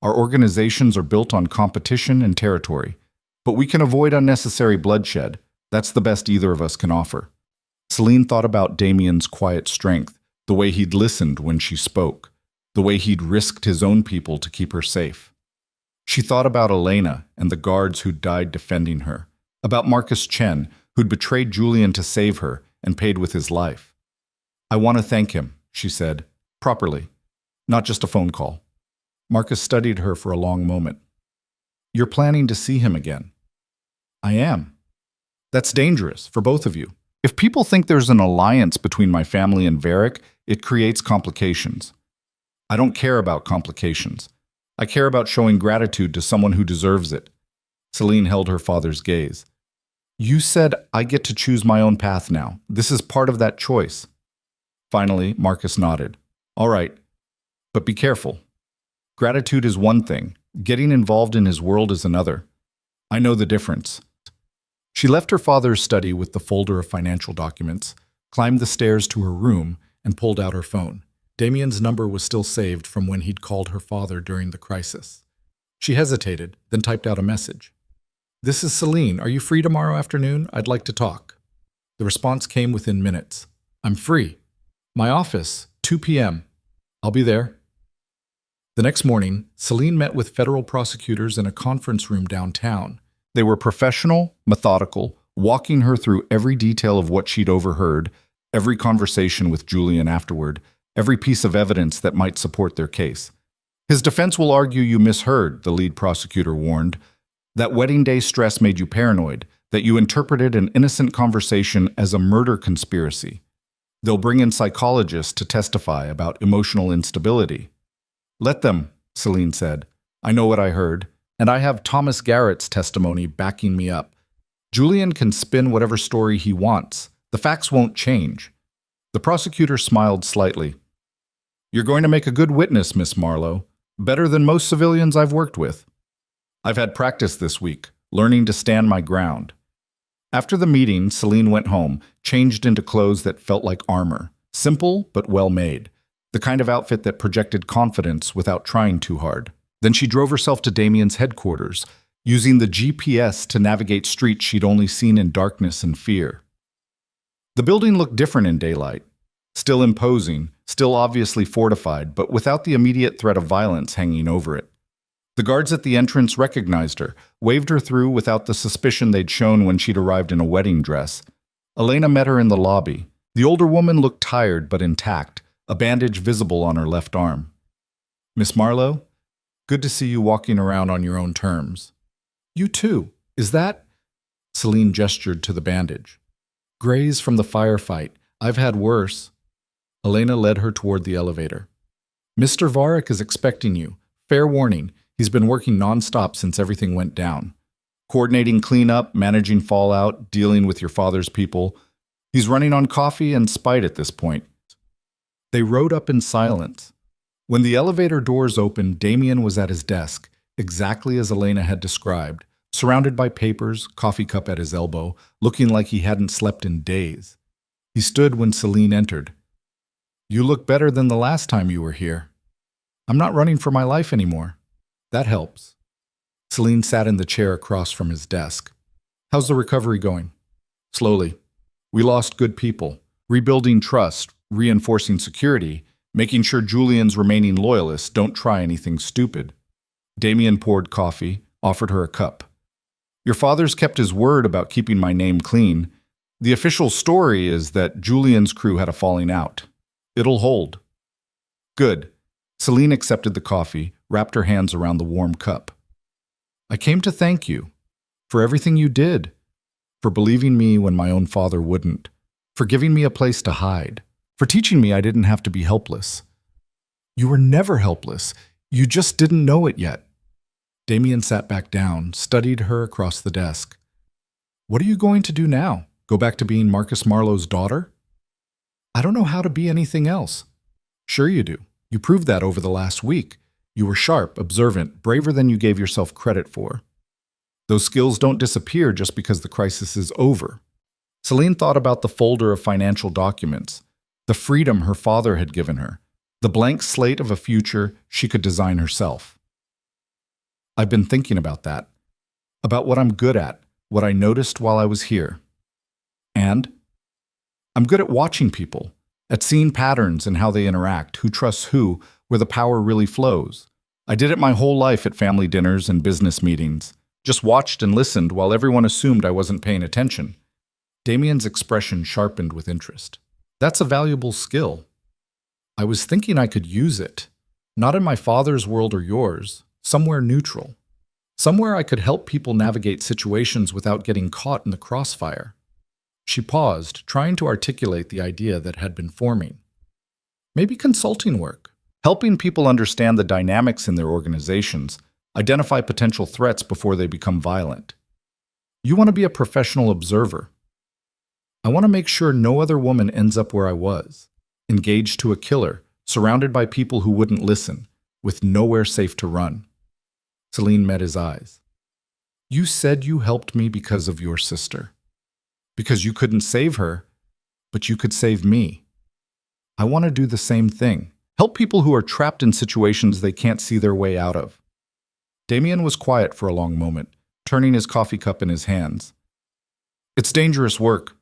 Our organizations are built on competition and territory. But we can avoid unnecessary bloodshed. That's the best either of us can offer. Celine thought about Damien's quiet strength, the way he'd listened when she spoke, the way he'd risked his own people to keep her safe. She thought about Elena and the guards who'd died defending her, about Marcus Chen, who'd betrayed Julian to save her and paid with his life. I want to thank him, she said, properly, not just a phone call. Marcus studied her for a long moment. You're planning to see him again. I am. That's dangerous for both of you. If people think there's an alliance between my family and Varric, it creates complications. I don't care about complications. I care about showing gratitude to someone who deserves it. Celine held her father's gaze. You said I get to choose my own path now. This is part of that choice. Finally, Marcus nodded. All right, but be careful. Gratitude is one thing. Getting involved in his world is another. I know the difference. She left her father's study with the folder of financial documents, climbed the stairs to her room, and pulled out her phone. Damien's number was still saved from when he'd called her father during the crisis. She hesitated, then typed out a message. This is Celine. Are you free tomorrow afternoon? I'd like to talk. The response came within minutes. I'm free. My office, 2 p.m. I'll be there. The next morning, Celine met with federal prosecutors in a conference room downtown. They were professional, methodical, walking her through every detail of what she'd overheard, every conversation with Julian afterward, every piece of evidence that might support their case. His defense will argue you misheard, the lead prosecutor warned, that wedding day stress made you paranoid, that you interpreted an innocent conversation as a murder conspiracy. They'll bring in psychologists to testify about emotional instability. Let them, Celine said. I know what I heard, and I have Thomas Garrett's testimony backing me up. Julian can spin whatever story he wants. The facts won't change. The prosecutor smiled slightly. You're going to make a good witness, Miss Marlowe. Better than most civilians I've worked with. I've had practice this week, learning to stand my ground. After the meeting, Celine went home, changed into clothes that felt like armor. Simple, but well made. The kind of outfit that projected confidence without trying too hard. Then she drove herself to Damien's headquarters, using the GPS to navigate streets she'd only seen in darkness and fear. The building looked different in daylight. Still imposing, still obviously fortified, but without the immediate threat of violence hanging over it. The guards at the entrance recognized her, waved her through without the suspicion they'd shown when she'd arrived in a wedding dress. Elena met her in the lobby. The older woman looked tired but intact, a bandage visible on her left arm. Miss Marlowe, good to see you walking around on your own terms. You too. Is that? Celine gestured to the bandage. Graze from the firefight. I've had worse. Elena led her toward the elevator. Mr. Varric is expecting you. Fair warning, he's been working nonstop since everything went down. Coordinating cleanup, managing fallout, dealing with your father's people. He's running on coffee and spite at this point. They rode up in silence. When the elevator doors opened, Damien was at his desk, exactly as Elena had described, surrounded by papers, coffee cup at his elbow, looking like he hadn't slept in days. He stood when Celine entered. You look better than the last time you were here. I'm not running for my life anymore. That helps. Celine sat in the chair across from his desk. How's the recovery going? Slowly. We lost good people, rebuilding trust, reinforcing security, making sure Julian's remaining loyalists don't try anything stupid. Damien poured coffee, offered her a cup. Your father's kept his word about keeping my name clean. The official story is that Julian's crew had a falling out. It'll hold. Good. Celine accepted the coffee, wrapped her hands around the warm cup. I came to thank you for everything you did, for believing me when my own father wouldn't, for giving me a place to hide, for teaching me I didn't have to be helpless. You were never helpless. You just didn't know it yet. Damien sat back down, studied her across the desk. What are you going to do now? Go back to being Marcus Marlowe's daughter? I don't know how to be anything else. Sure you do. You proved that over the last week. You were sharp, observant, braver than you gave yourself credit for. Those skills don't disappear just because the crisis is over. Celine thought about the folder of financial documents, the freedom her father had given her, the blank slate of a future she could design herself. I've been thinking about that, about what I'm good at, what I noticed while I was here. And I'm good at watching people, at seeing patterns in how they interact, who trusts who, where the power really flows. I did it my whole life at family dinners and business meetings, just watched and listened while everyone assumed I wasn't paying attention. Damien's expression sharpened with interest. That's a valuable skill. I was thinking I could use it, not in my father's world or yours, somewhere neutral, somewhere I could help people navigate situations without getting caught in the crossfire. She paused, trying to articulate the idea that had been forming. Maybe consulting work, helping people understand the dynamics in their organizations, identify potential threats before they become violent. You want to be a professional observer. I want to make sure no other woman ends up where I was, engaged to a killer, surrounded by people who wouldn't listen, with nowhere safe to run. Celine met his eyes. You said you helped me because of your sister. Because you couldn't save her, but you could save me. I want to do the same thing. Help people who are trapped in situations they can't see their way out of. Damien was quiet for a long moment, turning his coffee cup in his hands. It's dangerous work.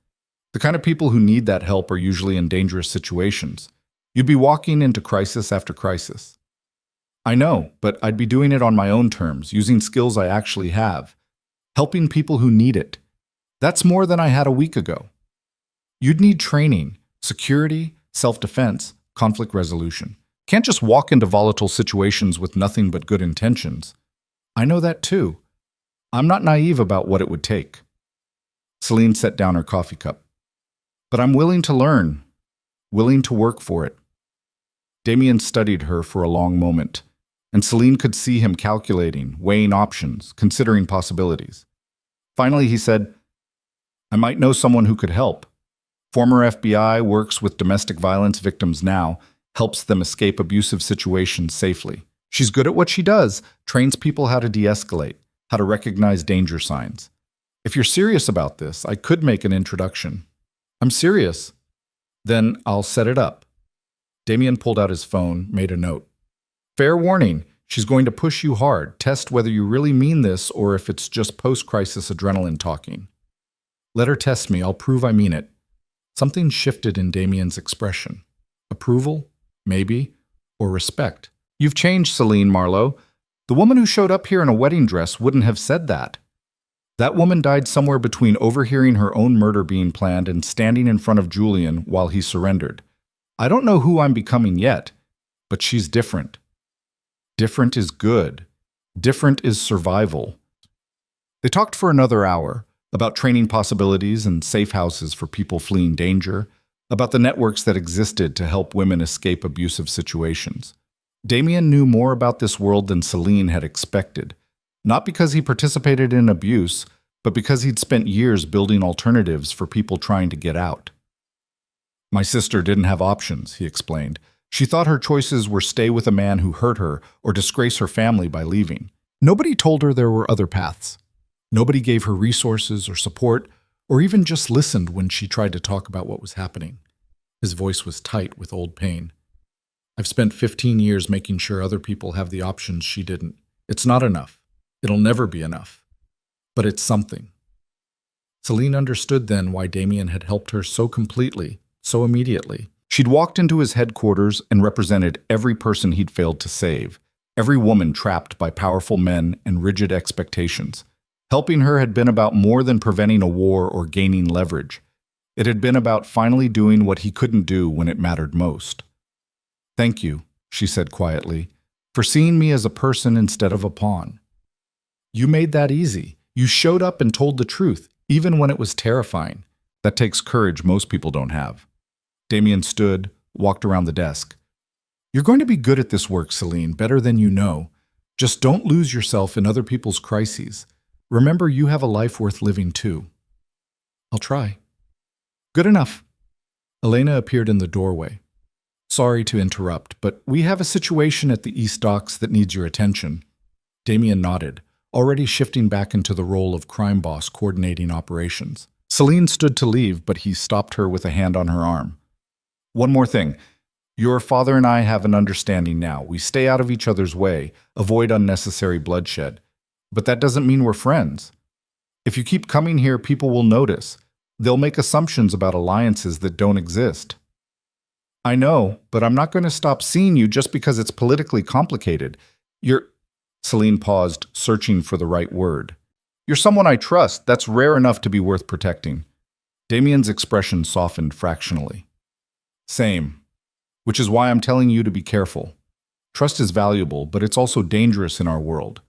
The kind of people who need that help are usually in dangerous situations. You'd be walking into crisis after crisis. I know, but I'd be doing it on my own terms, using skills I actually have, helping people who need it. That's more than I had a week ago. You'd need training, security, self-defense, conflict resolution. Can't just walk into volatile situations with nothing but good intentions. I know that too. I'm not naive about what it would take. Celine set down her coffee cup. But I'm willing to learn, willing to work for it. Damien studied her for a long moment, and Celine could see him calculating, weighing options, considering possibilities. Finally, he said, I might know someone who could help. Former FBI, works with domestic violence victims now, helps them escape abusive situations safely. She's good at what she does, trains people how to de-escalate, how to recognize danger signs. If you're serious about this, I could make an introduction. I'm serious. Then I'll set it up. Damien pulled out his phone, made a note. Fair warning, she's going to push you hard, test whether you really mean this or if it's just post-crisis adrenaline talking. Let her test me, I'll prove I mean it. Something shifted in Damien's expression. Approval? Maybe. Or respect. You've changed, Celine Marlowe. The woman who showed up here in a wedding dress wouldn't have said that. That woman died somewhere between overhearing her own murder being planned and standing in front of Julian while he surrendered. I don't know who I'm becoming yet, but she's different. Different is good. Different is survival. They talked for another hour about training possibilities and safe houses for people fleeing danger, about the networks that existed to help women escape abusive situations. Damien knew more about this world than Celine had expected, not because he participated in abuse, but because he'd spent years building alternatives for people trying to get out. My sister didn't have options, he explained. She thought her choices were stay with a man who hurt her or disgrace her family by leaving. Nobody told her there were other paths. Nobody gave her resources or support, or even just listened when she tried to talk about what was happening. His voice was tight with old pain. I've spent 15 years making sure other people have the options she didn't. It's not enough. It'll never be enough. But it's something. Celine understood then why Damien had helped her so completely, so immediately. She'd walked into his headquarters and represented every person he'd failed to save, every woman trapped by powerful men and rigid expectations. Helping her had been about more than preventing a war or gaining leverage. It had been about finally doing what he couldn't do when it mattered most. "Thank you," she said quietly, "for seeing me as a person instead of a pawn. You made that easy. You showed up and told the truth, even when it was terrifying. That takes courage most people don't have." Damien stood, walked around the desk. "You're going to be good at this work, Celine, better than you know. Just don't lose yourself in other people's crises. Remember, you have a life worth living too." "I'll try." "Good enough." Elena appeared in the doorway. "Sorry to interrupt, but we have a situation at the East Docks that needs your attention." Damien nodded, already shifting back into the role of crime boss coordinating operations. Celine stood to leave, but he stopped her with a hand on her arm. "One more thing. Your father and I have an understanding now. We stay out of each other's way, avoid unnecessary bloodshed. But that doesn't mean we're friends. If you keep coming here, people will notice. They'll make assumptions about alliances that don't exist." "I know, but I'm not going to stop seeing you just because it's politically complicated. You're—" Celine paused, searching for the right word. "You're someone I trust. That's rare enough to be worth protecting." Damien's expression softened fractionally. "Same. Which is why I'm telling you to be careful. Trust is valuable, but it's also dangerous in our world.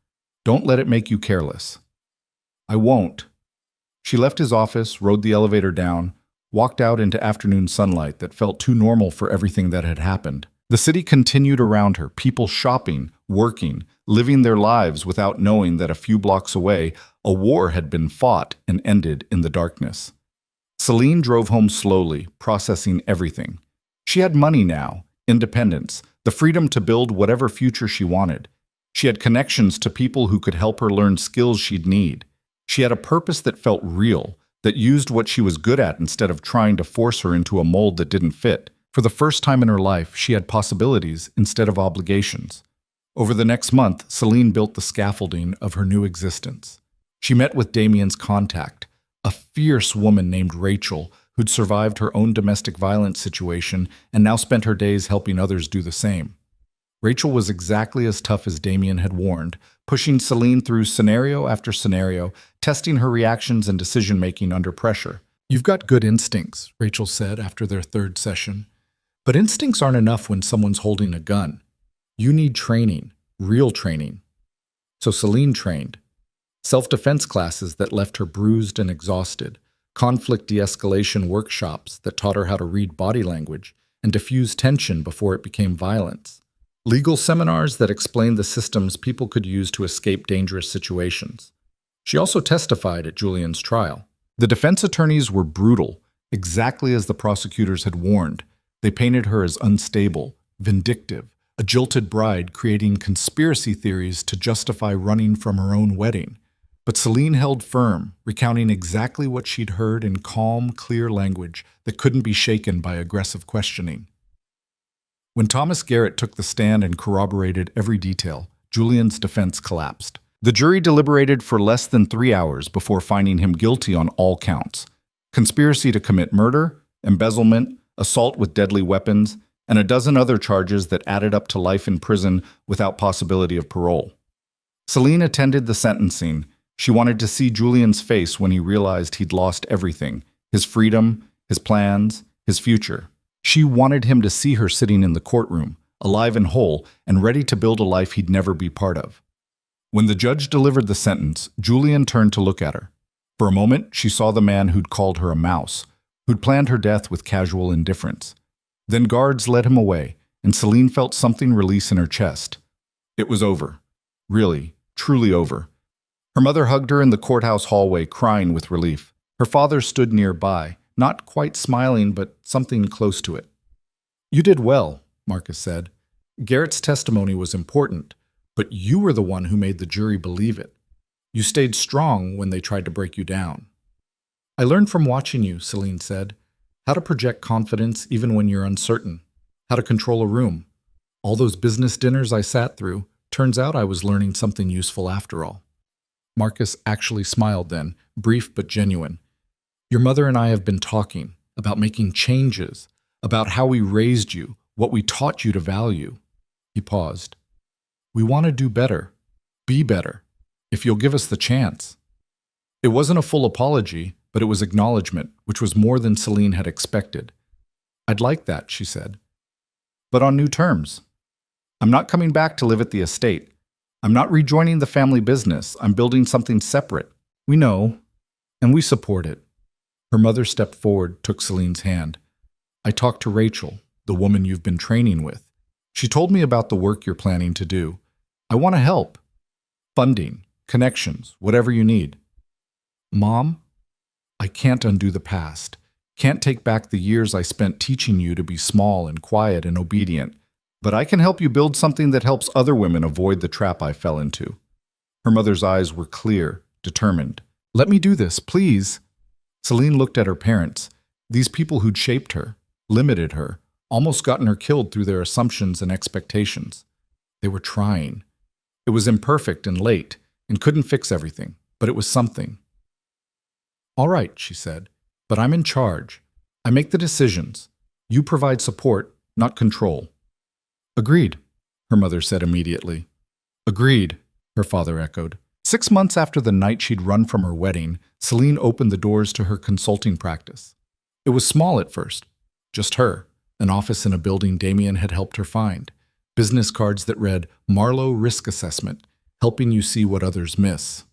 Don't let it make you careless." "I won't." She left his office, rode the elevator down, walked out into afternoon sunlight that felt too normal for everything that had happened. The city continued around her, people shopping, working, living their lives without knowing that a few blocks away, a war had been fought and ended in the darkness. Celine drove home slowly, processing everything. She had money now, independence, the freedom to build whatever future she wanted. She had connections to people who could help her learn skills she'd need. She had a purpose that felt real, that used what she was good at instead of trying to force her into a mold that didn't fit. For the first time in her life, she had possibilities instead of obligations. Over the next month, Celine built the scaffolding of her new existence. She met with Damien's contact, a fierce woman named Rachel, who'd survived her own domestic violence situation and now spent her days helping others do the same. Rachel was exactly as tough as Damien had warned, pushing Celine through scenario after scenario, testing her reactions and decision-making under pressure. "You've got good instincts," Rachel said after their third session. "But instincts aren't enough when someone's holding a gun. You need training, real training." So Celine trained. Self-defense classes that left her bruised and exhausted, conflict de-escalation workshops that taught her how to read body language and diffuse tension before it became violence, legal seminars that explained the systems people could use to escape dangerous situations. She also testified at Julian's trial. The defense attorneys were brutal, exactly as the prosecutors had warned. They painted her as unstable, vindictive, a jilted bride creating conspiracy theories to justify running from her own wedding. But Celine held firm, recounting exactly what she'd heard in calm, clear language that couldn't be shaken by aggressive questioning. When Thomas Garrett took the stand and corroborated every detail, Julian's defense collapsed. The jury deliberated for less than 3 hours before finding him guilty on all counts: conspiracy to commit murder, embezzlement, assault with deadly weapons, and a dozen other charges that added up to life in prison without possibility of parole. Celine attended the sentencing. She wanted to see Julian's face when he realized he'd lost everything: his freedom, his plans, his future. She wanted him to see her sitting in the courtroom, alive and whole, and ready to build a life he'd never be part of. When the judge delivered the sentence, Julian turned to look at her. For a moment, she saw the man who'd called her a mouse, who'd planned her death with casual indifference. Then guards led him away, and Celine felt something release in her chest. It was over. Really, truly over. Her mother hugged her in the courthouse hallway, crying with relief. Her father stood nearby, not quite smiling, but something close to it. "You did well," Marcus said. "Garrett's testimony was important, but you were the one who made the jury believe it. You stayed strong when they tried to break you down." "I learned from watching you," Celine said. "How to project confidence even when you're uncertain. How to control a room. All those business dinners I sat through, Turns out I was learning something useful after all. Marcus actually smiled then, brief but genuine. Your mother and I have been talking about making changes, about how we raised you, what we taught you to value. He paused. We want to do better, be better, if you'll give us the chance. It wasn't a full apology, but it was acknowledgement, which was more than Celine had expected. I'd like that, she said. But on new terms. I'm not coming back to live at the estate. I'm not rejoining the family business. I'm building something separate. We know, and we support it. Her mother stepped forward, took Celine's hand. I talked to Rachel, the woman you've been training with. She told me about the work you're planning to do. I want to help. Funding, connections, whatever you need. Mom, I can't undo the past. Can't take back the years I spent teaching you to be small and quiet and obedient. But I can help you build something that helps other women avoid the trap I fell into. Her mother's eyes were clear, determined. Let me do this, please. Celine looked at her parents, these people who'd shaped her, limited her, almost gotten her killed through their assumptions and expectations. They were trying. It was imperfect and late, and couldn't fix everything, but it was something. All right, she said, but I'm in charge. I make the decisions. You provide support, not control. Agreed, her mother said immediately. Agreed, her father echoed. 6 months after the night she'd run from her wedding, Celine opened the doors to her consulting practice. It was small at first, just her, an office in a building Damien had helped her find, business cards that read Marlowe Risk Assessment, helping you see what others miss.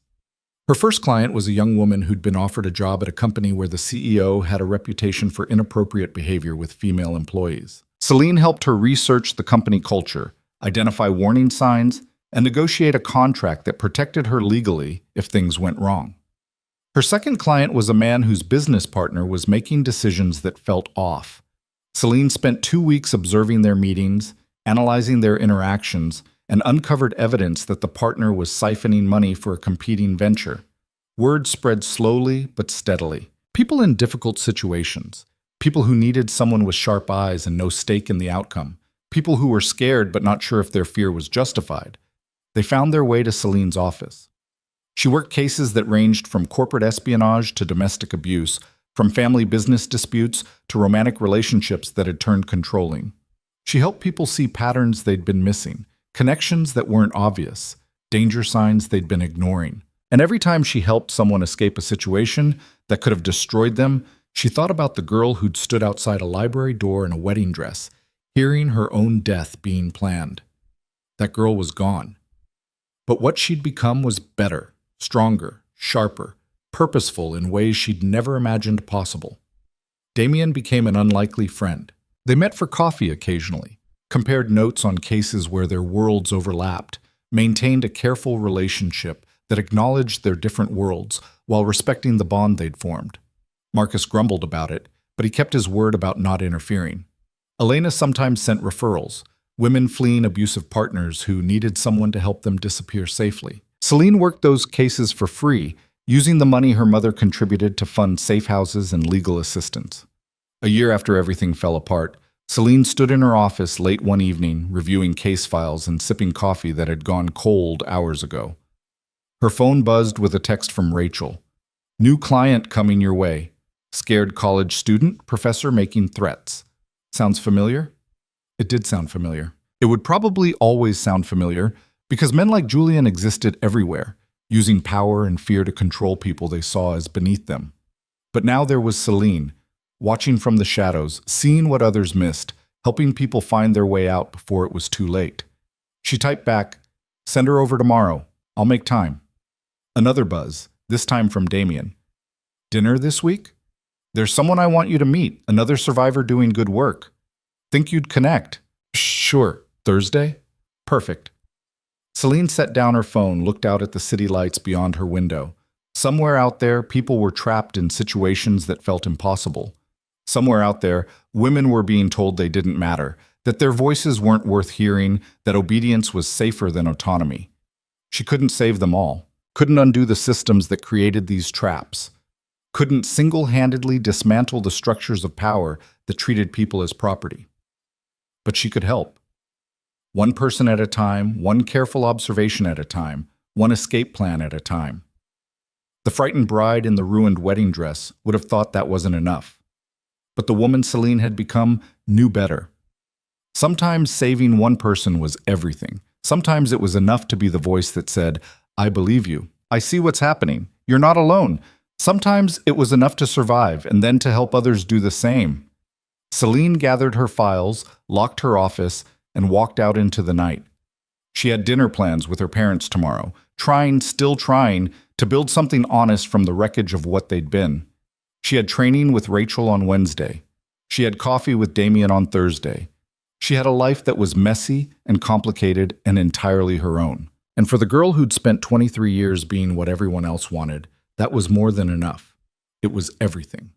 Her first client was a young woman who'd been offered a job at a company where the CEO had a reputation for inappropriate behavior with female employees. Celine helped her research the company culture, identify warning signs, and negotiate a contract that protected her legally if things went wrong. Her second client was a man whose business partner was making decisions that felt off. Celine spent 2 weeks observing their meetings, analyzing their interactions, and uncovered evidence that the partner was siphoning money for a competing venture. Word spread slowly but steadily. People in difficult situations, people who needed someone with sharp eyes and no stake in the outcome, people who were scared but not sure if their fear was justified. They found their way to Celine's office. She worked cases that ranged from corporate espionage to domestic abuse, from family business disputes to romantic relationships that had turned controlling. She helped people see patterns they'd been missing, connections that weren't obvious, danger signs they'd been ignoring. And every time she helped someone escape a situation that could have destroyed them, she thought about the girl who'd stood outside a library door in a wedding dress, hearing her own death being planned. That girl was gone. But what she'd become was better, stronger, sharper, purposeful in ways she'd never imagined possible. Damien became an unlikely friend. They met for coffee occasionally, compared notes on cases where their worlds overlapped, maintained a careful relationship that acknowledged their different worlds while respecting the bond they'd formed. Marcus grumbled about it, but he kept his word about not interfering. Elena sometimes sent referrals, women fleeing abusive partners who needed someone to help them disappear safely. Celine worked those cases for free, using the money her mother contributed to fund safe houses and legal assistance. A year after everything fell apart, Celine stood in her office late one evening, reviewing case files and sipping coffee that had gone cold hours ago. Her phone buzzed with a text from Rachel. New client coming your way. Scared college student, professor making threats. Sounds familiar? It did sound familiar. It would probably always sound familiar because men like Julian existed everywhere, using power and fear to control people they saw as beneath them. But now there was Celine, watching from the shadows, seeing what others missed, helping people find their way out before it was too late. She typed back, "Send her over tomorrow. I'll make time." Another buzz, this time from Damien. "Dinner this week? There's someone I want you to meet, another survivor doing good work. Think you'd connect?" "Sure. Thursday?" "Perfect." Celine set down her phone, looked out at the city lights beyond her window. Somewhere out there, people were trapped in situations that felt impossible. Somewhere out there, women were being told they didn't matter, that their voices weren't worth hearing, that obedience was safer than autonomy. She couldn't save them all, couldn't undo the systems that created these traps, couldn't single-handedly dismantle the structures of power that treated people as property. But she could help. One person at a time, one careful observation at a time, one escape plan at a time. The frightened bride in the ruined wedding dress would have thought that wasn't enough. But the woman Celine had become knew better. Sometimes saving one person was everything. Sometimes it was enough to be the voice that said, "I believe you. I see what's happening. You're not alone." Sometimes it was enough to survive and then to help others do the same. Celine gathered her files, locked her office, and walked out into the night. She had dinner plans with her parents tomorrow, still trying, to build something honest from the wreckage of what they'd been. She had training with Rachel on Wednesday. She had coffee with Damien on Thursday. She had a life that was messy and complicated and entirely her own. And for the girl who'd spent 23 years being what everyone else wanted, that was more than enough. It was everything.